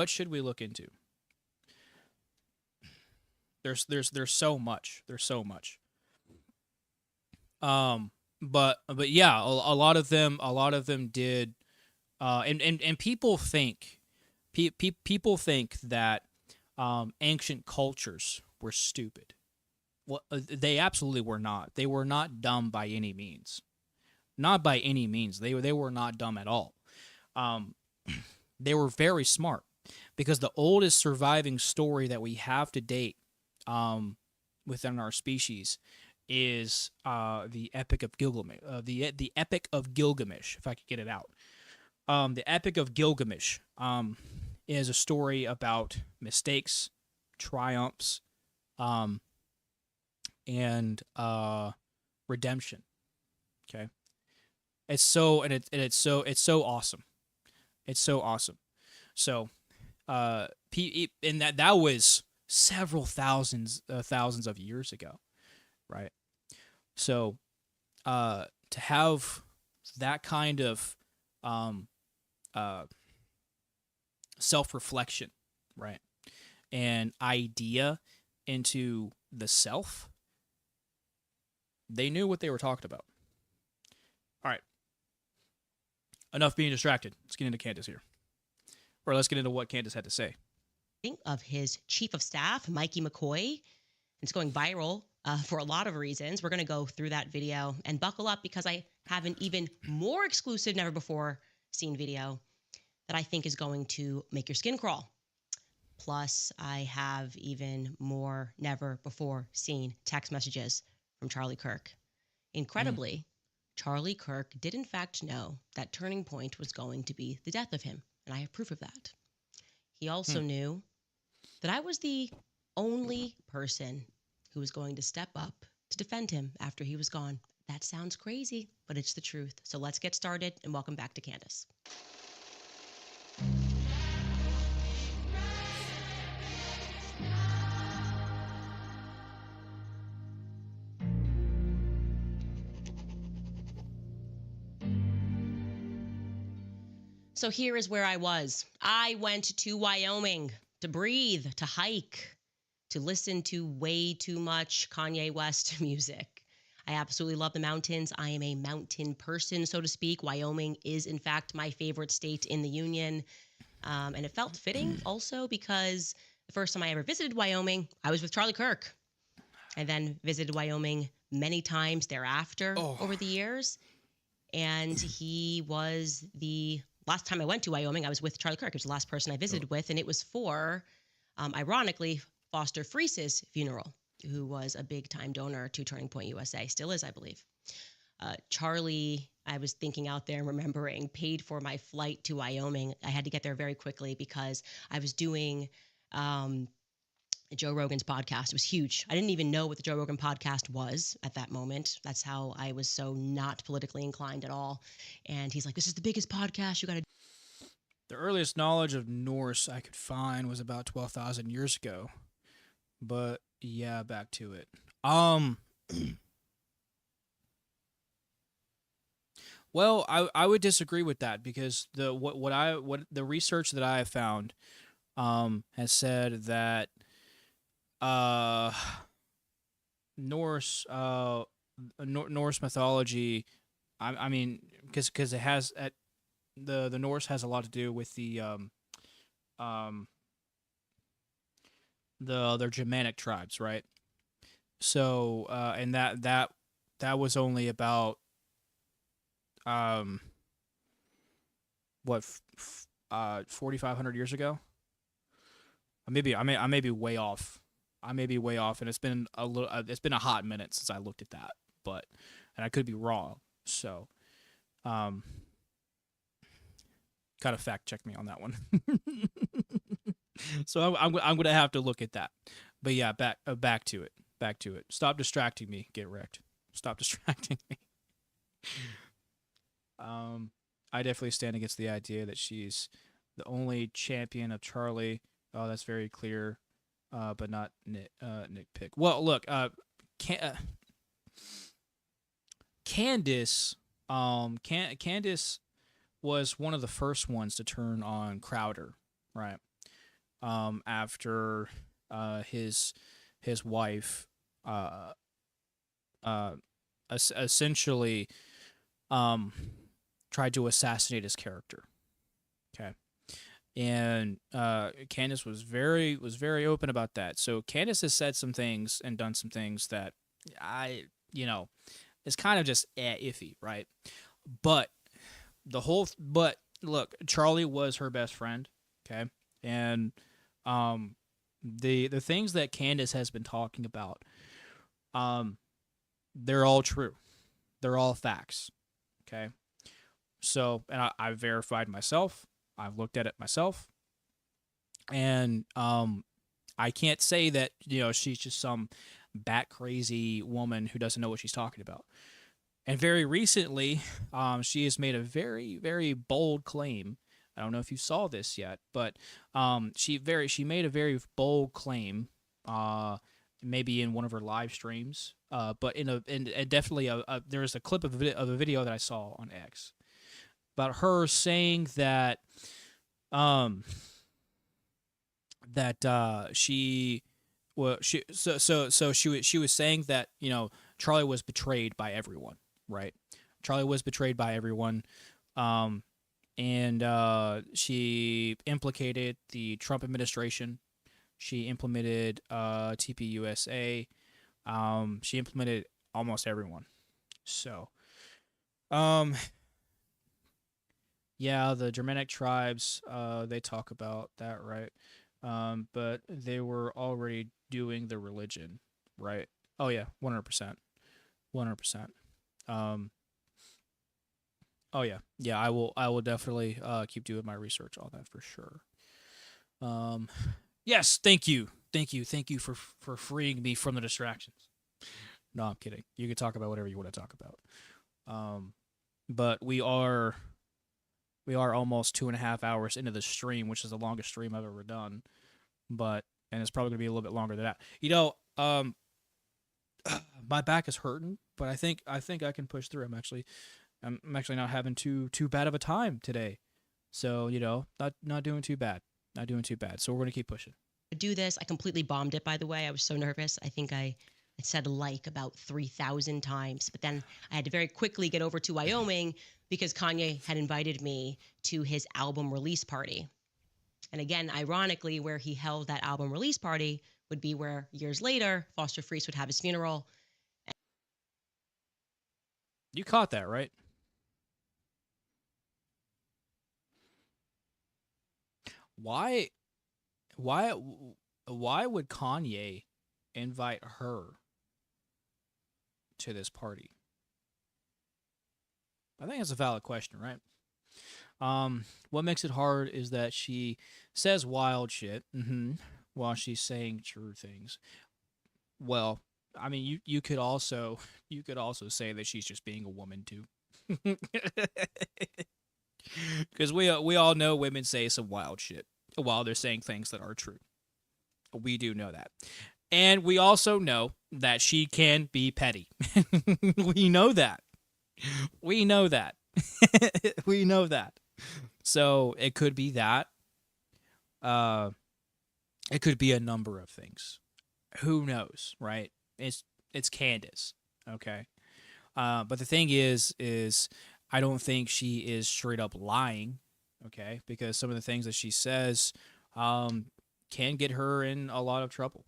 should we look into? There's so much. There's so much. But yeah, a lot of them did, and people think, people think that ancient cultures were stupid. Well, they absolutely were not. They were not dumb by any means. Not by any means. They were not dumb at all. They were very smart, because the oldest surviving story that we have to date within our species is the Epic of Gilgamesh. The Epic of Gilgamesh, if I could get it out. The Epic of Gilgamesh is a story about mistakes, triumphs, and redemption. Okay, it's so awesome. It's so awesome. So, and that was several thousands of years ago, right? So, to have that kind of self-reflection, right, and idea into the self, They knew what they were talking about. All right. Enough being distracted. Let's get into Candace here. Or let's get into what Candace had to say. Of his chief of staff, Mikey McCoy. It's going viral for a lot of reasons. We're going to go through that video and buckle up because I have an even more exclusive, never before seen video that I think is going to make your skin crawl. Plus, I have even more never before seen text messages from Charlie Kirk. Incredibly, Charlie Kirk did in fact know that turning point was going to be the death of him, and I have proof of that. He also knew that I was the only person who was going to step up to defend him after he was gone. That sounds crazy, but it's the truth. So let's get started and welcome back to Candace. So here is where I was. I went to Wyoming to breathe, to hike, to listen to way too much Kanye West music. I absolutely love the mountains. I am a mountain person, so to speak. Wyoming is, in fact, my favorite state in the Union. And it felt fitting also because the first time I ever visited Wyoming, I was with Charlie Kirk. I then visited Wyoming many times thereafter over the years. And he was the last time I went to Wyoming, I was with Charlie Kirk. It was the last person I visited with. And it was for, ironically, Foster Fries's funeral, who was a big time donor to Turning Point USA, still is, I believe. Charlie, I was thinking out there and remembering, paid for my flight to Wyoming. I had to get there very quickly because I was doing Joe Rogan's podcast. It was huge. I didn't even know what the Joe Rogan podcast was at that moment. That's how I was so not politically inclined at all. And he's like, this is the biggest podcast. You got to. The earliest knowledge of Norse I could find was about 12,000 years ago. But yeah, back to it. Well, I would disagree with that because what the research that I have found has said that Norse Norse mythology, I mean because it has the Norse has a lot to do with the other Germanic tribes, right? So and that was only about 4,500 years ago. Maybe I may be way off. I may be way off, and it's been a hot minute since I looked at that, and I could be wrong. So, kind of fact check me on that one. So I'm going to have to look at that. But yeah, back to it. Back to it. Stop distracting me. Get wrecked. Stop distracting me. I definitely stand against the idea that she's the only champion of Charlie. Oh, that's very clear. But not Nick Pick. Well, look, Candace Candace was one of the first ones to turn on Crowder, right? After his wife essentially tried to assassinate his character. Okay. And Candace was very open about that. So Candace has said some things and done some things that is kind of just iffy, right? But look, Charlie was her best friend, okay? And the things that Candace has been talking about, they're all true. They're all facts, okay? So, and I verified myself. I've looked at it myself, and I can't say that she's just some bat crazy woman who doesn't know what she's talking about. And very recently, she has made a very, very bold claim. I don't know if you saw this yet, but she made a very bold claim, maybe in one of her live streams, but in definitely there's a clip of a video that I saw on X about her saying that she was saying that Charlie was betrayed by everyone, right? Charlie was betrayed by everyone, and she implicated the Trump administration. She implemented TPUSA. She implemented almost everyone. So, um, yeah, the Germanic tribes, they talk about that, right? But they were already doing the religion, right? Oh yeah, 100%, 100%. Um, oh yeah, yeah. I will definitely keep doing my research on that for sure. Um, yes, thank you for freeing me from the distractions. No, I'm kidding. You can talk about whatever you want to talk about. Um, but we are almost 2.5 hours into the stream, which is the longest stream I've ever done. But and it's probably gonna be a little bit longer than that. My back is hurting, but I think I can push through. I'm actually not having too bad of a time today. So, not doing too bad. Not doing too bad. So we're gonna keep pushing. Do this. I completely bombed it, by the way. I was so nervous. I think I said like about 3,000 times, but then I had to very quickly get over to Wyoming because Kanye had invited me to his album release party. And again, ironically, where he held that album release party would be where years later, Foster Freese would have his funeral. You caught that, right? Why why why would Kanye invite her to this party? I think that's a valid question, right? What makes it hard is that she says wild shit while she's saying true things. Well, I mean, you could also say that she's just being a woman too, because we all know women say some wild shit while they're saying things that are true. We do know that, and we also know that she can be petty. We know that. We know that. We know that. So it could be that. Uh, it could be a number of things. Who knows, right? It's Candace, okay. But the thing is I don't think she is straight up lying, okay, because some of the things that she says, can get her in a lot of trouble.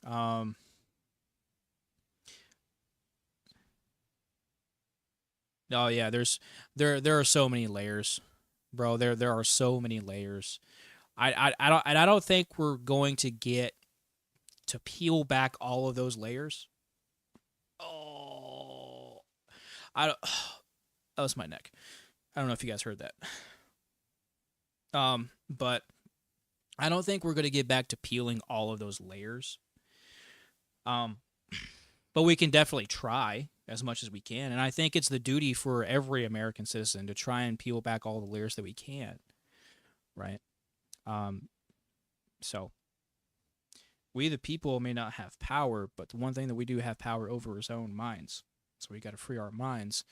Um, oh yeah, there are so many layers, bro. There are so many layers. I don't think we're going to get to peel back all of those layers. Oh, I don't. That was my neck. I don't know if you guys heard that. But I don't think we're going to get back to peeling all of those layers. Um, but we can definitely try as much as we can, and I think it's the duty for every American citizen to try and peel back all the layers that we can. Right. Um, so we the people may not have power, but the one thing that we do have power over is our own minds. So we got to free our minds,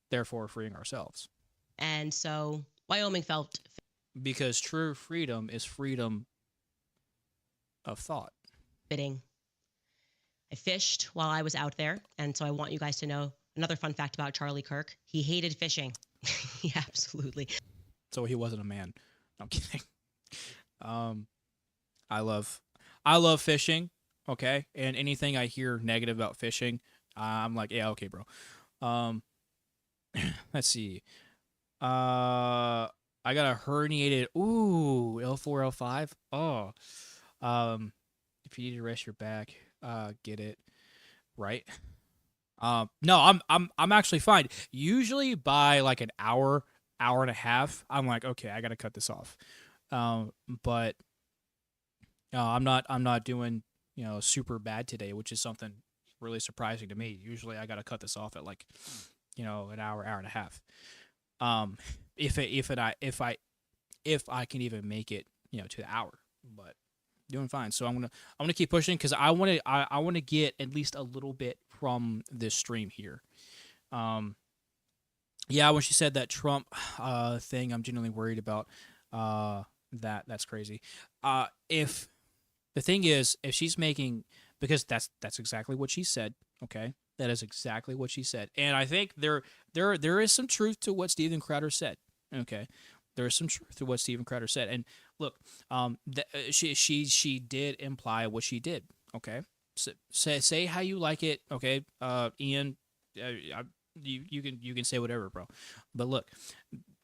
therefore freeing ourselves. And so Wyoming felt Because true freedom is freedom of thought. fitting. I fished while I was out there. And so I want you guys to know another fun fact about Charlie Kirk. He hated fishing. He absolutely. So he wasn't a man. No, I'm kidding. I love fishing. Okay, and anything I hear negative about fishing, I'm like, yeah, okay, bro. Let's see. I got a herniated. Ooh, L4, L5. Oh, if you need to rest your back, get it right. No, I'm actually fine. Usually by like an hour and a half, I'm like, okay, I gotta cut this off. But I'm not doing super bad today, which is something really surprising to me. Usually I gotta cut this off at like an hour and a half. If I can even make it to the hour, but doing fine. So I'm gonna keep pushing because I want to get at least a little bit from this stream here. Yeah, when she said that Trump thing, I'm genuinely worried about that's crazy. If the thing is, if she's making because that's exactly what she said. Okay, that is exactly what she said, and I think there is some truth to what Steven Crowder said. Okay, there is some truth to what Steven Crowder said, and look, she did imply what she did. Okay, so, say how you like it. Okay, Ian, you can say whatever, bro, but look,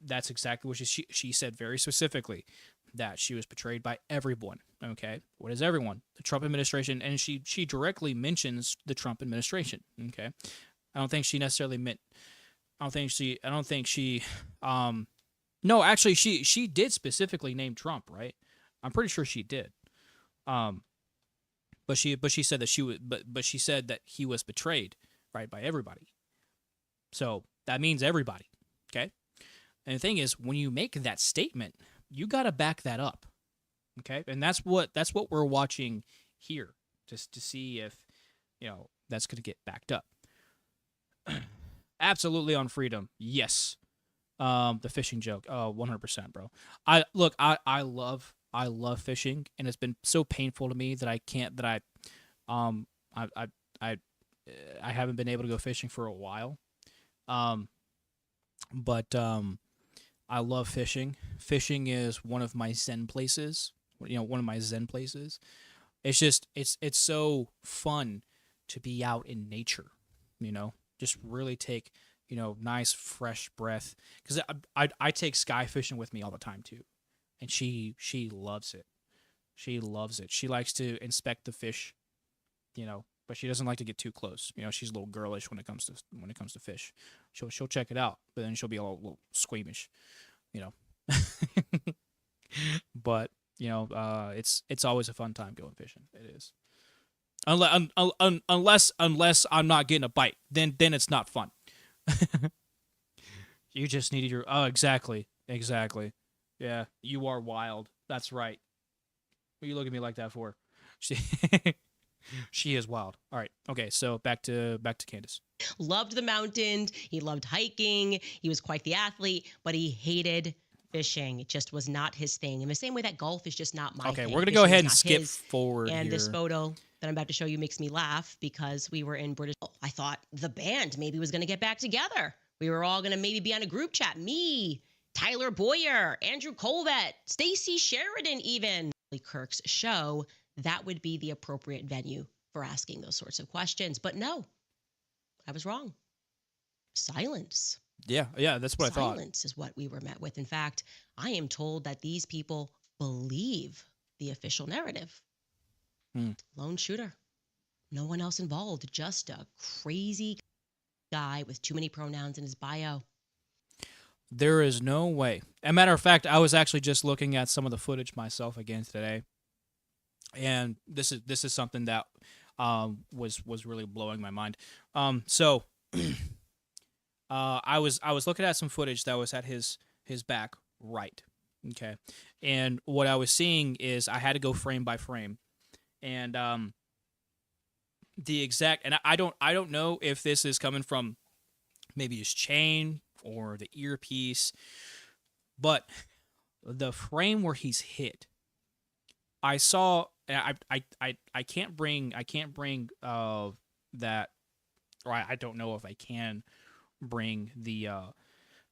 that's exactly what she said very specifically, that she was betrayed by everyone. Okay, what is everyone? The Trump administration, and she directly mentions the Trump administration. Okay, I don't think she necessarily meant. I don't think she. No, actually, she did specifically name Trump, right? I'm pretty sure she did. Um, but she said that she was but she said that he was betrayed, right, by everybody. So that means everybody. Okay. And the thing is, when you make that statement, you got to back that up. Okay, and that's what we're watching here, just to see if that's going to get backed up. Absolutely on freedom, yes. The fishing joke, 100%, bro. I love fishing, and it's been so painful to me that I can't that um I I I I haven't been able to go fishing for a while. Um, but I love fishing. Fishing is one of my zen places. One of my zen places. It's just it's so fun to be out in nature. Just really take nice fresh breath, because I take sky fishing with me all the time too, and she loves it. She loves it. She likes to inspect the fish, but she doesn't like to get too close. She's a little girlish when it comes to fish. She'll check it out, but then she'll be a little squeamish, you know. But it's always a fun time going fishing. It is. Unless I'm not getting a bite, then it's not fun. You just needed your exactly. Yeah, you are wild. That's right. What are you looking at me like that for? She she is wild. All right. Okay, so back to Candace. Loved the mountains. He loved hiking. He was quite the athlete, but he hated fishing. It just was not his thing. In the same way that golf is just not my Okay, thing. we're gonna go Fishing is ahead and not skip his. forward And here. this photo that I'm about to show you makes me laugh because we were in British. I thought the band maybe was going to get back together. We were all going to maybe be on a group chat. Me, Tyler Boyer, Andrew Colvett, Stacey Sheridan, even Kirk's show. That would be the appropriate venue for asking those sorts of questions. But no, I was wrong. Silence. Yeah, that's what I thought. Silence is what we were met with. In fact, I am told that these people believe the official narrative. Lone shooter. No one else involved. Just a crazy guy with too many pronouns in his bio. There is no way. As a matter of fact, I was actually just looking at some of the footage myself again today, and this is something that was really blowing my mind. So I was looking at some footage that was at his back right. Okay, and what I was seeing is I had to go frame by frame, and the exact, and I don't know if this is coming from maybe his chain or the earpiece, but the frame where he's hit, I saw. I can't bring that, or I don't know if I can bring the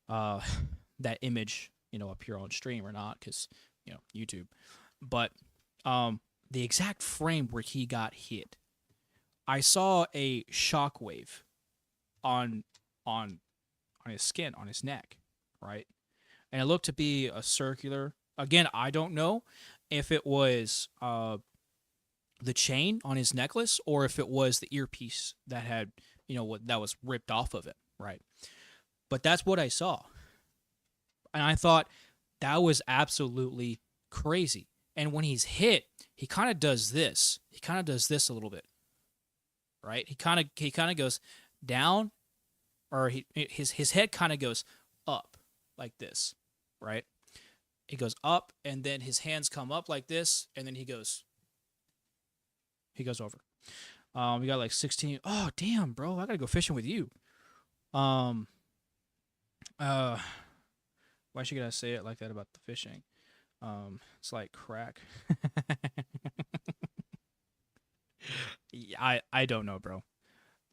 that image up here on stream or not, because YouTube, but the exact frame where he got hit, I saw a shockwave on his skin, on his neck, right? And it looked to be a circular. Again, I don't know if it was the chain on his necklace or if it was the earpiece that had, that was ripped off of it, right? But that's what I saw. And I thought that was absolutely crazy. And when he's hit, he kind of does this. He kind of does this a little bit, right? He kind of goes down, or his head kind of goes up like this, right? He goes up, and then his hands come up like this, and then he goes over. We got like 16. Oh, damn, bro. I got to go fishing with you. Why should I say it like that about the fishing? It's like crack. I don't know, bro.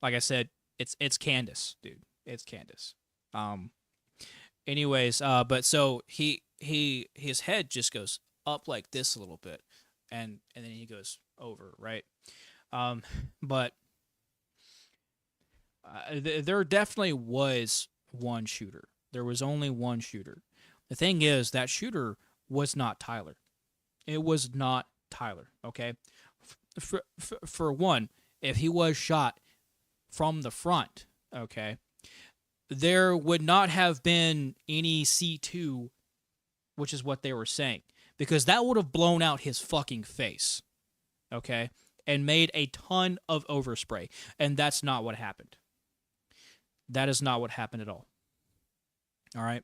Like I said, it's Candace, dude. It's Candace. Um. Anyways, but so his head just goes up like this a little bit, and then he goes over, right? Um. But there definitely was one shooter. There was only one shooter. The thing is, that shooter was not Tyler. It was not Tyler. Okay. For one, if he was shot from the front, okay, there would not have been any C2, which is what they were saying, because that would have blown out his fucking face, okay, and made a ton of overspray. And that's not what happened. That is not what happened at all. All right.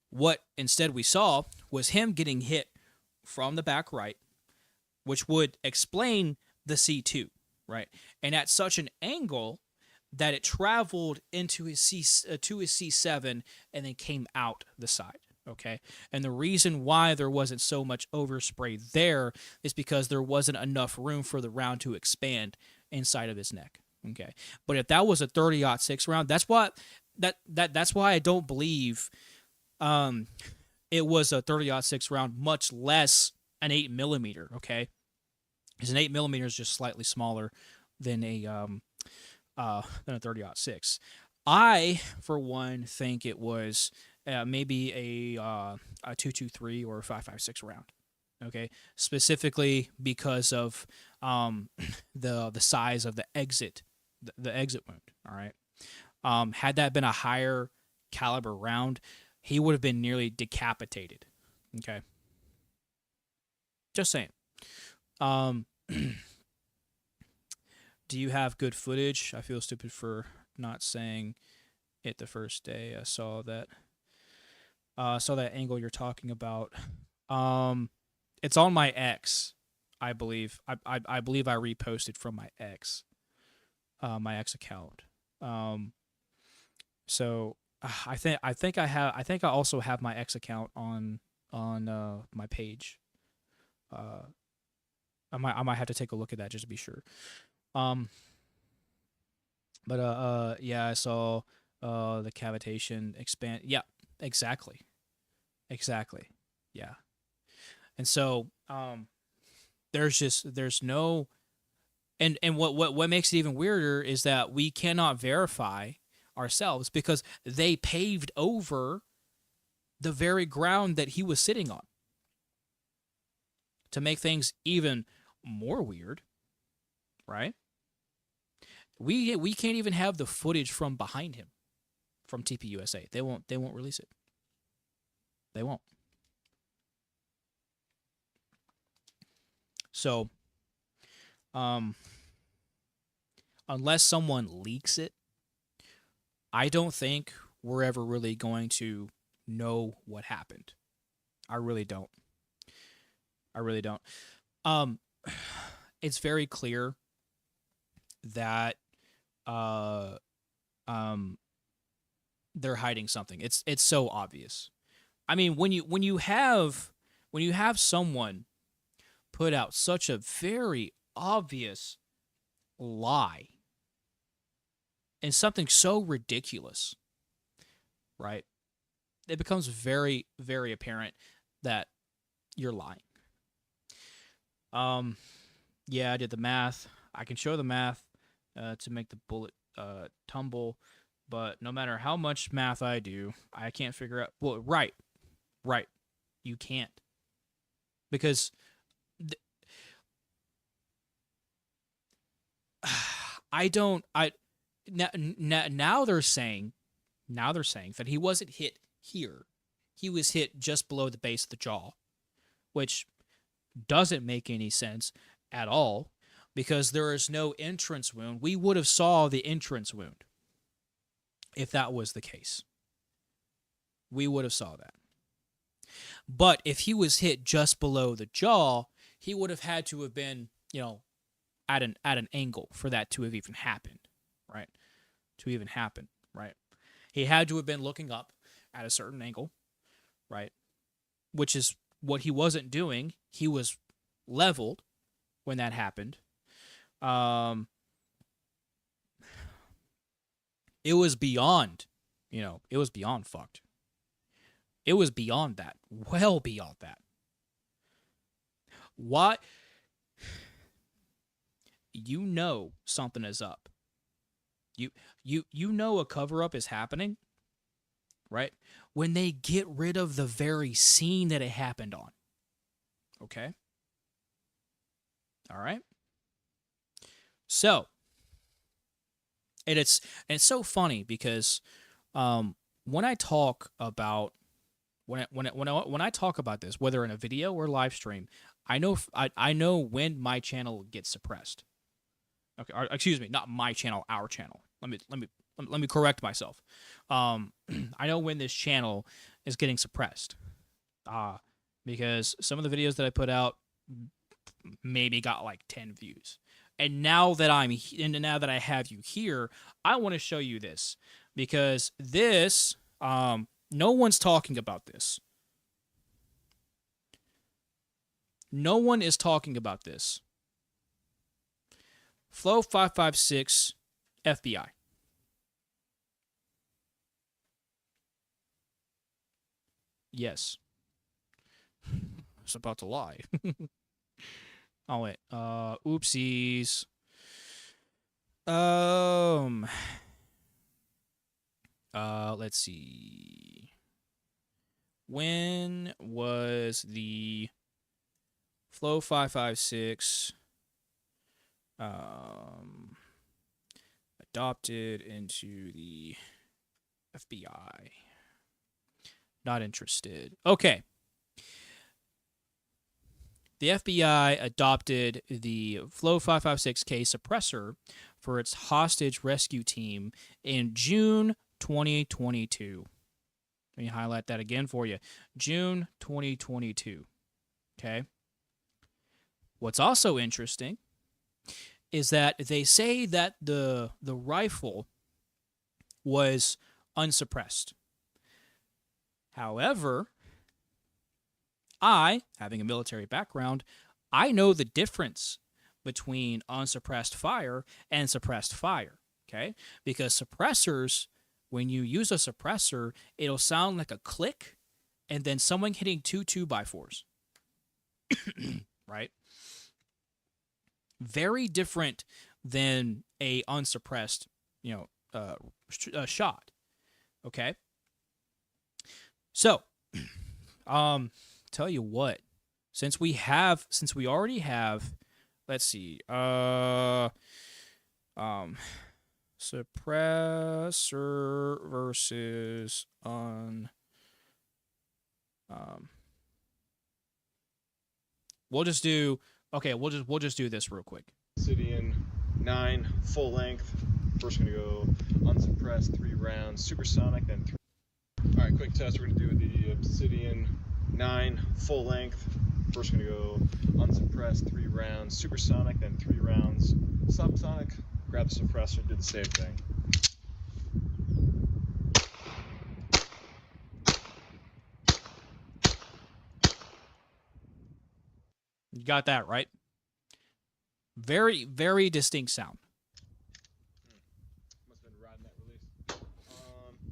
What instead we saw was him getting hit from the back right, which would explain the C2, right? And at such an angle that it traveled into his to his C7 and then came out the side. Okay, and the reason why there wasn't so much overspray there is because there wasn't enough room for the round to expand inside of his neck. Okay, but if that was a 30-06 round, that's why I don't believe it was a 30-06 round, much less an 8mm. Okay, because an 8mm is just slightly smaller than a 30-06. I, for one, think it was maybe a 223 or a 5.56 round. Okay, specifically because of the size of the exit wound. All right, had that been a higher caliber round, he would have been nearly decapitated. Okay, just saying. Um, do you have good footage? I feel stupid for not saying it the first day. I saw that angle you're talking about. It's on my X, I believe. I believe I reposted from my X account. So I think I also have my X account on my page. I might have to take a look at that just to be sure. Um, but yeah, I saw the cavitation expand. Yeah, exactly. Yeah. And so there's no, and what makes it even weirder is that we cannot verify ourselves because they paved over the very ground that he was sitting on. To make things even more weird, right? We can't even have the footage from behind him from TPUSA. They won't release it. They won't. So, unless someone leaks it, I don't think we're ever really going to know what happened. I really don't. It's very clear that they're hiding something. It's so obvious. I mean, when you have someone put out such a very obvious lie and something so ridiculous, right? It becomes very, very apparent that you're lying. Yeah, I did the math. I can show the math to make the bullet tumble, but no matter how much math I do, I can't figure out. Well, right, you can't, because I don't. Now they're saying that he wasn't hit here. He was hit just below the base of the jaw, which doesn't make any sense at all because there is no entrance wound. We would have saw the entrance wound if that was the case. We would have saw that. But if he was hit just below the jaw, he would have had to have been, at an angle for that to have even happened, right? Right? He had to have been looking up at a certain angle, right? Which is what he wasn't doing. He was leveled when that happened, Um, it was beyond, it was beyond fucked. It was beyond that, well beyond that. Why? You know something is up. You know a cover up is happening, right? When they get rid of the very scene that it happened on. Okay? All right? So, and it's so funny because when I talk about when I talk about this, whether in a video or live stream, I know when my channel gets suppressed. Okay, or, excuse me, not my channel, our channel. Let me correct myself. I know when this channel is getting suppressed, because some of the videos that I put out maybe got like 10 views, and now that now that I have you here, I want to show you this because this no one's talking about this. No one is talking about this. Flow 556 FBI. Yes. I was about to lie. Oh wait. Oopsies. Let's see. When was the Flow 556 adopted into the FBI? Not interested. Okay. The FBI adopted the Flow 556K suppressor for its hostage rescue team in June 2022. Let me highlight that again for you. June 2022. Okay. What's also interesting is that they say that the rifle was unsuppressed. However, I, having a military background, I know the difference between unsuppressed fire and suppressed fire, okay? Because suppressors, when you use a suppressor, it'll sound like a click and then someone hitting two 2x4s, right? Very different than a unsuppressed, shot, okay? So, tell you what, since we already have, let's see, suppressor versus we'll just do this real quick. Obsidian 9 full length. First gonna go unsuppressed 3 rounds, supersonic, then 3. All right, quick test. We're gonna do the Obsidian 9 full length. First gonna go unsuppressed 3 rounds, supersonic, then 3 rounds subsonic. Grab the suppressor, do the same thing. You got that right. Very, very distinct sound. Must have been riding that release.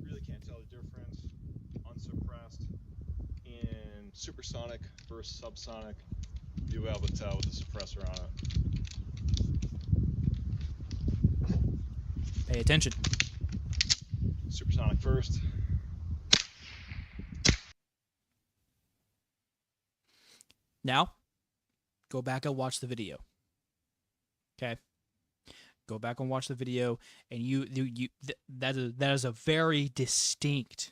Really can't tell the difference. Unsuppressed in supersonic versus subsonic. You'll be able to tell with the suppressor on it. Pay attention. Supersonic first. Now, go back and watch the video. Okay? Go back and watch the video, and that is a very distinct,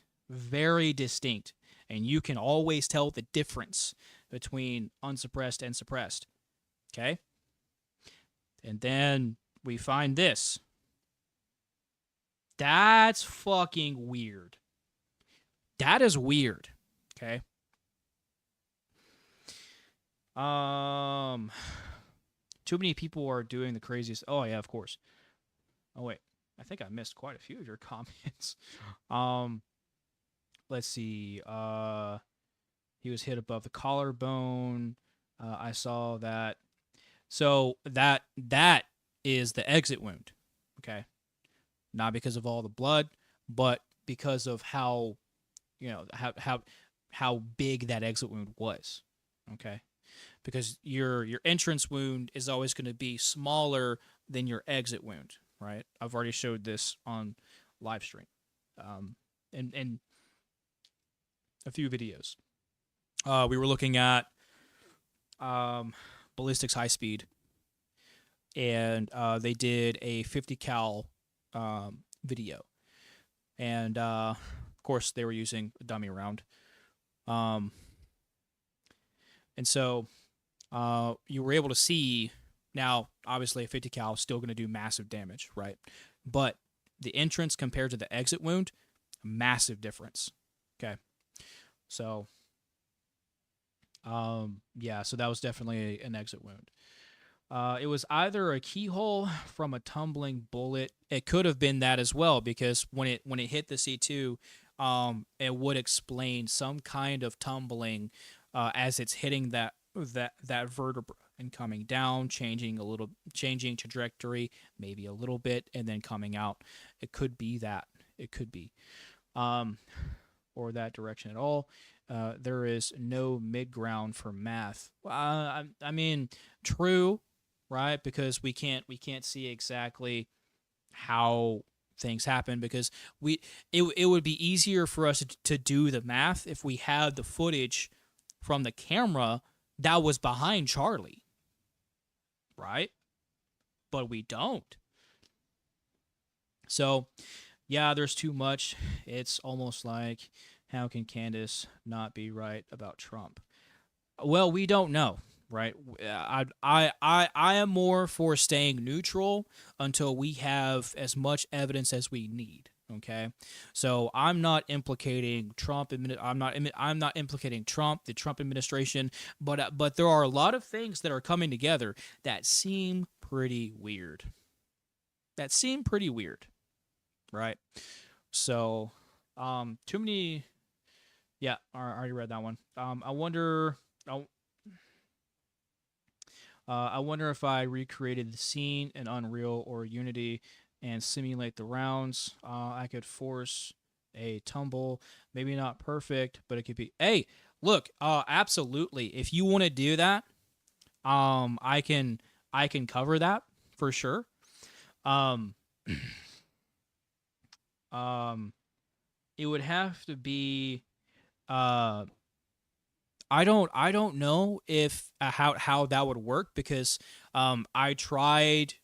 and you can always tell the difference between unsuppressed and suppressed. Okay? And then we find this. That's fucking weird. That is weird. Okay? Too many people are doing the craziest. Oh yeah, of course. Oh wait, I think I missed quite a few of your comments. Let's see. He was hit above the collarbone. I saw that. So that is the exit wound. Okay, not because of all the blood, but because of how how big that exit wound was. Okay, because your entrance wound is always going to be smaller than your exit wound, right? I've already showed this on live stream, and a few videos. We were looking at ballistics high speed, and they did a 50 cal video, and of course they were using a dummy round, um, and so you were able to see. Now, obviously, a 50 cal is still going to do massive damage, right? But the entrance compared to the exit wound, massive difference. Okay, so yeah, so that was definitely an exit wound. It was either a keyhole from a tumbling bullet. It could have been that as well, because when it hit the C2, it would explain some kind of tumbling as it's hitting that vertebra and coming down, changing trajectory, maybe a little bit, and then coming out. It could be that. It could be, or that direction at all. There is no mid ground for math. I mean, true, right? Because we can't see exactly how things happen, because it would be easier for us to do the math if we had the footage from the camera that was behind Charlie, right? But we don't. So, yeah, there's too much. It's almost like, how can Candace not be right about Trump? Well, we don't know, right? I am more for staying neutral until we have as much evidence as we need. Okay, so I'm not implicating Trump. I'm not implicating Trump, the Trump administration. But there are a lot of things that are coming together that seem pretty weird. Right? So, too many. Yeah, I already read that one. I wonder if I recreated the scene in Unreal or Unity and simulate the rounds. I could force a tumble. Maybe not perfect, but it could be. Hey, look, absolutely. If you want to do that, I can cover that for sure. Um, it would have to be. I don't know if how that would work, because I tried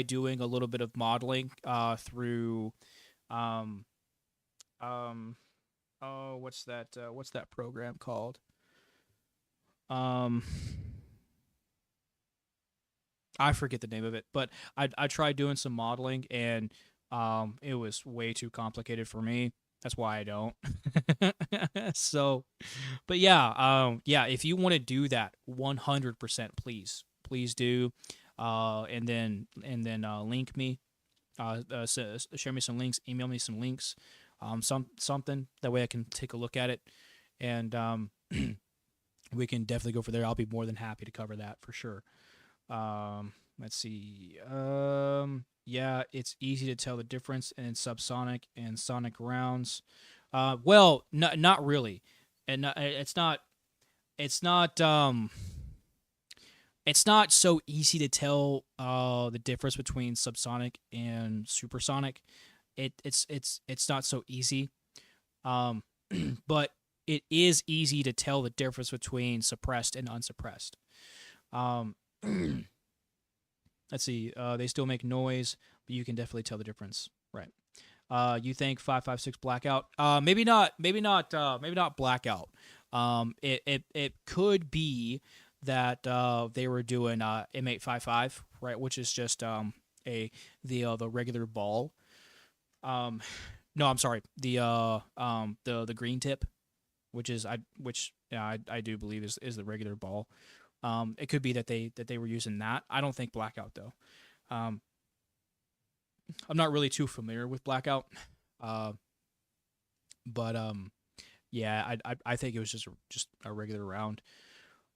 doing a little bit of modeling through um um oh, what's that program called? um I forget the name of it, but I tried doing some modeling, and it was way too complicated for me. That's why I don't. So, but yeah, yeah, if you want to do that, 100%, please do, and then link me, share me some links, email me some links, something that way I can take a look at it, and we can definitely go for there. I'll be more than happy to cover that for sure. Let's see. Yeah, it's easy to tell the difference in subsonic and sonic rounds. Well, not really, and it's not. It's not. It's not so easy to tell the difference between subsonic and supersonic. It's not so easy. Um, but it is easy to tell the difference between suppressed and unsuppressed. Um, let's see. They still make noise, but you can definitely tell the difference, right? You think 556 blackout? Maybe not. Maybe not. Maybe not blackout. It could be that they were doing M855, right, which is just the regular ball. No, I'm sorry. The green tip, which I do believe is the regular ball. It could be that they were using that. I don't think blackout though. I'm not really too familiar with blackout. But yeah, I think it was just a regular round.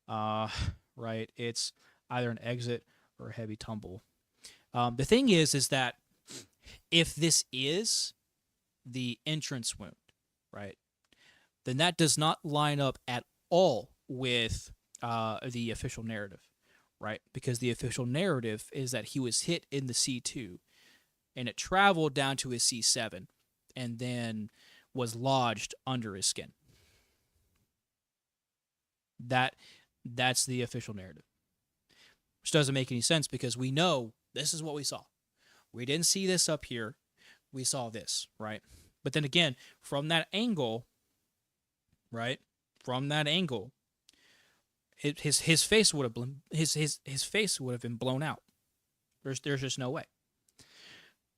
Right. It's either an exit or a heavy tumble. The thing is that if this is the entrance wound, right, then that does not line up at all with the official narrative, right? Because the official narrative is that he was hit in the C2 and it traveled down to his C7 and then was lodged under his skin. That's the official narrative, which doesn't make any sense because we know this is what we saw. We didn't see this up here. We saw this, right? But then again, from that angle, right? From that angle, his face would have been his face would have been blown out. There's just no way.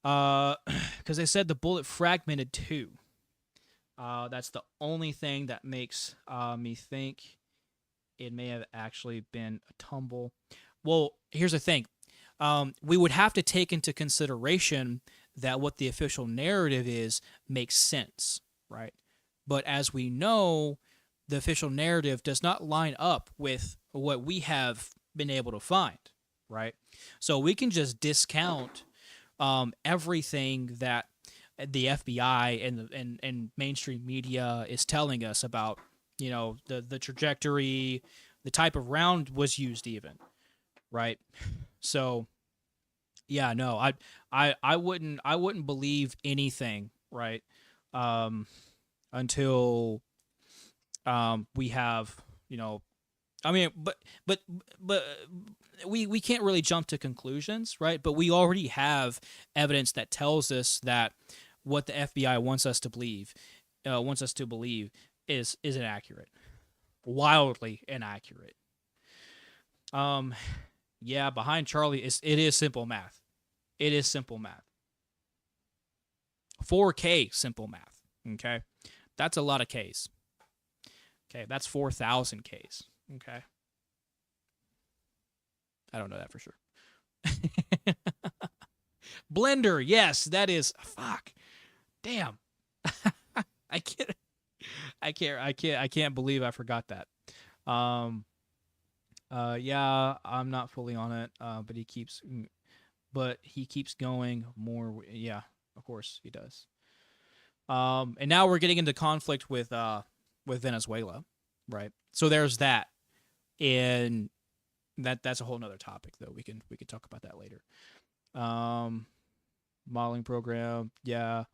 Because they said the bullet fragmented too. That's the only thing that makes me think it may have actually been a tumble. Well, here's the thing. We would have to take into consideration that what the official narrative is makes sense, right? But as we know, the official narrative does not line up with what we have been able to find, right? So we can just discount everything that the FBI and mainstream media is telling us about, the trajectory, the type of round was used even, right? So yeah, no, I wouldn't believe anything, right? Until we have, I mean, but we can't really jump to conclusions, right? But we already have evidence that tells us that what the FBI wants us to believe is inaccurate, wildly inaccurate. Yeah, behind Charlie it is simple math. It is simple math. 4K simple math. Okay, that's a lot of Ks. Okay, that's 4,000 Ks. Okay, I don't know that for sure. Blender, yes, that is. Fuck, damn. I can't believe I forgot that. Yeah, I'm not fully on it. But he keeps going more. Yeah, of course he does. And now we're getting into conflict with Venezuela, right? So there's that, and that's a whole nother topic though. We can talk about that later. Modeling program, yeah,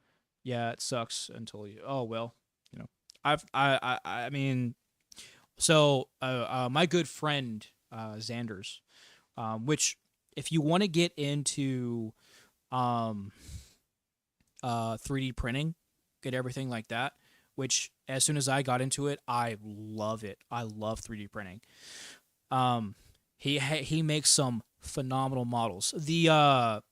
it sucks until you. Oh well, I mean, so my good friend Xander's, which if you want to get into 3D printing, get everything like that, which as soon as I got into it, I love it. I love 3D printing. He makes some phenomenal models. The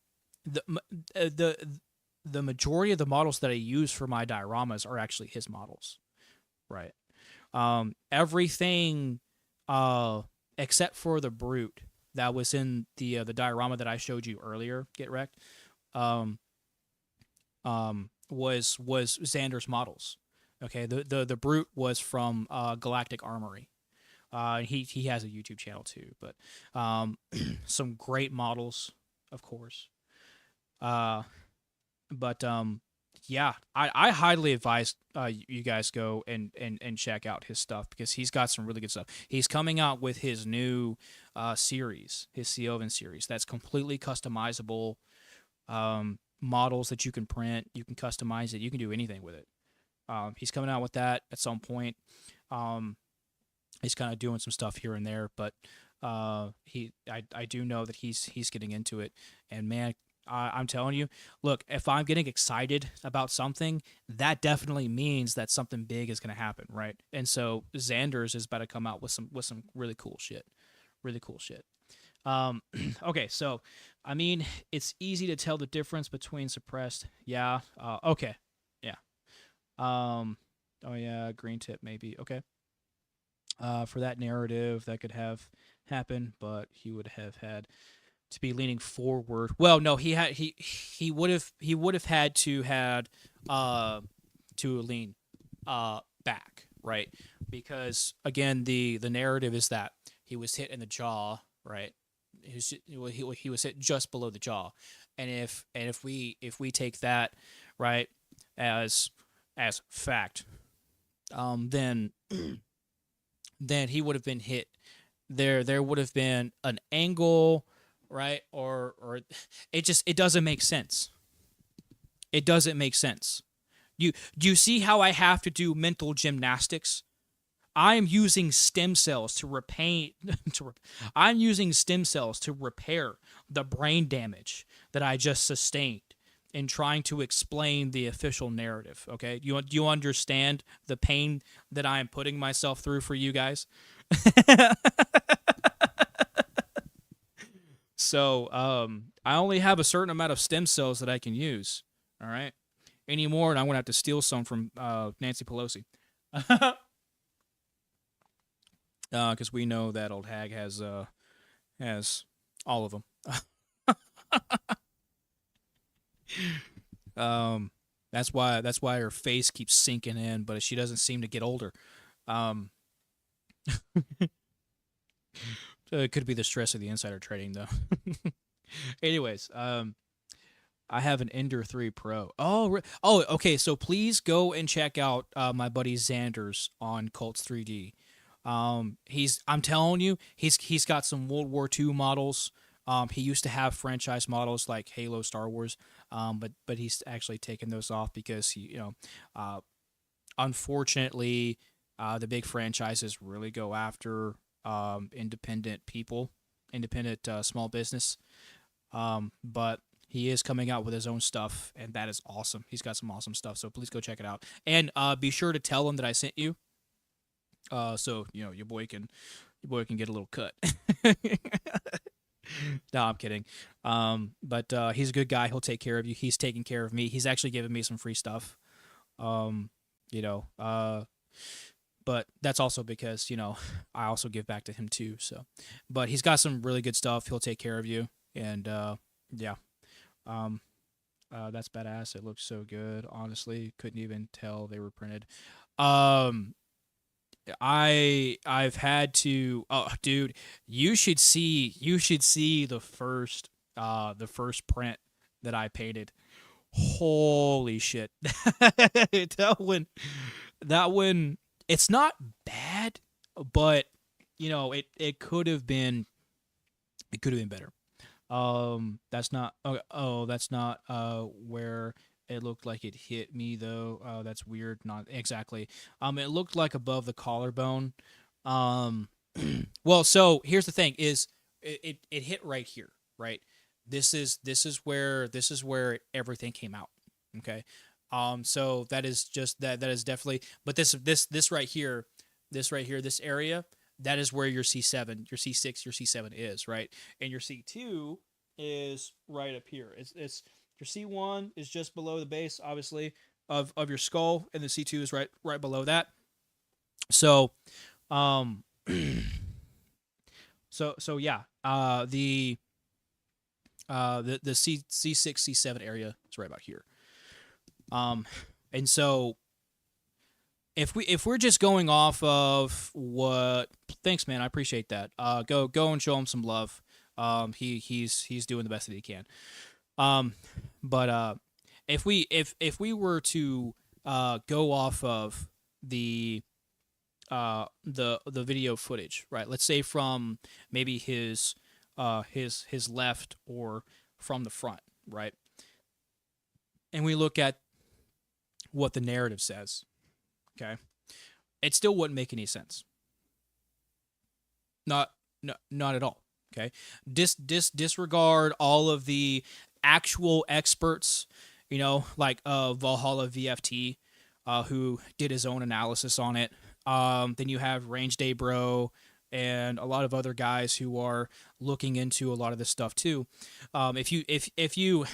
majority of the models that I use for my dioramas are actually his models, right? Everything except for the brute that was in the diorama that I showed you earlier, Get Wrecked, was Xander's models. Okay, the brute was from Galactic Armory. He has a YouTube channel too, but some great models, of course. But yeah, I highly advise you guys go and check out his stuff because he's got some really good stuff. He's coming out with his new series, his Seoven series, that's completely customizable. Models that you can print, you can customize it, you can do anything with it. He's coming out with that at some point. He's kind of doing some stuff here and there, but I do know that he's getting into it, and man, I'm telling you, look, if I'm getting excited about something, that definitely means that something big is going to happen, right? And so Xander's is about to come out with some really cool shit, really cool shit. Okay, so I mean, it's easy to tell the difference between suppressed. Yeah. Okay. Yeah. Oh yeah, green tip maybe. Okay. For that narrative, that could have happened, but he would have had to be leaning forward. Well, no, he would have had to lean back, right? Because again, the narrative is that he was hit in the jaw, right? he was hit just below the jaw, and if we take that right as fact, then then he would have been hit. There would have been an angle, right, or it doesn't make sense. It doesn't make sense. Do you see how I have to do mental gymnastics? I am using stem cells to I'm using stem cells to repair the brain damage that I just sustained in trying to explain the official narrative. Okay, do you understand the pain that I am putting myself through for you guys? So I only have a certain amount of stem cells that I can use. All right, any more, and I'm gonna have to steal some from Nancy Pelosi. Because we know that old hag has all of them. That's why her face keeps sinking in, but she doesn't seem to get older. It could be the stress of the insider trading, though. Anyways, I have an Ender 3 Pro. Oh, okay. So please go and check out my buddy Xander's on Colts 3D. I'm telling you, he's got some World War II models. He used to have franchise models like Halo, Star Wars. But he's actually taken those off because unfortunately, the big franchises really go after independent people, independent small business. But he is coming out with his own stuff, and that is awesome. He's got some awesome stuff, so please go check it out. And be sure to tell him that I sent you. So your boy can get a little cut. No, I'm kidding. But he's a good guy. He'll take care of you. He's taking care of me. He's actually given me some free stuff. But that's also because I also give back to him too. So, but he's got some really good stuff. He'll take care of you, and yeah. That's badass. It looks so good. Honestly, couldn't even tell they were printed. I've had to. Oh, dude, you should see the first print that I painted. Holy shit! that one. It's not bad, but it could have been. It could have been better. That's not. Oh, that's not. Where it looked like it hit me though. That's weird. Not exactly. It looked like above the collarbone. Well, so here's the thing: is it hit right here, right? This is where everything came out. Okay. So that is just that is definitely. But this right here, this area. That is where your C7, your C6, your C7 is, right? And your C2 is right up here. It's your C1 is just below the base, obviously, of your skull, and the C2 is right below that. So, so yeah, the C6 C7 area is right about here. And so if we're just going off of what, thanks man, I appreciate that. Go and show him some love. He's doing the best that he can. But if we were to go off of the video footage, right? Let's say from maybe his left or from the front, right? And we look at what the narrative says. Okay, it still wouldn't make any sense. Not at all. Okay, disregard all of the actual experts, like Valhalla VFT, who did his own analysis on it. Then you have Range Day Bro and a lot of other guys who are looking into a lot of this stuff too. Even if you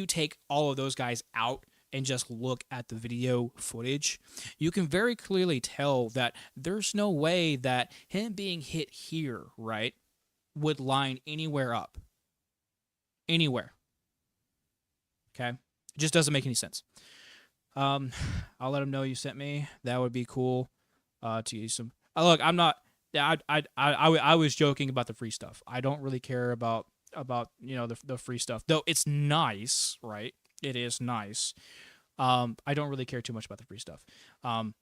take all of those guys out and just look at the video footage, you can very clearly tell that there's no way that him being hit here, right, would line anywhere up. Anywhere. Okay? It just doesn't make any sense. I'll let him know you sent me. That would be cool to use some. Look, I'm not Yeah, I was joking about the free stuff. I don't really care about the free stuff, though it's nice, right? It is nice. I don't really care too much about the free stuff. Um,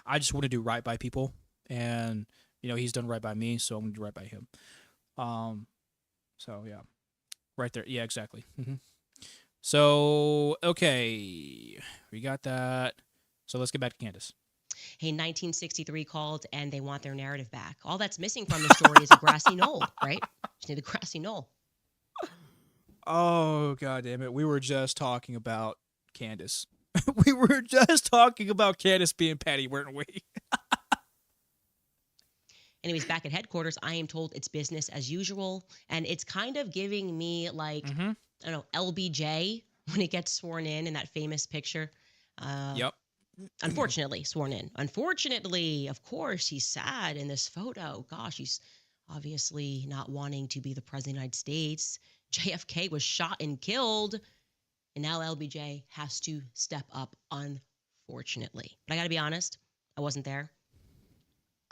I just want to do right by people, and he's done right by me, so I'm gonna do right by him. Um, so yeah, right there. Yeah, exactly. So okay, we got that. So let's get back to Candace. Hey, 1963 called and they want their narrative back. All that's missing from the story is a grassy knoll, right? Just need a grassy knoll. Oh god damn it! We were just talking about Candace. We were just talking about Candace being petty, weren't we? Anyways, back at headquarters, I am told it's business as usual, and it's kind of giving me like Mm-hmm. I don't know LBJ when he gets sworn in that famous picture. Yep. Unfortunately, sworn in. Unfortunately, of course, he's sad in this photo. Gosh, he's obviously not wanting to be the president of the United States. JFK was shot and killed, and now LBJ has to step up, unfortunately. But I got to be honest, I wasn't there.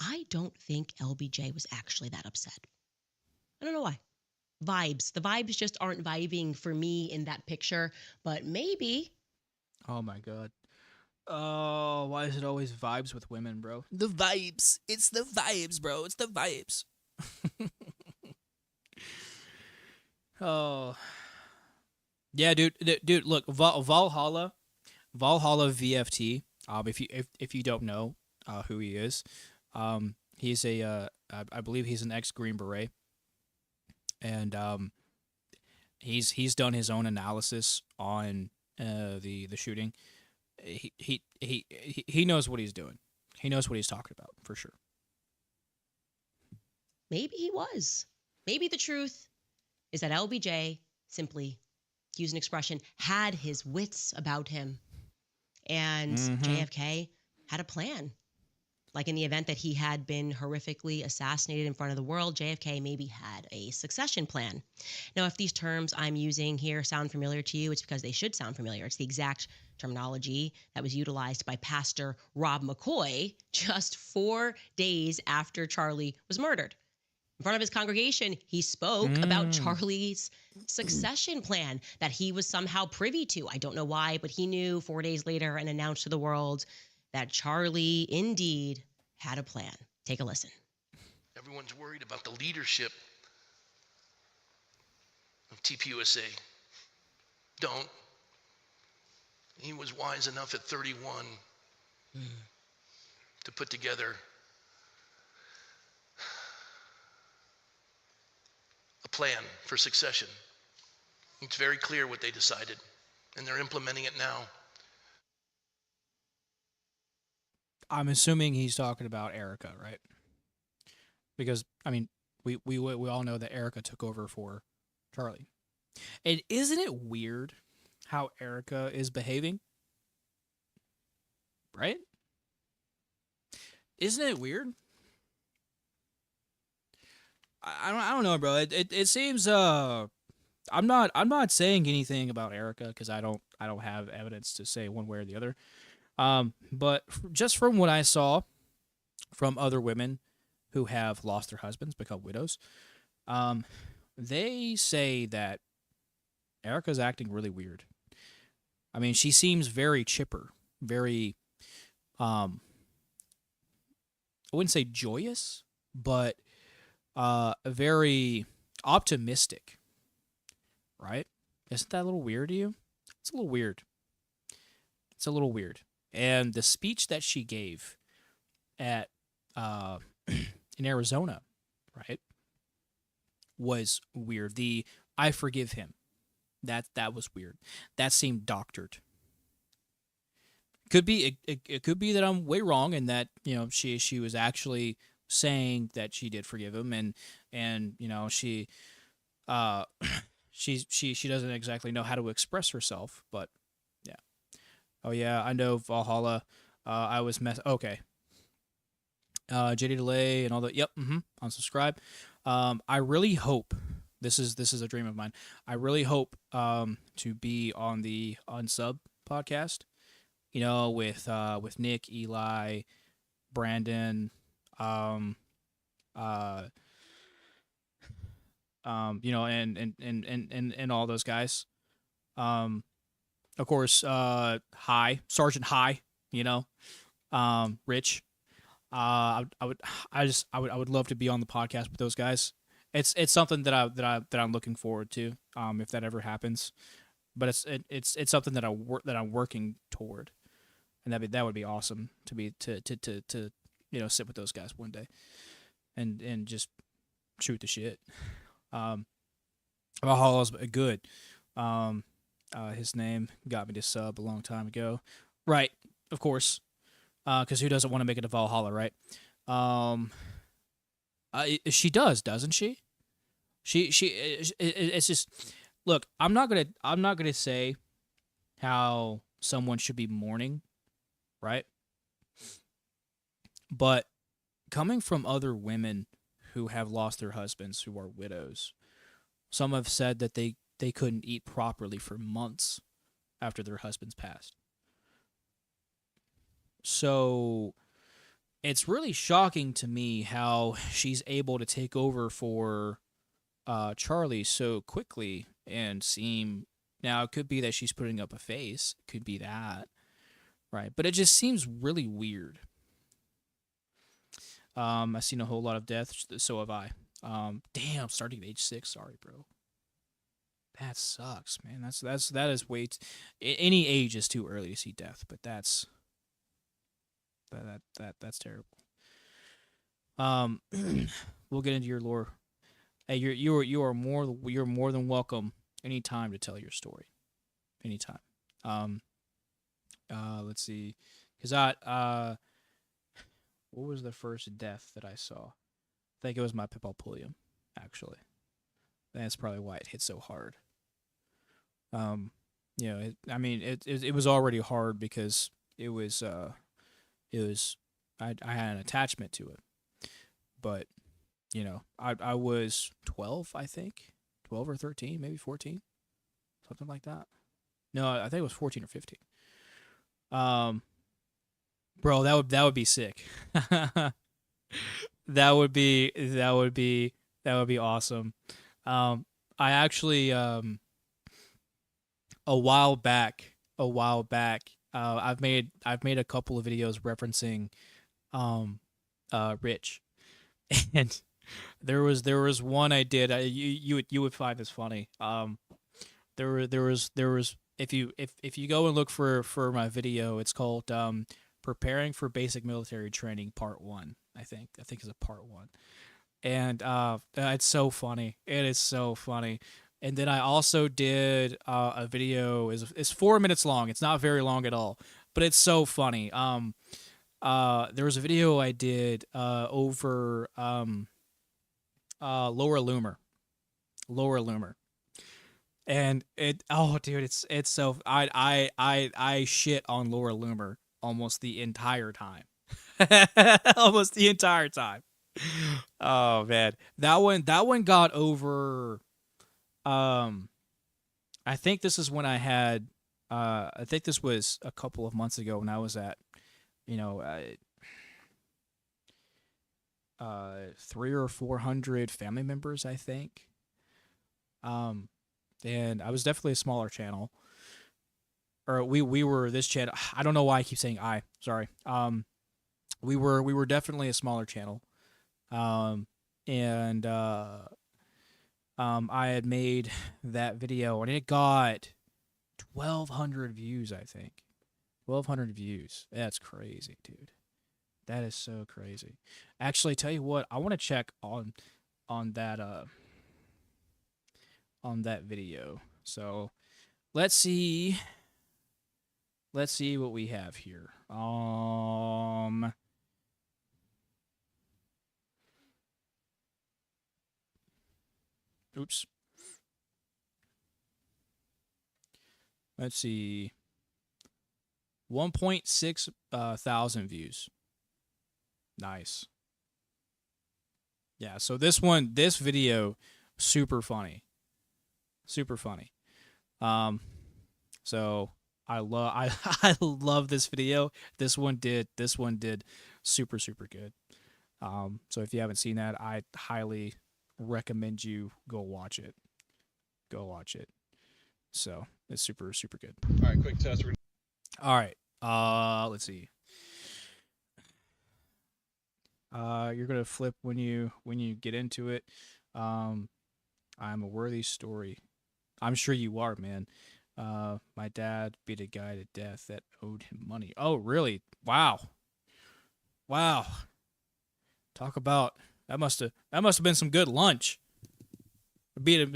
I don't think LBJ was actually that upset. I don't know why. Vibes. The vibes just aren't vibing for me in that picture, but maybe. Oh my god. Oh, why is it always vibes with women, bro? The vibes. It's the vibes, bro. It's the vibes. Oh. Yeah, dude, look, Valhalla VFT. If you don't know who he is, he's I believe he's an ex Green Beret, and he's done his own analysis on the shooting. He knows what he's doing. He knows what he's talking about for sure. Maybe he was. Maybe the truth is that LBJ simply, to use an expression, had his wits about him. And JFK had a plan. Like in the event that he had been horrifically assassinated in front of the world, JFK maybe had a succession plan. Now, if these terms I'm using here sound familiar to you, it's because they should sound familiar. It's the exact terminology that was utilized by Pastor Rob McCoy just 4 days after Charlie was murdered. In front of his congregation, he spoke about Charlie's succession plan that he was somehow privy to. I don't know why, but he knew 4 days later and announced to the world that Charlie indeed had a plan. Take a listen. Everyone's worried about the leadership of TPUSA. Don't. He was wise enough at 31 to put together a plan for succession. It's very clear what they decided, and they're implementing it now. I'm assuming he's talking about Erica, right? Because I mean, we all know that Erica took over for Charlie. And isn't it weird how Erica is behaving? Right? Isn't it weird? I don't know, bro. It seems I'm not saying anything about Erica because I don't have evidence to say one way or the other. But just from what I saw from other women who have lost their husbands, become widows, they say that Erica's acting really weird. I mean, she seems very chipper, very, I wouldn't say joyous, but very optimistic, right? Isn't that a little weird to you? It's a little weird. It's a little weird. And the speech that she gave at in Arizona, right, was weird. The "I forgive him," that was weird. That seemed doctored. Could be it could be that I'm way wrong and that she was actually saying that she did forgive him and she she doesn't exactly know how to express herself, but yeah. Oh yeah, I know Valhalla. I was okay. JD Delay and all that. Yep. Unsubscribe. I really hope this is a dream of mine. I really hope to be on the Unsub podcast. With Nick, Eli, Brandon, uh, and all those guys. Um, of course, High Sergeant High, Rich. I would love to be on the podcast with those guys. It's something that I'm looking forward to. If that ever happens, but it's something that I'm working toward, and that would be awesome to be to sit with those guys one day, and just shoot the shit. Valhalla's good. His name got me to sub a long time ago, right? Of course, because who doesn't want to make it to Valhalla, right? She doesn't she? It's just look. I'm not gonna say how someone should be mourning, right? But coming from other women who have lost their husbands, who are widows, some have said that they couldn't eat properly for months after their husbands passed. So it's really shocking to me how she's able to take over for Charlie so quickly and seem. Now, it could be that she's putting up a face. It could be that. Right. But it just seems really weird. I've seen a whole lot of death. So have I. Damn, starting at age 6. Sorry, bro. That sucks, man. That is way. Any age is too early to see death, but that's terrible. We'll get into your lore. Hey, you're more than welcome anytime to tell your story. Anytime. Let's see, cause what was the first death that I saw? I think it was my Pipalpulium, actually. That's probably why it hit so hard. It was already hard because it was I had an attachment to it, but I was 12, I think, 12 or 13, maybe 14, something like that. No, I think it was 14 or 15. Bro, that would be sick. that would be awesome. I actually a while back, I've made a couple of videos referencing Rich, and there was one I did. You would find this funny. There was if you go and look for my video, it's called Preparing for Basic Military Training Part 1. I think it's a Part 1. And it's so funny. It is so funny. And then I also did a video. It's 4 minutes long. It's not very long at all, but it's so funny. There was a video I did over Laura Loomer, and it's so I shit on Laura Loomer almost the entire time, almost the entire time. Oh man, that one got over. I think this is when I had. I think this was a couple of months ago when I was at, 300 or 400 family members, I think. And I was definitely a smaller channel. Or we were this channel. I don't know why I keep saying I. Sorry. We were definitely a smaller channel. And I had made that video and it got 1,200 views, I think. 1,200 views. That's crazy, dude. That is so crazy. Actually, tell you what, I want to check on that video. So, let's see what we have here. Oops. Let's see. 1.6 thousand views. Nice. Yeah, so this video, super funny. Super funny. So I love this video. This one did super good. So if you haven't seen that, I highly recommend you go watch it. Go watch it. So it's super super good. All right, quick test. All right. Let's see. You're gonna flip when you get into it. I'm a worthy story. I'm sure you are, man. My dad beat a guy to death that owed him money. Oh, really? Wow. Wow. Talk about that must have been some good lunch. To beat a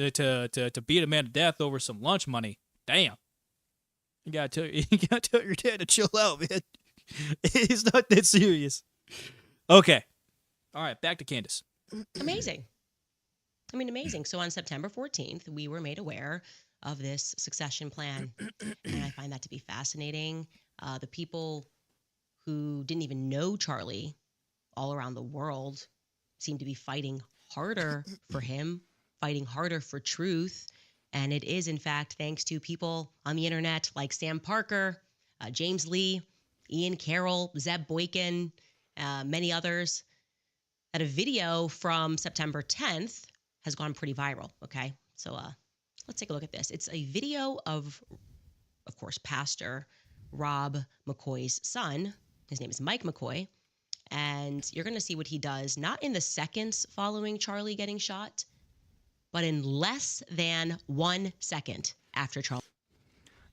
man to death over some lunch money. Damn. You gotta tell your dad to chill out, man. It's not that serious. Okay. All right, back to Candace. Amazing. I mean, amazing. So on September 14th, we were made aware of this succession plan. And I find that to be fascinating. The people who didn't even know Charlie all around the world seem to be fighting harder for him, fighting harder for truth. And it is, in fact, thanks to people on the internet like Sam Parker, James Lee, Ian Carroll, Zeb Boykin, many others, that a video from September 10th has gone pretty viral. Okay. So let's take a look at this. It's a video of course, Pastor Rob McCoy's son. His name is Mike McCoy. And you're going to see what he does, not in the seconds following Charlie getting shot, but in less than 1 second after Charlie.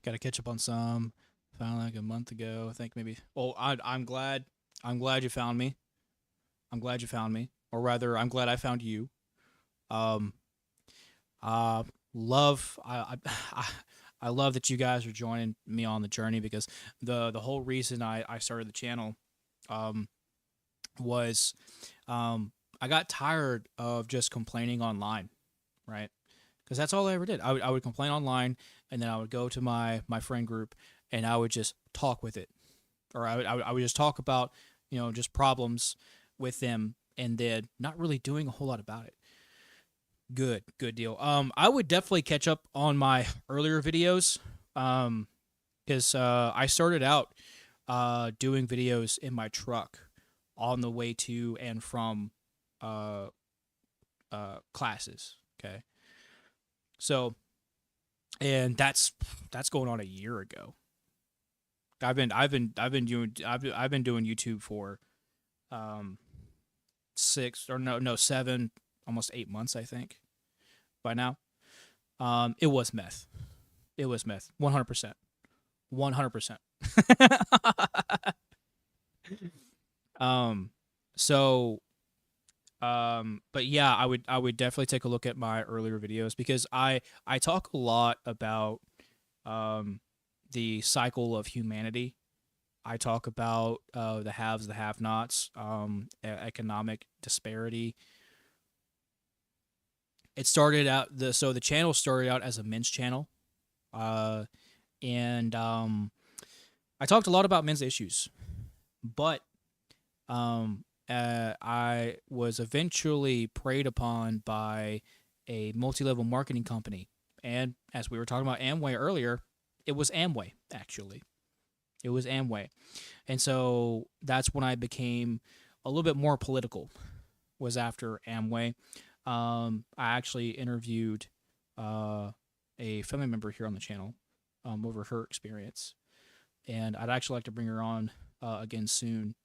Got to catch up on some. Found like a month ago. I think maybe. Oh, I'm glad. I'm glad you found me. I'm glad you found me, or rather, I'm glad I found you. Um, love. I love that you guys are joining me on the journey, because the whole reason I started the channel, was, I got tired of just complaining online, right? Because that's all I ever did. I would complain online, and then I would go to my friend group, and I would just talk with it, or I would just talk about, just problems with them, and then not really doing a whole lot about it. Good deal. I would definitely catch up on my earlier videos, because I started out doing videos in my truck on the way to and from classes. Okay, so, and that's going on a year ago. I've been doing YouTube for 7, almost 8 months, I think, by now. It was meth. 100%. 100%. So, but yeah, I would definitely take a look at my earlier videos, because I talk a lot about the cycle of humanity. I talk about the haves, the have-nots, economic disparity. It started out so the channel started out as a men's channel, and I talked a lot about men's issues, but I was eventually preyed upon by a multi-level marketing company, and as we were talking about Amway earlier, it was Amway, actually. It was Amway. And so that's when I became a little bit more political, was after Amway. I actually interviewed a family member here on the channel over her experience, and I'd actually like to bring her on again soon.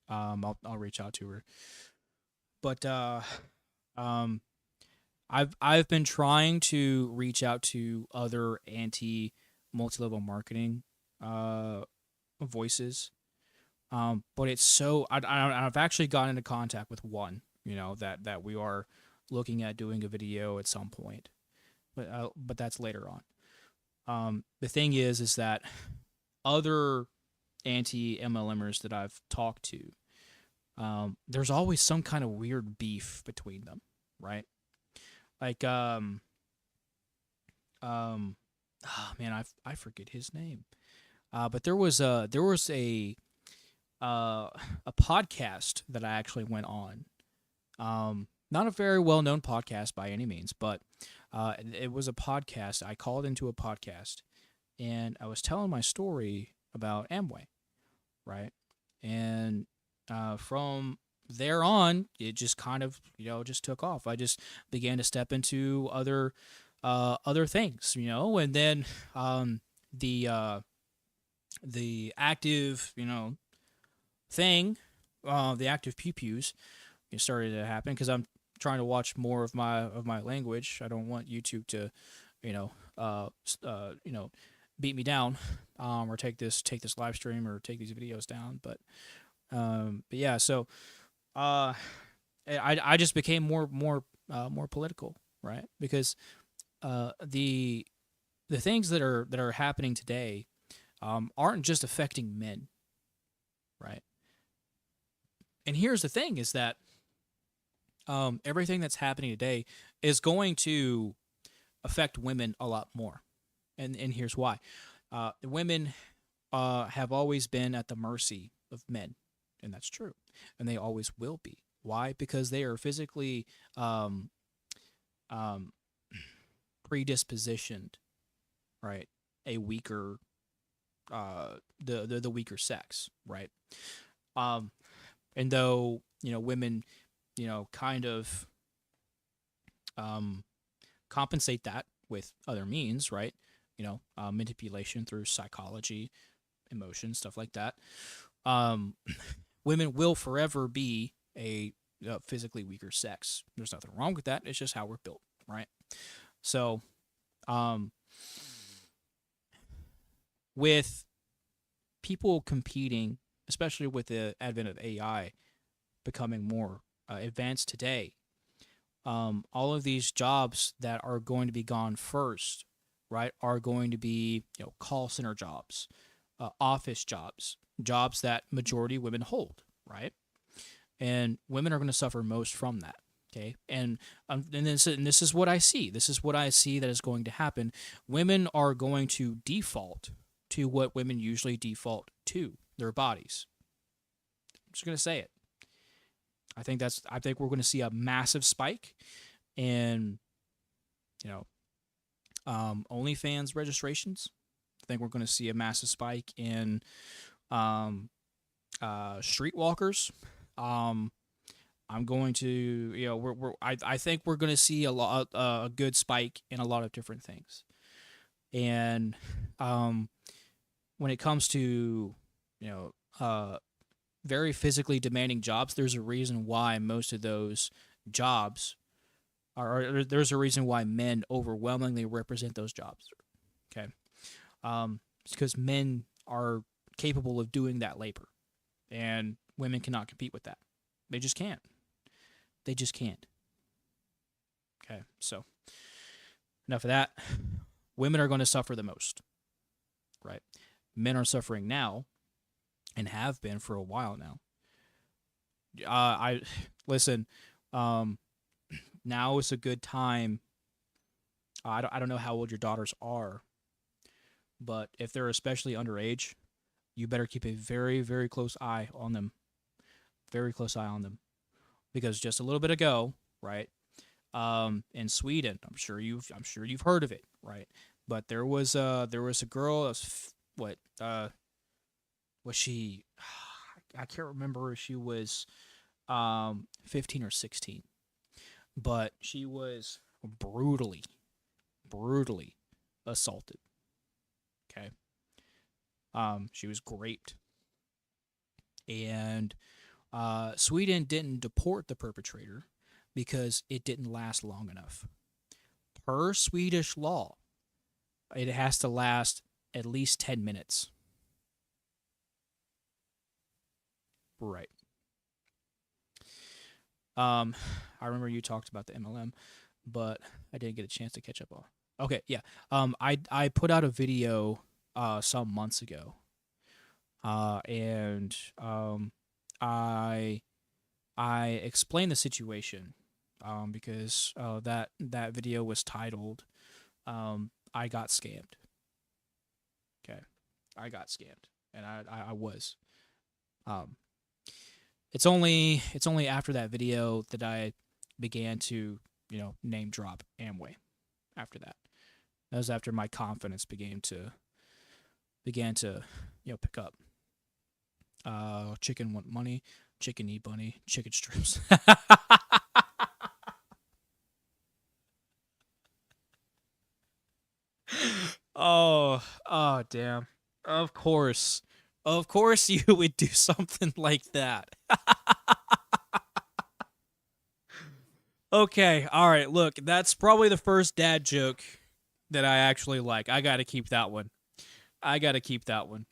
I'll reach out to her. But I've been trying to reach out to other multi-level marketing voices, but it's so I've actually gotten into contact with one, that we are looking at doing a video at some point, but that's later on. The thing is that other anti-MLMers that I've talked to, there's always some kind of weird beef between them, right? Like oh man, I forget his name. But there was a podcast that I actually went on. Not a very well known podcast by any means, but it was a podcast. I called into a podcast, and I was telling my story about Amway, right? And from there on, it just kind of just took off. I just began to step into other things, and then the active thing, the active pew pews, started to happen because I'm trying to watch more of my language. I don't want YouTube to, you know, beat me down, or take this live stream or take these videos down. But yeah, so I just became more political, right? Because the things that are happening today aren't just affecting men, right? And here's the thing: is that everything that's happening today is going to affect women a lot more, and here's why: women have always been at the mercy of men, and that's true, and they always will be. Why? Because they are physically um, predispositioned, right? A weaker, the weaker sex, right? Um, and though women, kind of um, compensate that with other means, right? Manipulation through psychology, emotion, stuff like that. Um, women will forever be a physically weaker sex. There's nothing wrong with that. It's just how we're built, right? So, um, with people competing, especially with the advent of AI becoming more advanced today, all of these jobs that are going to be gone first, right, are going to be call center jobs, office jobs, jobs that majority women hold, right? And women are going to suffer most from that. Okay, and this is what I see. This is what I see that is going to happen. Women are going to default to what women usually default to, their bodies. I'm just going to say it. I think we're going to see a massive spike in OnlyFans registrations. I think we're going to see a massive spike in streetwalkers. I'm going to I think we're going to see a good spike in a lot of different things. And when it comes to very physically demanding jobs, there's a reason why most of those jobs there's a reason why men overwhelmingly represent those jobs. Okay, it's because men are capable of doing that labor, and women cannot compete with that. They just can't. They just can't. Okay, so enough of that. Women are going to suffer the most, right? Men are suffering now, and have been for a while now. I listen. Now is a good time. I don't know how old your daughters are, but if they're especially underage, you better keep a very, very close eye on them. Very close eye on them, because just a little bit ago, right? In Sweden, I'm sure you've heard of it, right? But there was a girl that was was she? I can't remember if she was 15 or 16, but she was brutally assaulted. Okay. She was raped, and Sweden didn't deport the perpetrator because it didn't last long enough. Per Swedish law, it has to last at least 10 minutes. Right. I remember you talked about the MLM, but I didn't get a chance to catch up on. Okay, yeah. I put out a video some months ago, and I explained the situation, because that video was titled "I got scammed." Okay, I got scammed, and I was. It's only after that video that I began to name drop Amway. After that, that was after my confidence began to pick up. Chicken want money. Chicken eat bunny, chicken strips. Oh, damn. Of course. Of course you would do something like that. Okay, all right, look, that's probably the first dad joke that I actually like. I got to keep that one. I got to keep that one.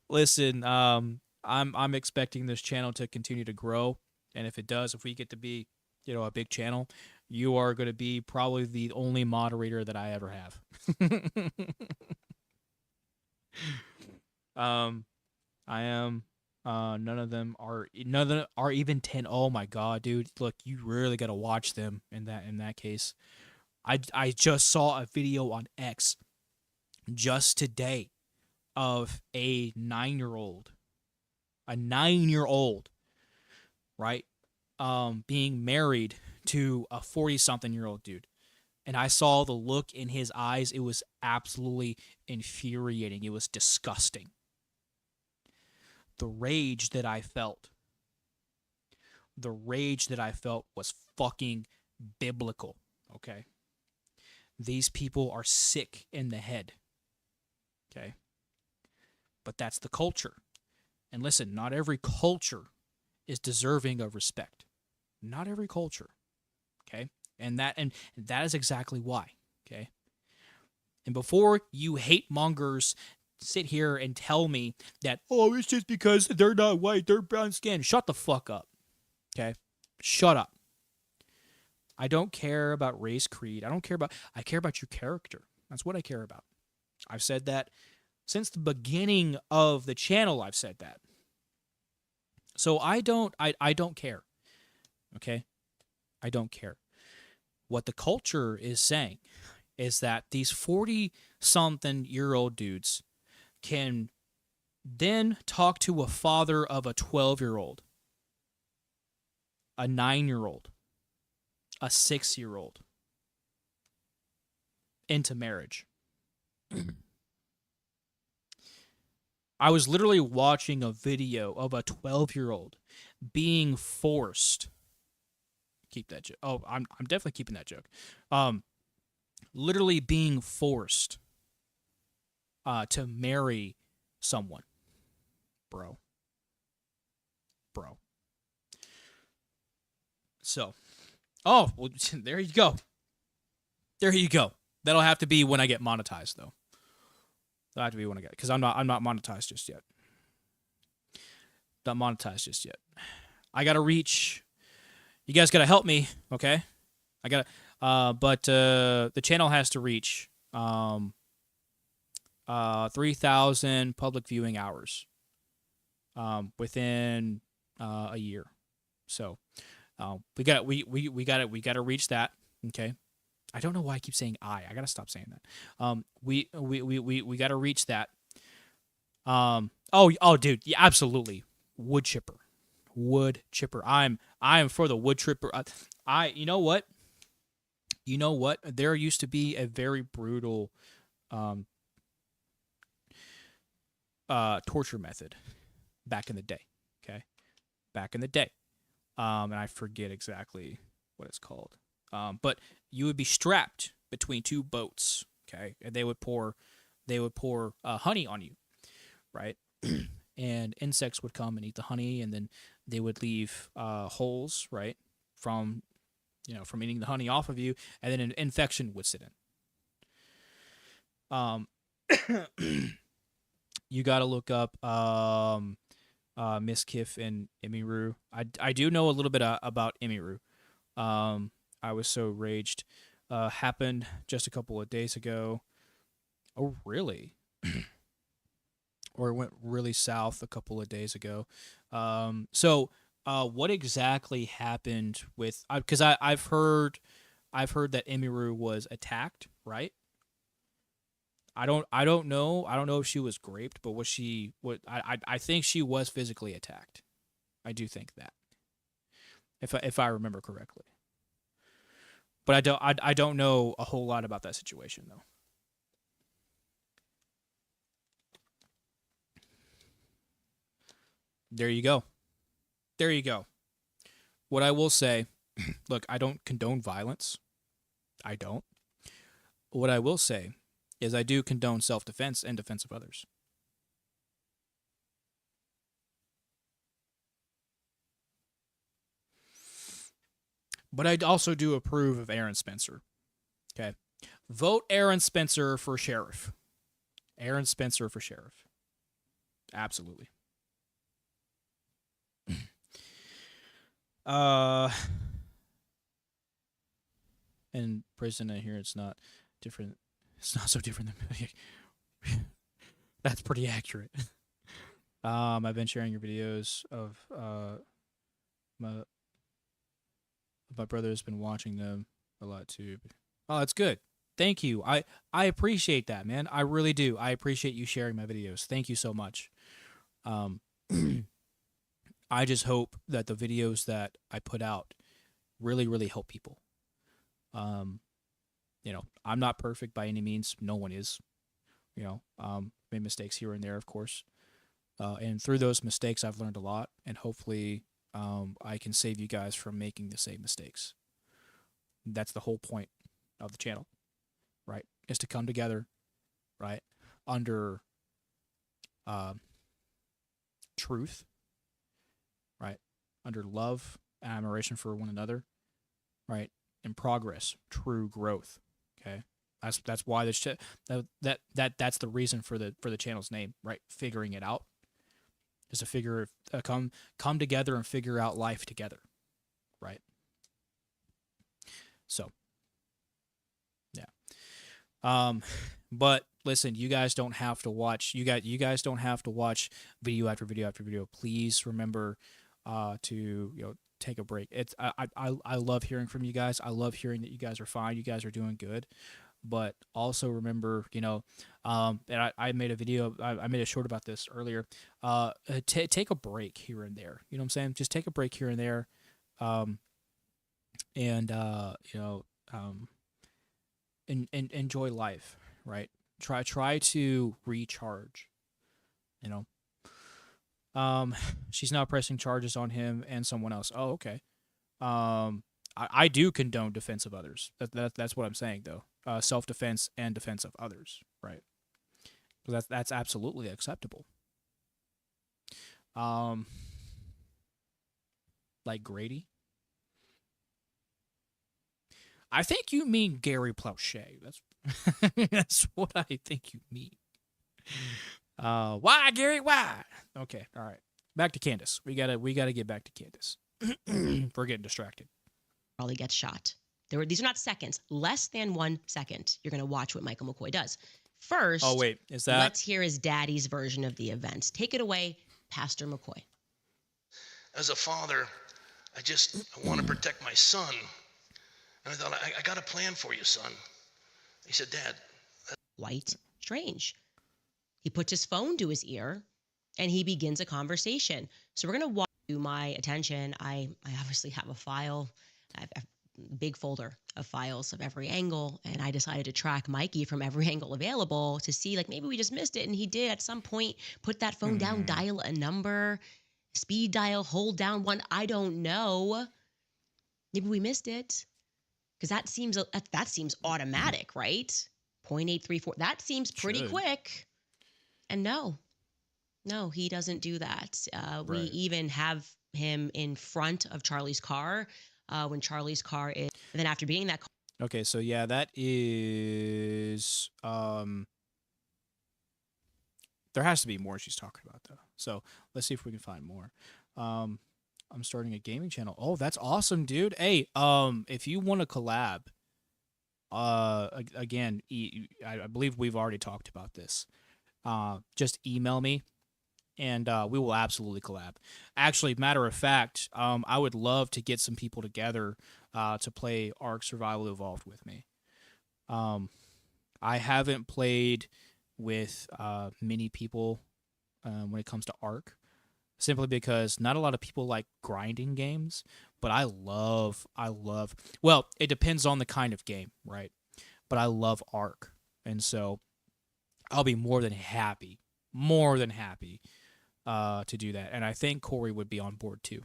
Listen, I'm expecting this channel to continue to grow, and if it does, if we get to be, a big channel, you are going to be probably the only moderator that I ever have. I am. None of them are even 10. Oh my god, dude! Look, you really gotta watch them in that case. I just saw a video on X just today of a 9-year-old, right, being married to a 40-something-year-old dude, and I saw the look in his eyes. It was absolutely infuriating. It was disgusting. The rage that I felt was fucking biblical, okay? These people are sick in the head, okay? But that's the culture. And listen, not every culture is deserving of respect. Not every culture, okay? And that is exactly why, okay? And before you hate mongers sit here and tell me that, oh, it's just because they're not white, they're brown skinned. Shut the fuck up. Okay? Shut up. I don't care about race, creed. I care about your character. That's what I care about. I've said that since the beginning of the channel. I've said that. So I don't care. Okay? I don't care. What the culture is saying is that these 40-something-year-old dudes can then talk to a father of a 12-year-old, a 9-year-old, a 6-year-old into marriage. I was literally watching a video of a 12-year-old being forced. Keep that joke. Oh, I'm definitely keeping that joke. Literally being forced to marry someone, bro. So, well, there you go. That'll have to be when I get monetized, though. That'll have to be when I get, because I'm not monetized just yet. Not monetized just yet. I gotta reach. You guys gotta help me, okay? I gotta. But the channel has to reach 3,000 public viewing hours within a year. So we got to reach that. Okay. I don't know why I keep saying I gotta stop saying that. We got to reach that. Dude, yeah, absolutely. Wood chipper. I'm for the wood chipper. You know what? There used to be a very brutal torture method back in the day. Okay, and I forget exactly what it's called. But you would be strapped between two boats. Okay, and they would pour honey on you, right? And insects would come and eat the honey, and then they would leave holes, right, from eating the honey off of you, and then an infection would sit in. You got to look up Miskiff and Emiru. I do know a little bit about Emiru. I was so raged. Happened just a couple of days ago. Oh, really? Or it went really south a couple of days ago. So what exactly happened with? Because I've heard that Emiru was attacked, right? I don't know. I don't know if she was raped, but was she? I think she was physically attacked. I do think that, if I remember correctly. But I don't know a whole lot about that situation though. There you go. There you go. What I will say, look, I don't condone violence. I don't. What I will say is I do condone self-defense and defense of others. But I also do approve of Aaron Spencer. Okay. Vote Aaron Spencer for sheriff. Aaron Spencer for sheriff. Absolutely. In prison, I hear it's not different. It's not so different than. That's pretty accurate. I've been sharing your videos of my brother has been watching them a lot too. Oh, that's good. Thank you. I appreciate that, man. I really do. I appreciate you sharing my videos. Thank you so much. I just hope that the videos that I put out really, really help people. I'm not perfect by any means. No one is. Made mistakes here and there, of course. And through those mistakes, I've learned a lot, and hopefully, I can save you guys from making the same mistakes. That's the whole point of the channel, right? Is to come together, right, under truth, right, under love, admiration for one another, right, and progress, true growth. Okay, that's why this that's the reason for the channel's name, right? Figuring it out is to come together and figure out life together, right? So, yeah. But listen, you guys don't have to watch. You guys don't have to watch video after video after video. Please remember to take a break. I love hearing from you guys. I love hearing that you guys are fine. You guys are doing good. But also remember, and I made a video. I made a short about this earlier. Take a break here and there. You know what I'm saying? Just take a break here and there. And enjoy life, right? Try to recharge. She's now pressing charges on him and someone else. Oh, okay. I do condone defense of others. That's what I'm saying, though. Self-defense and defense of others, right? So that's absolutely acceptable. Like Grady. I think you mean Gary Plauché. That's what I think you mean. Why, Gary? Why? Okay, all right. Back to Candace. We gotta get back to Candace. We're getting distracted. Charlie gets shot. These are not seconds. Less than 1 second. You're going to watch what Michael McCoy does. First, oh wait, is that? Let's hear his daddy's version of the events. Take it away, Pastor McCoy. As a father, I want to protect my son. And I thought, I got a plan for you, son. He said, Dad. Quite strange. He puts his phone to his ear and he begins a conversation. So we're going to walk to my attention. I obviously have a file. I have a big folder of files of every angle. And I decided to track Mikey from every angle available to see, like, maybe we just missed it. And he did at some point put that phone down, dial a number, speed dial, hold down one. I don't know. Maybe we missed it. Because that seems automatic, right? 0.834. That seems pretty quick. And no, he doesn't do that. We even have him in front of Charlie's car when Charlie's car is. And then after being that car. Okay, so yeah, that is. There has to be more she's talking about, though. So let's see if we can find more. I'm starting a gaming channel. Oh, that's awesome, dude. Hey, if you want to collab, again, I believe we've already talked about this. Just email me, and we will absolutely collab. Actually, matter of fact, I would love to get some people together to play Ark Survival Evolved with me. I haven't played with many people when it comes to Ark. Simply because not a lot of people like grinding games, but I love, well, it depends on the kind of game, right? But I love Ark. And so I'll be more than happy to do that, and I think Corey would be on board too.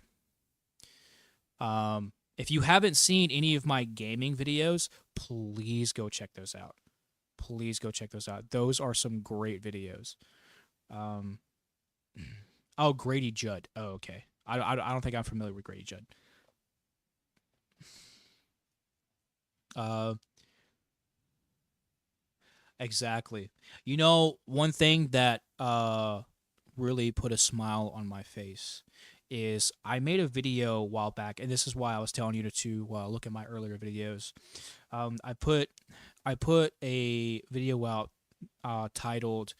If you haven't seen any of my gaming videos, please go check those out. Please go check those out. Those are some great videos. Um, oh, Grady Judd. Oh, okay. I don't think I'm familiar with Grady Judd. Exactly. You know, one thing that really put a smile on my face is I made a video a while back, and this is why I was telling you to look at my earlier videos. I put a video out titled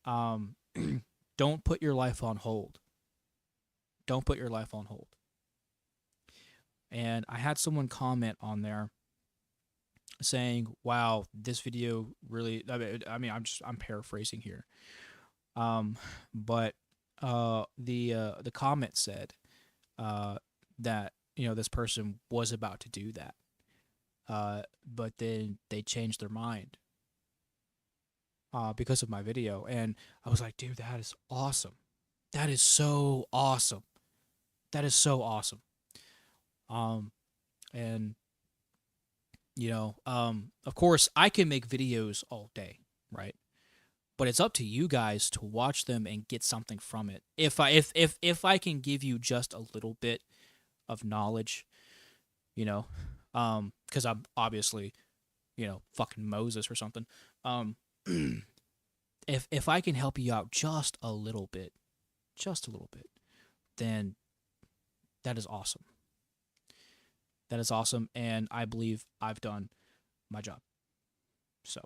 "Don't Put Your Life on Hold." Don't put your life on hold. And I had someone comment on there saying, "Wow, this video really." I'm paraphrasing here. But the comment said that this person was about to do that, but then they changed their mind because of my video, and I was like, "Dude, that is awesome. That is so awesome. That is so awesome." And of course, I can make videos all day, right? But it's up to you guys to watch them and get something from it. If I can give you just a little bit of knowledge, because I'm obviously, fucking Moses or something. If I can help you out just a little bit, then that is awesome. That is awesome, and I believe I've done my job. So,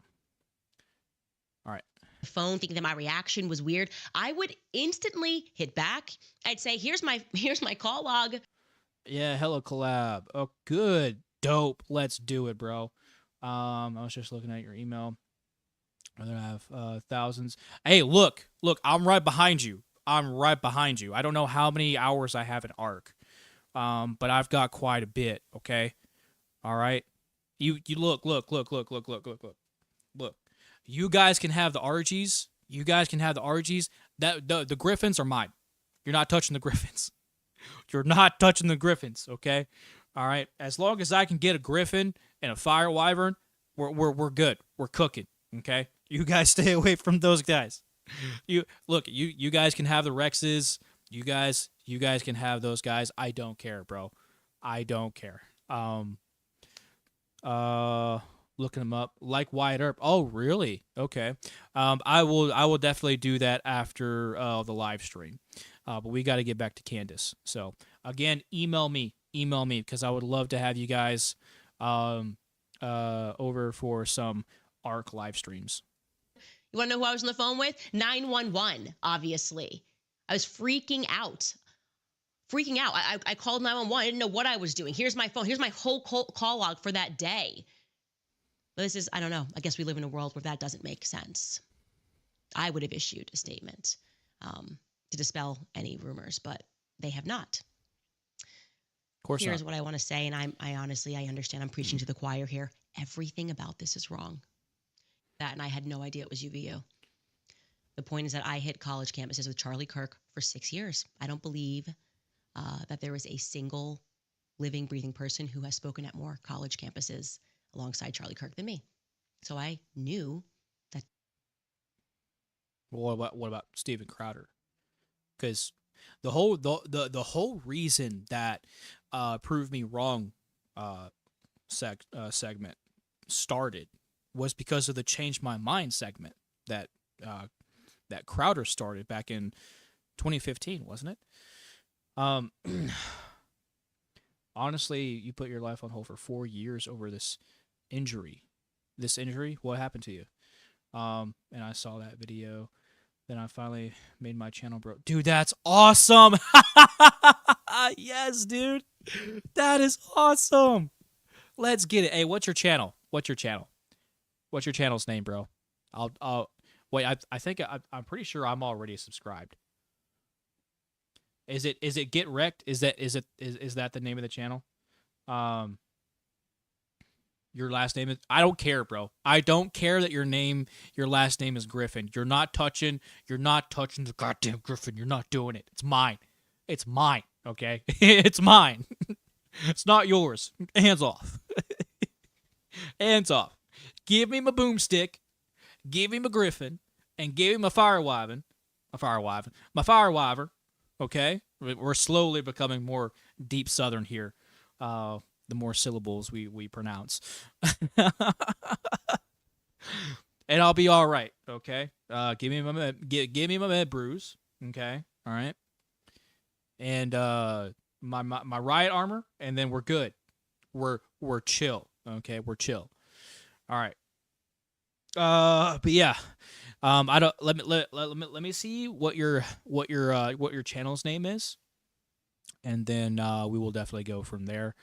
all right. Phone thinking that my reaction was weird, I would instantly hit back. I'd say, here's my call log. Yeah, hello collab. Oh, good. Dope. Let's do it, bro. I was just looking at your email. I have thousands. Hey, look, I'm right behind you. I don't know how many hours I have in Ark. But I've got quite a bit, okay? All right? You look. You guys can have the RGs. That the Griffins are mine. You're not touching the Griffins. Okay? All right? As long as I can get a Griffin and a Fire Wyvern, we're good. We're cooking, okay? You guys stay away from those guys. You guys can have the Rexes. You guys can have those guys. I don't care, bro. I don't care. Looking them up, like Wyatt Earp. Oh, really? Okay. I will definitely do that after the live stream. But we got to get back to Candace. So again, email me because I would love to have you guys over for some Arc live streams. You want to know who I was on the phone with? 911, obviously. I was freaking out. I called 911. I didn't know what I was doing. Here's my phone. Here's my whole call log for that day. But this is, I don't know. I guess we live in a world where that doesn't make sense. I would have issued a statement to dispel any rumors, but they have not. Of course Here's not. what I want to say, and I honestly, I understand I'm preaching to the choir here. Everything about this is wrong. That, and I had no idea it was UVU. The point is that I hit college campuses with Charlie Kirk for 6 years. I don't believe that there is a single living, breathing person who has spoken at more college campuses alongside Charlie Kirk than me. So I knew that. Well, what about Steven Crowder? Because the whole reason that Prove Me Wrong segment started was because of the Change My Mind segment that Crowder started back in 2015, wasn't it? Honestly, you put your life on hold for 4 years over this injury. What happened to you? And I saw that video. Then I finally made my channel, bro. Dude, that's awesome. Yes, dude. That is awesome. Let's get it. Hey, what's your channel? What's your channel's name, bro? I'll wait. I think I'm pretty sure I'm already subscribed. Is it Get Wrecked? Is that the name of the channel? Your last name is. I don't care, bro. I don't care that your last name is Griffin. You're not touching. You're not touching the goddamn Griffin. You're not doing it. It's mine. It's mine. Okay, it's mine. It's not yours. Hands off. Hands off. Give me my boomstick. Give me my Griffin, and give me my fire wyvern. My fire wyvern. Okay, we're slowly becoming more deep Southern here. The more syllables we pronounce. And I'll be all right, okay? Give me my med brews, okay? All right? And my riot armor, and then we're good. We're chill, okay? We're chill. All right. But yeah. I don't let me see what your channel's name is, and then we will definitely go from there.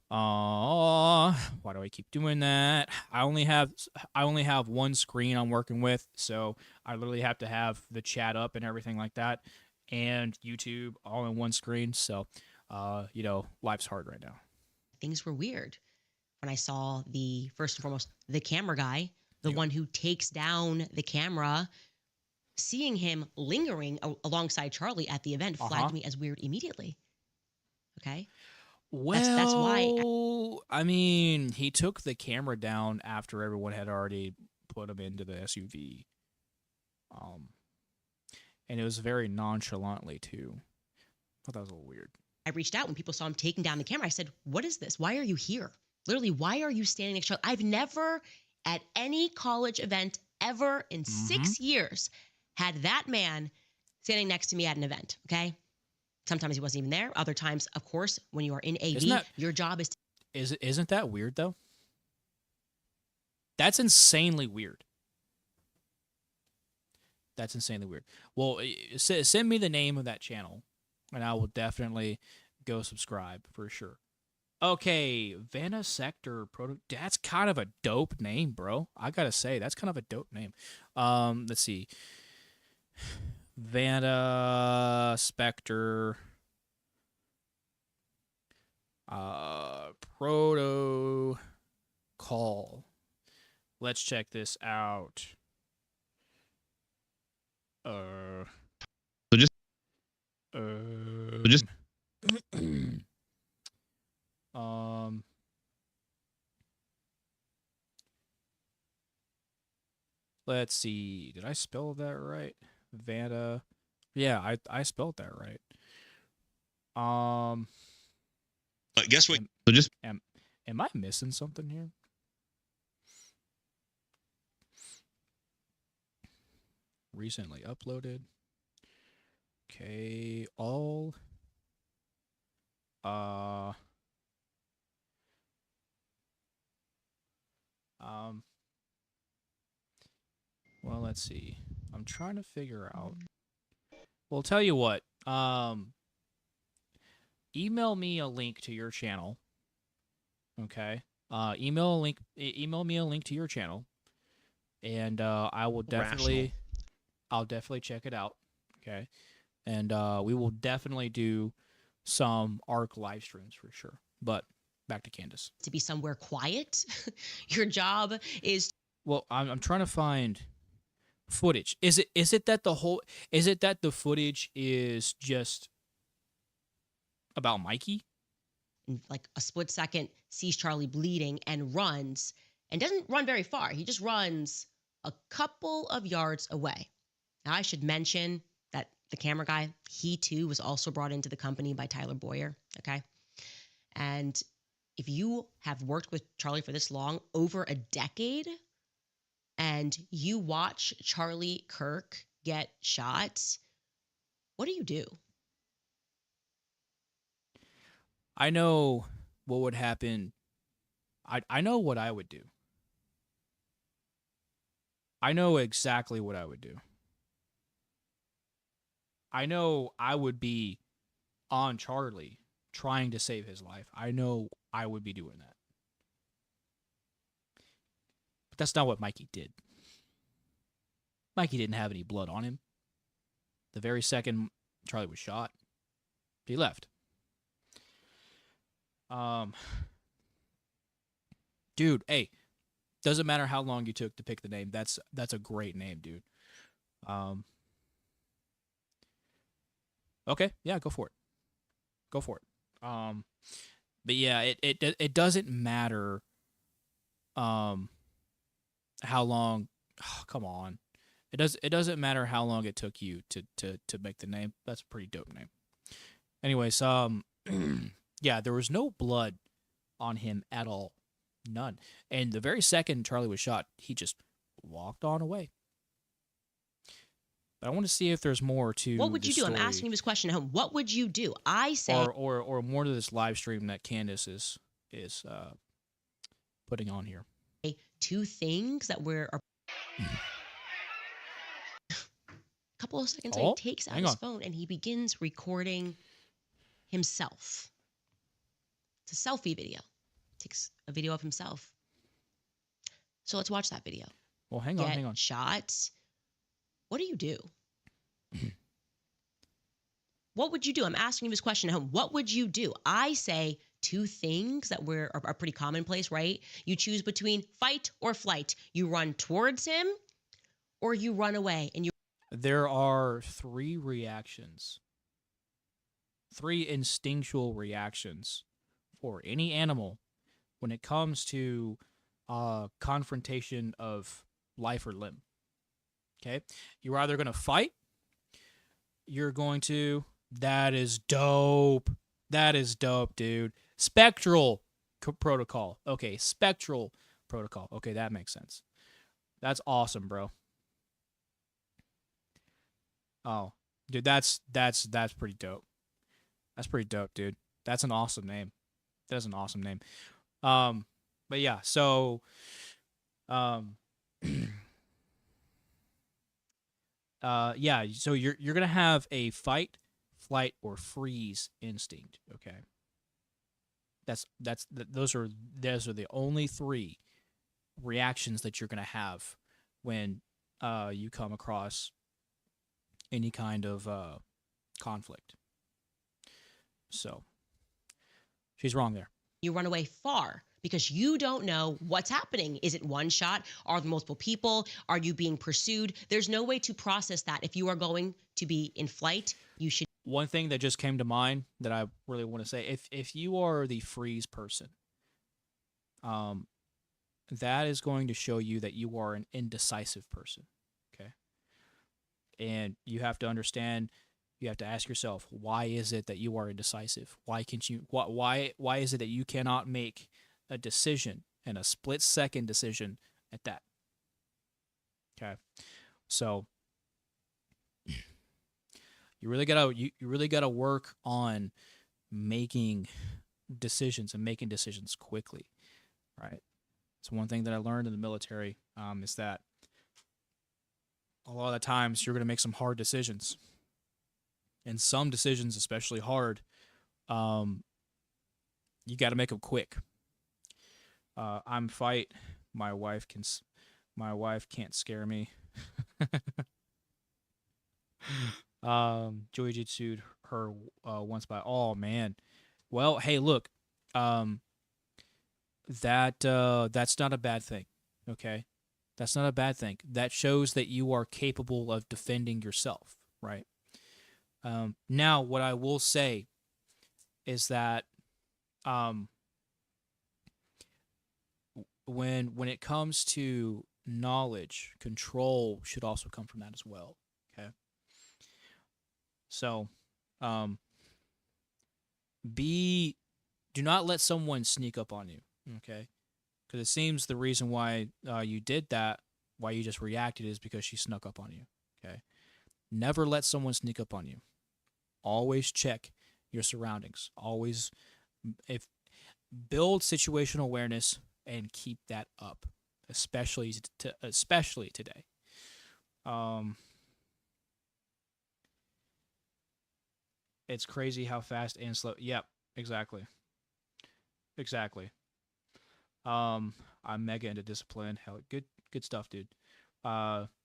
Why do I keep doing that? I only have one screen I'm working with, so I literally have to have the chat up and everything like that, and YouTube all in one screen. So, life's hard right now. Things were weird when I saw the first and foremost the camera guy, the one who takes down the camera. Seeing him lingering alongside Charlie at the event flagged me as weird immediately. Okay. Well, that's why. I mean, he took the camera down after everyone had already put him into the SUV. And it was very nonchalantly too. I thought that was a little weird. I reached out when people saw him taking down the camera. I said, "What is this? Why are you here? Literally, why are you standing next to Charlie?" I've never at any college event ever in 6 years had that man standing next to me at an event. Okay. Sometimes he wasn't even there. Other times, of course, when you are in AV, your job is Isn't that weird though? That's insanely weird. That's insanely weird. Well, send me the name of that channel, and I will definitely go subscribe for sure. Okay, Vanna Sector Proto. That's kind of a dope name, bro. I gotta say, that's kind of a dope name. Let's see. Vanna Spectre. Protocol. Let's check this out. So just let's see. Did I spell that right? Vanna. Yeah, I spelled that right. guess what? Am I missing something here? Recently uploaded. Okay, all. Well, let's see. I'm trying to figure out. Well, tell you what. Email me a link to your channel. Okay. Email me a link to your channel, and I will definitely. I'll definitely check it out. Okay. And we will definitely do some ARC live streams for sure. But back to Candace. to be somewhere quiet. Your job is. Well, I'm trying to find footage. Is it that the footage is just about Mikey? In like a split second, sees Charlie bleeding and runs, and doesn't run very far. He just runs a couple of yards away. Now, I should mention that the camera guy, he too was also brought into the company by Tyler Boyer. Okay. And if you have worked with Charlie for this long, over a decade, and you watch Charlie Kirk get shot, what do you do? I know what would happen. I know what I would do. I know exactly what I would do. I know I would be on Charlie trying to save his life. I know I would be doing that. But that's not what Mikey did. Mikey didn't have any blood on him. The very second Charlie was shot, he left. dude. Hey, doesn't matter how long you took to pick the name. That's a great name, dude. Um. Okay, yeah, go for it. Go for it. But yeah, it doesn't matter. How long? Oh, come on. It doesn't matter how long it took you to make the name. That's a pretty dope name. Anyways, yeah, there was no blood on him at all, none. And the very second Charlie was shot, he just walked on away. But I want to see if there's more to What would you this do? I'm story, asking you this question at home. What would you do? I say or more to this live stream that Candace is putting on here. two things that we're. A couple of seconds, Oh, he takes out hang his on. phone and he begins recording himself. It's a selfie video. Takes a video of himself. So let's watch that video. Well, hang on. Shot. What do you do? What would you do? I'm asking you this question at home. What would you do? I say two things that are pretty commonplace, right? You choose between fight or flight. You run towards him or you run away. And you. There are three reactions, three instinctual reactions for any animal when it comes to confrontation of life or limb. Okay? You're either going to fight, you're going to. That is dope. That is dope, dude. Spectral protocol. Okay, spectral protocol. Okay, that makes sense. That's awesome, bro. Oh, dude, that's pretty dope. That's pretty dope, dude. That's an awesome name. That's an awesome name. But yeah, so yeah, so you're gonna have a fight, flight, or freeze instinct. Okay. Those are the only three reactions that you're gonna have when you come across any kind of conflict. So she's wrong there. You run away far because you don't know what's happening. Is it one shot? Are there multiple people? Are you being pursued? There's no way to process that. If you are going to be in flight, you should. One thing that just came to mind that I really want to say, if you are the freeze person, that is going to show you that you are an indecisive person. Okay. And you have to understand, you have to ask yourself, why is it that you are indecisive? Why is it that you cannot make a decision, and a split-second decision at that? Okay. So you really gotta work on making decisions and making decisions quickly. Right. It's one thing that I learned in the military, is that a lot of the times you're gonna make some hard decisions. And some decisions, especially hard, you got to make them quick. I'm fight. My wife can't scare me. Joey jitsu'd her once by. Oh man. Well, hey, look. That's not a bad thing. Okay, that's not a bad thing. That shows that you are capable of defending yourself, right? Now, what I will say is that when it comes to knowledge, control should also come from that as well. Okay. So, do not let someone sneak up on you. Okay, because it seems the reason why you did that, why you just reacted, is because she snuck up on you. Okay. Never let someone sneak up on you. Always check your surroundings. Always build situational awareness and keep that up, especially today. It's crazy how fast and slow. Yep, exactly. I'm mega into discipline. Hell, good stuff, dude.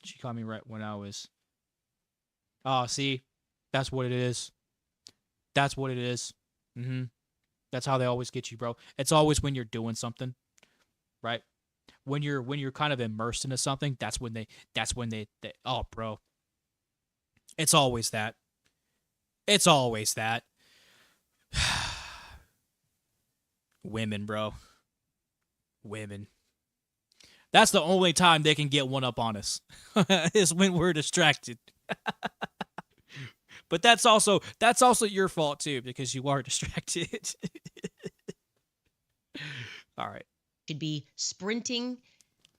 She caught me right when I was. Oh, see. That's what it is. That's what it is. That's how they always get you, bro. It's always when you're doing something, right? When you're kind of immersed into something, that's when they oh, bro. It's always that. It's always that. Women, bro. Women. That's the only time they can get one up on us is when we're distracted. But that's also your fault too because you are distracted. All right. Should be sprinting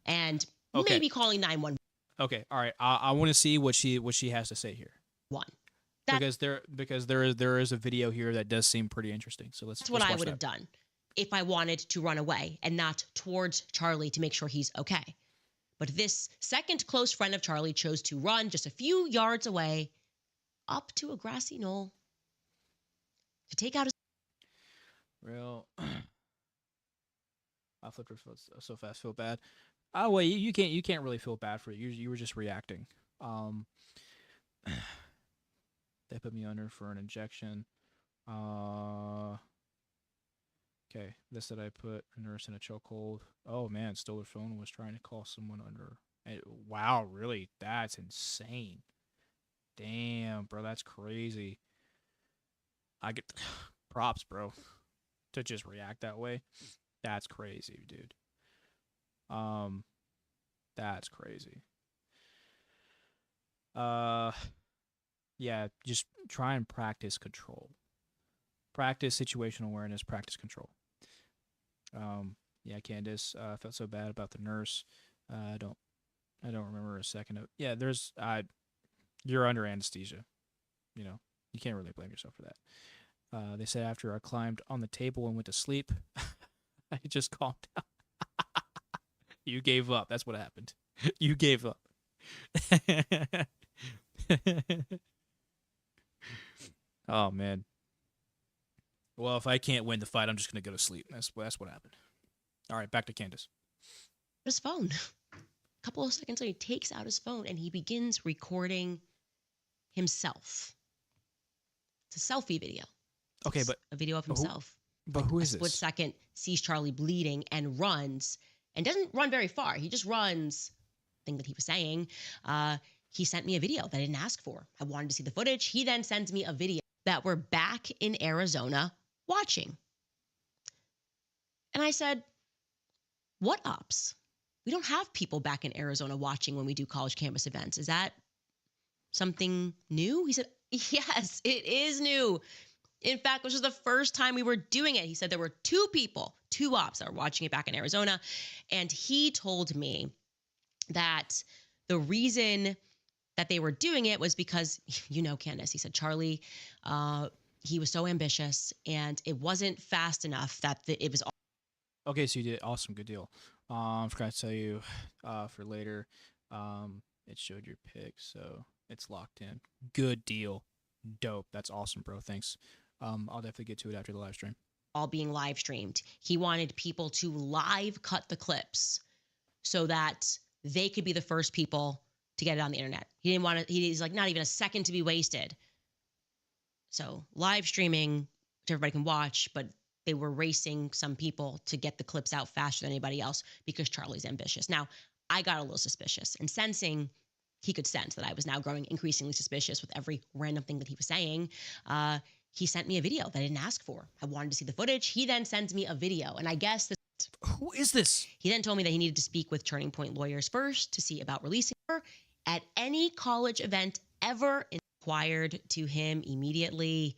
and Okay. maybe calling 911. Okay. All right. I want to see what she has to say here because there is a video here that does seem pretty interesting. So That's what let's I watch would that. have done if I wanted to run away and not towards Charlie to make sure he's okay. But this second close friend of Charlie chose to run just a few yards away up to a grassy knoll to take out his. Real. I flipped her so fast. Feel bad. Oh wait, you can't really feel bad for it. You were just reacting. They put me under for an injection. Okay, this said I put a nurse in a chokehold. Oh man, stole her phone and was trying to call someone under. Wow, really? That's insane. Damn, bro, that's crazy. I get props, bro, to just react that way. That's crazy, dude. That's crazy. Yeah, just try and practice control. Practice situational awareness, practice control. Yeah, Candace, I felt so bad about the nurse. I don't remember a second of. Yeah, there's you're under anesthesia. You know, you can't really blame yourself for that. They said after I climbed on the table and went to sleep, I just calmed down. You gave up. That's what happened. You gave up. Oh man. Well, if I can't win the fight, I'm just gonna go to sleep. That's what happened. All right, back to Candace. His phone. A couple of seconds later, he takes out his phone and he begins recording himself. It's a selfie video. Okay, but a video of himself. But who is a split this? second sees Charlie bleeding and runs, and doesn't run very far. He just runs. Thing that he was saying. He sent me a video that I didn't ask for. I wanted to see the footage. He then sends me a video that we're back in Arizona watching. And I said, what ops? We don't have people back in Arizona watching when we do college campus events. Is that something new? He said, yes, it is new. In fact, this was the first time we were doing it. He said there were two ops that were watching it back in Arizona. And he told me that the reason that they were doing it was because, Candace, he said, Charlie, he was so ambitious and it wasn't fast enough that it was. Okay, so you did it. Awesome, good deal. I forgot to tell you for later, it showed your pick, so it's locked in. Good deal. Dope. That's awesome, bro. Thanks. I'll definitely get to it after the live stream. All being live streamed. He wanted people to live cut the clips so that they could be the first people to get it on the internet. He didn't want to, he's like, not even a second to be wasted. So live streaming, so everybody can watch, but they were racing some people to get the clips out faster than anybody else because Charlie's ambitious. Now, I got a little suspicious and sensing, he could sense that I was now growing increasingly suspicious with every random thing that he was saying. He sent me a video that I didn't ask for. I wanted to see the footage. He then sends me a video, and I guess who is this? He then told me that he needed to speak with Turning Point lawyers first to see about releasing her at any college event ever. Inquired to him immediately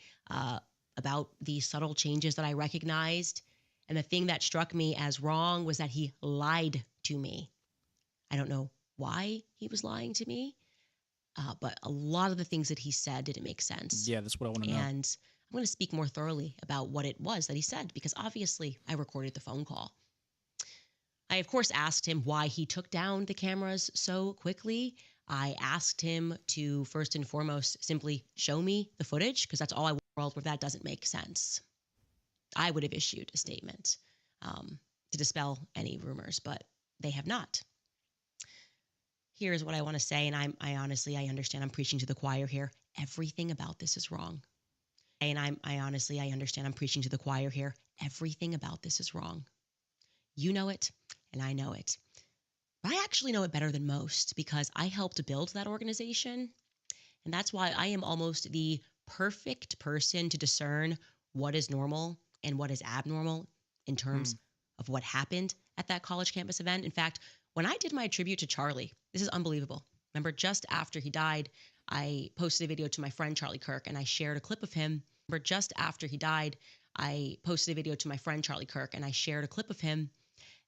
about the subtle changes that I recognized. And the thing that struck me as wrong was that he lied to me. I don't know why he was lying to me, but a lot of the things that he said didn't make sense. Yeah, that's what I want to know. And I'm going to speak more thoroughly about what it was that he said, because obviously I recorded the phone call. I, of course, asked him why he took down the cameras so quickly. I asked him to, first and foremost, simply show me the footage, because that's all I want in a world where that doesn't make sense. I would have issued a statement to dispel any rumors, but they have not. Here's what I want to say, and I honestly understand I'm preaching to the choir here. Everything about this is wrong. And I honestly understand I'm preaching to the choir here. Everything about this is wrong. You know it, and I know it. But I actually know it better than most because I helped build that organization. And that's why I am almost the perfect person to discern what is normal and what is abnormal in terms of what happened at that college campus event. In fact, when I did my tribute to Charlie, this is unbelievable. Remember, just after he died, I posted a video to my friend Charlie Kirk and I shared a clip of him. Remember, just after he died, I posted a video to my friend Charlie Kirk and I shared a clip of him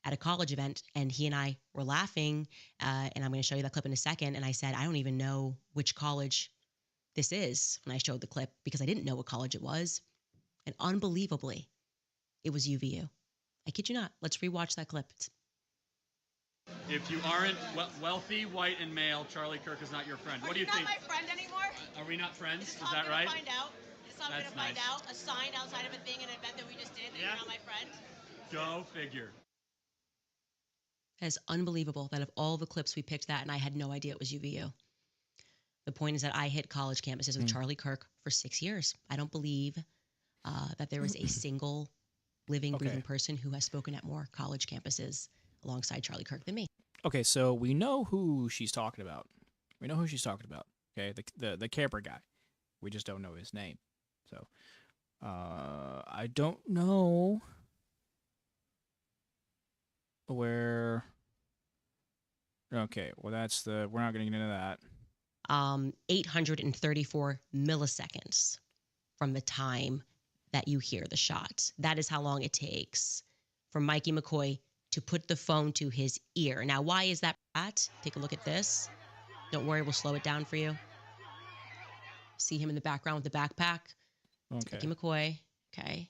at a college event, and he and I were laughing, and I'm going to show you that clip in a second. And I said, I don't even know which college this is when I showed the clip because I didn't know what college it was. And unbelievably, it was UVU. I kid you not. Let's rewatch that clip. If you aren't wealthy, white, and male, Charlie Kirk is not your friend. What do you think? Are you not my friend anymore? Are we not friends? Is Is that right? Find out. Is Tom That's gonna find nice. out? A sign outside of a thing, an event that we just did, that Yeah. you're not my friend? Go figure. It's unbelievable that of all the clips we picked that, and I had no idea it was UVU. The point is that I hit college campuses with Charlie Kirk for 6 years. I don't believe that there is a single living, breathing person who has spoken at more college campuses alongside Charlie Kirk than me. Okay, so we know who she's talking about. We know who she's talking about. Okay, the camera guy. We just don't know his name. So I don't know where. Okay, well we're not going to get into that. 834 milliseconds from the time that you hear the shot. That is how long it takes for Mikey McCoy to put the phone to his ear. Now, why is that? Take a look at this. Don't worry, we'll slow it down for you. See him in the background with the backpack. Okay. Mikey McCoy. Okay.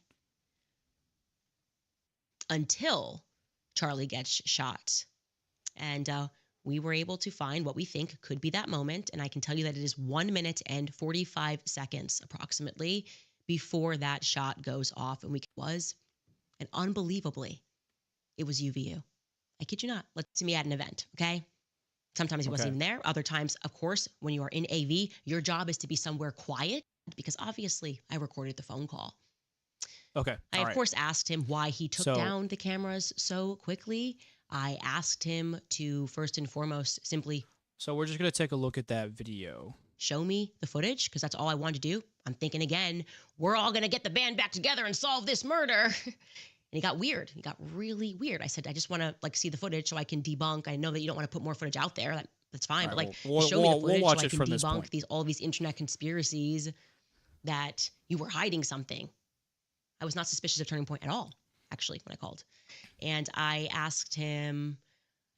Until Charlie gets shot. And we were able to find what we think could be that moment. And I can tell you that it is 1 minute and 45 seconds approximately before that shot goes off. And and unbelievably, it was UVU. I kid you not. Let's see me at an event, okay? Sometimes he wasn't even there. Other times, of course, when you are in AV, your job is to be somewhere quiet because obviously I recorded the phone call. Okay. I, of course, asked him why he took down the cameras so quickly. I asked him to, first and foremost, simply... So we're just going to take a look at that video. Show me the footage, because that's all I wanted to do. I'm thinking again, we're all going to get the band back together and solve this murder. And he got weird. He got really weird. I said, I just want to see the footage so I can debunk. I know that you don't want to put more footage out there. That's fine. Right, but we'll show me the footage watch so I it can from this debunk point. all these internet conspiracies that you were hiding something. I was not suspicious of Turning Point at all, actually, when I called. And I asked him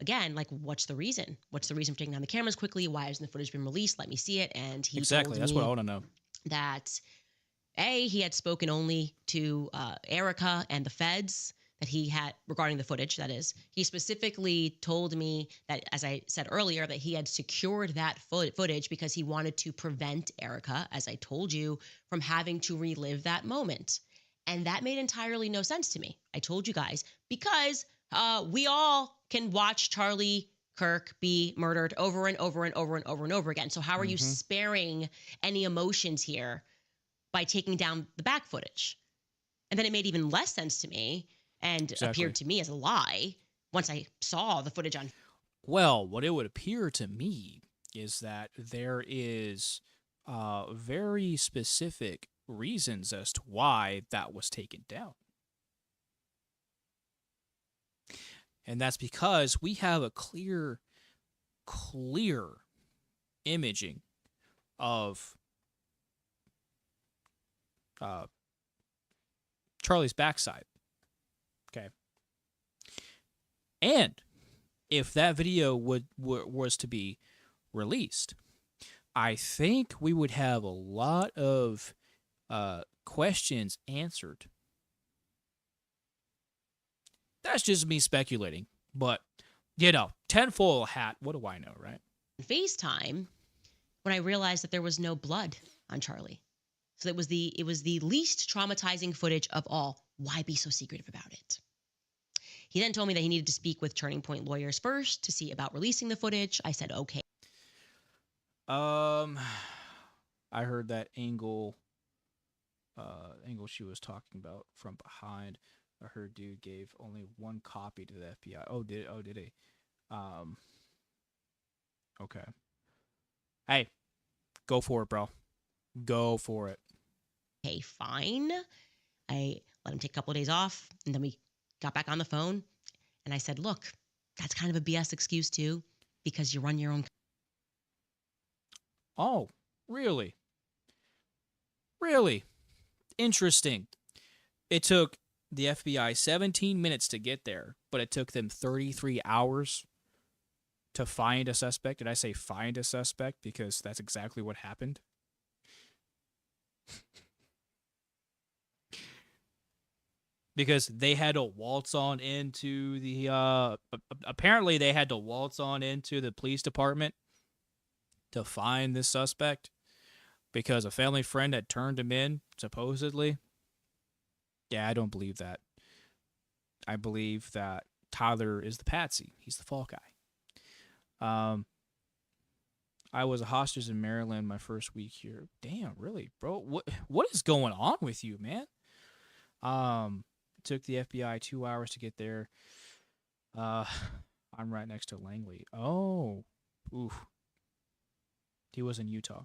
again, what's the reason? What's the reason for taking down the cameras quickly? Why hasn't the footage been released? Let me see it. And he told That's me what I want to know. that he had spoken only to Erica and the feds that he had regarding the footage. That is, he specifically told me that, as I said earlier, that he had secured that footage because he wanted to prevent Erica, as I told you, from having to relive that moment. And that made entirely no sense to me. I told you guys, because we all can watch Charlie Kirk be murdered over and over and over and over and over again. So how are you sparing any emotions here by taking down the back footage? And then it made even less sense to me and appeared to me as a lie once I saw the footage on. Well, what it would appear to me is that there is very specific reasons as to why that was taken down. And that's because we have a clear imaging of Charlie's backside. Okay. And if that video was to be released, I think we would have a lot of questions answered. That's just me speculating, but tinfoil hat. What do I know, right? FaceTime, when I realized that there was no blood on Charlie, so it was the least traumatizing footage of all. Why be so secretive about it? He then told me that he needed to speak with Turning Point lawyers first to see about releasing the footage. I said, okay. I heard that angle she was talking about from behind. I heard dude gave only one copy to the FBI. Oh did he? Um, okay. Hey, go for it, bro. Go for it. Okay, fine. I let him take a couple of days off, and then we got back on the phone, and I said, look, that's kind of a BS excuse too, because you run your own. Oh, really? Really? Interesting. It took the FBI 17 minutes to get there, but it took them 33 hours to find a suspect. Did I say find a suspect? Because that's exactly what happened. Because they had to waltz on into the apparently they had to waltz on into the police department to find this suspect because a family friend had turned him in, supposedly. Yeah, I don't believe that. I believe that Tyler is the patsy. He's the fall guy. I was a hostage in Maryland my first week here. Damn, really, bro? What is going on with you, man? It took the FBI 2 hours to get there. I'm right next to Langley. Oh, oof. He was in Utah.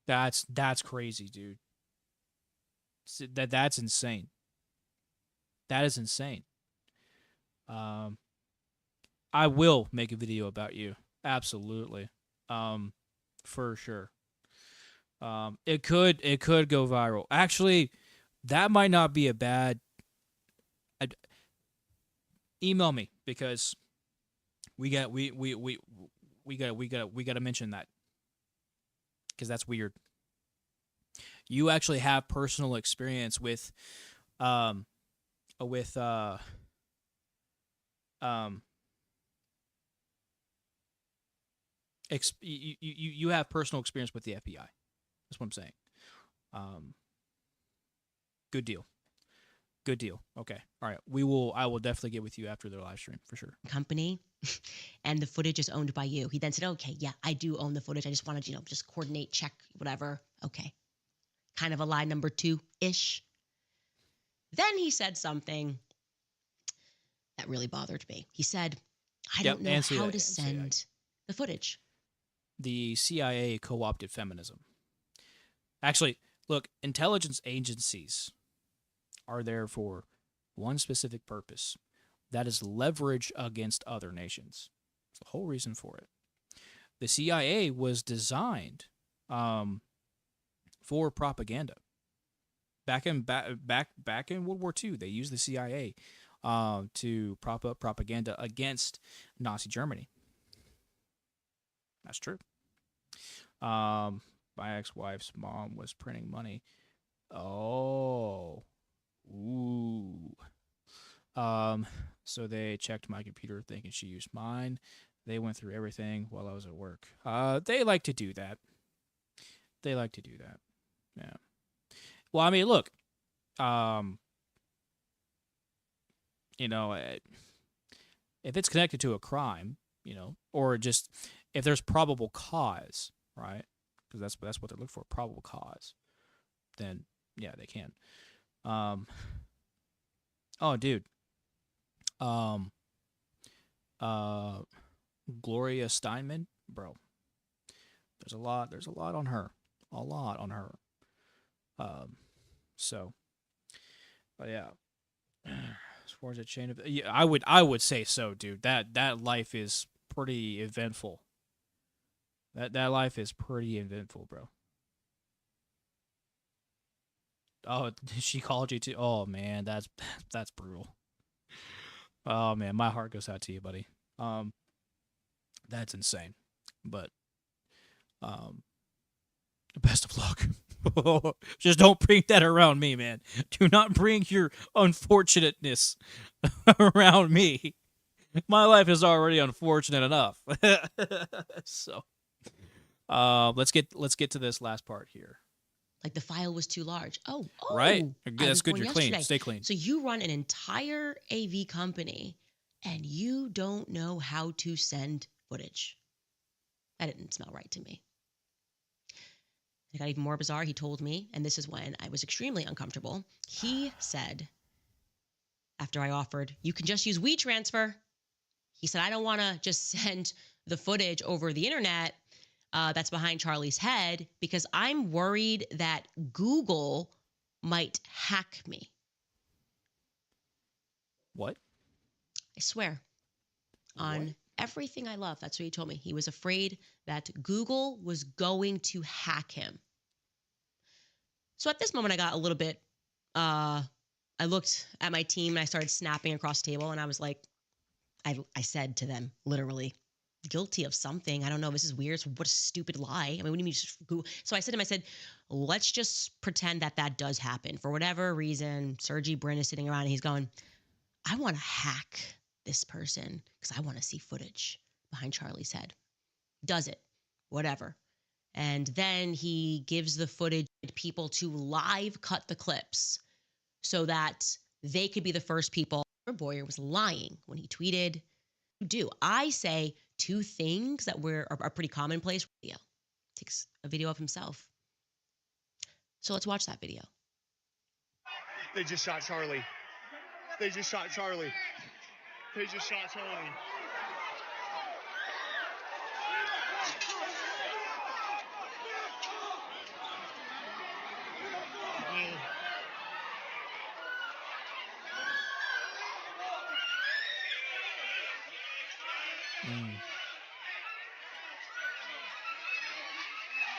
That's crazy, dude. That's insane. That is insane. I will make a video about you. Absolutely. For sure. It could go viral. Actually, that might not be a bad. Email me because we got to mention that because that's weird. You actually have personal experience with you have personal experience with the FBI. That's what I'm saying. Good deal. Good deal. Okay. All right. I will definitely get with you after the live stream for sure. Company, and the footage is owned by you. He then said, okay, yeah, I do own the footage. I just wanted, just coordinate, check, whatever. Okay. Kind of a lie number 2-ish. Then he said something that really bothered me. He said, I don't know how to send the footage. The CIA co-opted feminism. Actually, look, intelligence agencies are there for one specific purpose. That is leverage against other nations. That's the whole reason for it. The CIA was designed for propaganda. Back in World War II, they used the CIA to prop up propaganda against Nazi Germany. That's true. My ex-wife's mom was printing money. Oh. Ooh. So they checked my computer thinking she used mine. They went through everything while I was at work. They like to do that. Yeah. Well, I mean, look. If it's connected to a crime, or just if there's probable cause, right? Because that's what they look for, probable cause. Then yeah, they can. Oh, dude. Gloria Steinman, bro. There's a lot on her. A lot on her. So, but yeah. As far as a chain of, yeah, I would say so, dude. That life is pretty eventful. That life is pretty eventful, bro. Oh, she called you too. Oh man, that's brutal. Oh man, my heart goes out to you, buddy. That's insane. But best of luck. Just don't bring that around me, man. Do not bring your unfortunateness around me. My life is already unfortunate enough. So, let's get to this last part here. Like the file was too large. Oh, right. I That's was good. born You're clean. yesterday. Stay clean. So you run an entire AV company, and you don't know how to send footage. That didn't smell right to me. It got even more bizarre. He told me, and this is when I was extremely uncomfortable. He said, after I offered, you can just use WeTransfer. He said, I don't want to just send the footage over the internet that's behind Charlie's head because I'm worried that Google might hack me. What? I swear. On What? everything I love, that's what he told me. He was afraid that Google was going to hack him. So at this moment, I got a little bit, I looked at my team and I started snapping across the table and I was like, I said to them, literally, guilty of something. I don't know. This is weird. What a stupid lie. I mean, what do you mean just Google? So I said to him, I said, let's just pretend that that does happen. For whatever reason, Sergey Brin is sitting around and he's going, I want to hack this person because I want to see footage behind Charlie's head. Does it, whatever. And then he gives the footage to people to live cut the clips so that they could be the first people. Boyer was lying when he tweeted, do. I say two things that are pretty commonplace. Video. Takes a video of himself. So let's watch that video. They just shot Charlie. They just shot Charlie. They just shot Charlie.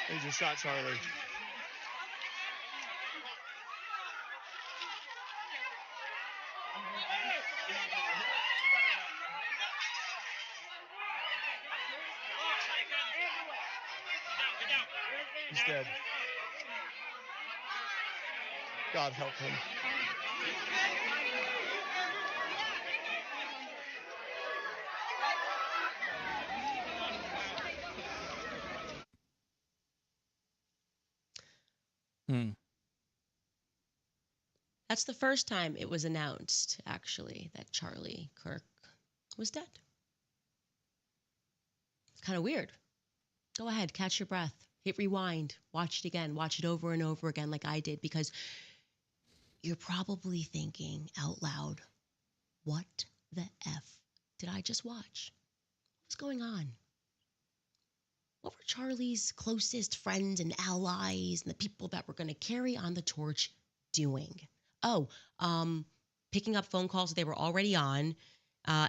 They just shot Charlie. He's dead. God help him. That's the first time it was announced, actually, that Charlie Kirk was dead. It's kind of weird. Go ahead, catch your breath, hit rewind, watch it again, watch it over and over again like I did, because you're probably thinking out loud, what the F did I just watch? What's going on? What were Charlie's closest friends and allies and the people that were going to carry on the torch doing? Oh, picking up phone calls that they were already on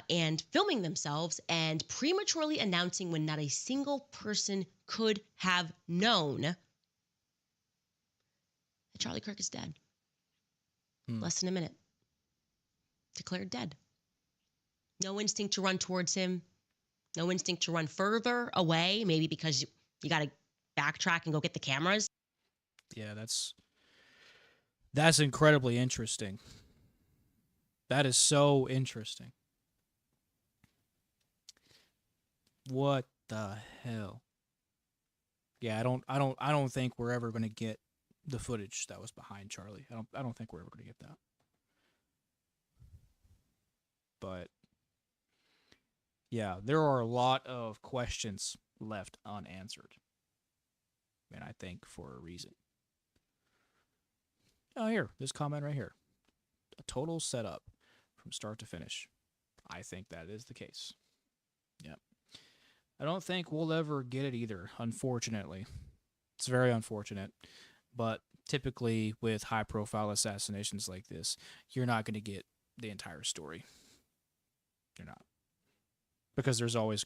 and filming themselves and prematurely announcing when not a single person could have known that Charlie Kirk is dead. Less than a minute. Declared dead. No instinct to run towards him. No instinct to run further away, maybe because you got to backtrack and go get the cameras. Yeah, that's incredibly interesting. That is so interesting. What the hell? Yeah, I don't think we're ever going to get the footage that was behind Charlie. I don't think we're ever going to get that. But yeah, there are a lot of questions left unanswered. And I think for a reason. Oh, here, this comment right here. A total setup from start to finish. I think that is the case. Yep. I don't think we'll ever get it either, unfortunately. It's very unfortunate. But typically with high-profile assassinations like this, you're not going to get the entire story. You're not. Because there's always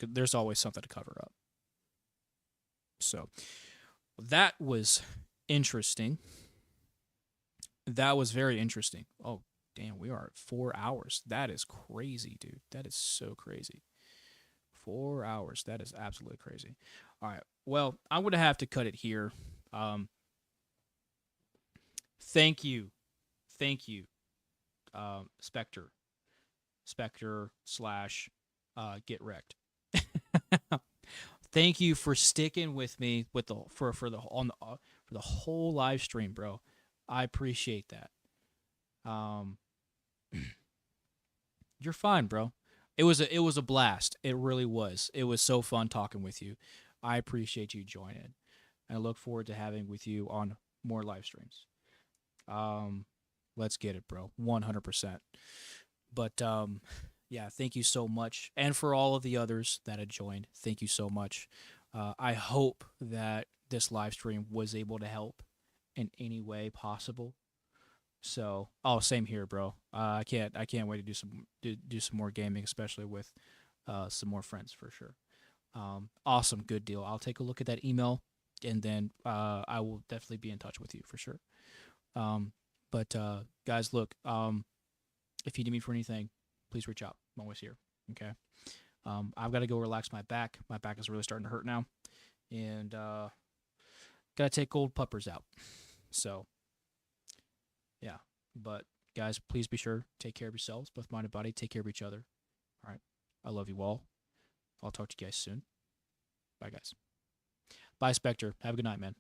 something to cover up. So, that was interesting. That was very interesting. Oh, damn, we are at 4 hours. That is crazy, dude. That is so crazy. 4 hours. That is absolutely crazy. All right. Well, I'm going to have to cut it here. Thank you. Thank you, Spectre. Spectre / Get Wrecked. Thank you for sticking with me with for the whole live stream, bro. I appreciate that. You're fine, bro. It was a blast. It really was. It was so fun talking with you. I appreciate you joining. and I look forward to having with you on more live streams. Let's get it, bro. 100%. But yeah, thank you so much. And for all of the others that had joined, thank you so much. I hope that this live stream was able to help in any way possible. So, same here, bro. I can't wait to do some more gaming, especially with some more friends for sure. Awesome, good deal. I'll take a look at that email, and then I will definitely be in touch with you for sure. But guys, look, if you need me for anything, please reach out. I'm always here. Okay. I've got to go relax my back. My back is really starting to hurt now, and gotta take old puppers out. So, yeah. But guys, please be sure take care of yourselves, both mind and body. Take care of each other. All right. I love you all. I'll talk to you guys soon. Bye, guys. Bye, Spectre. Have a good night, man.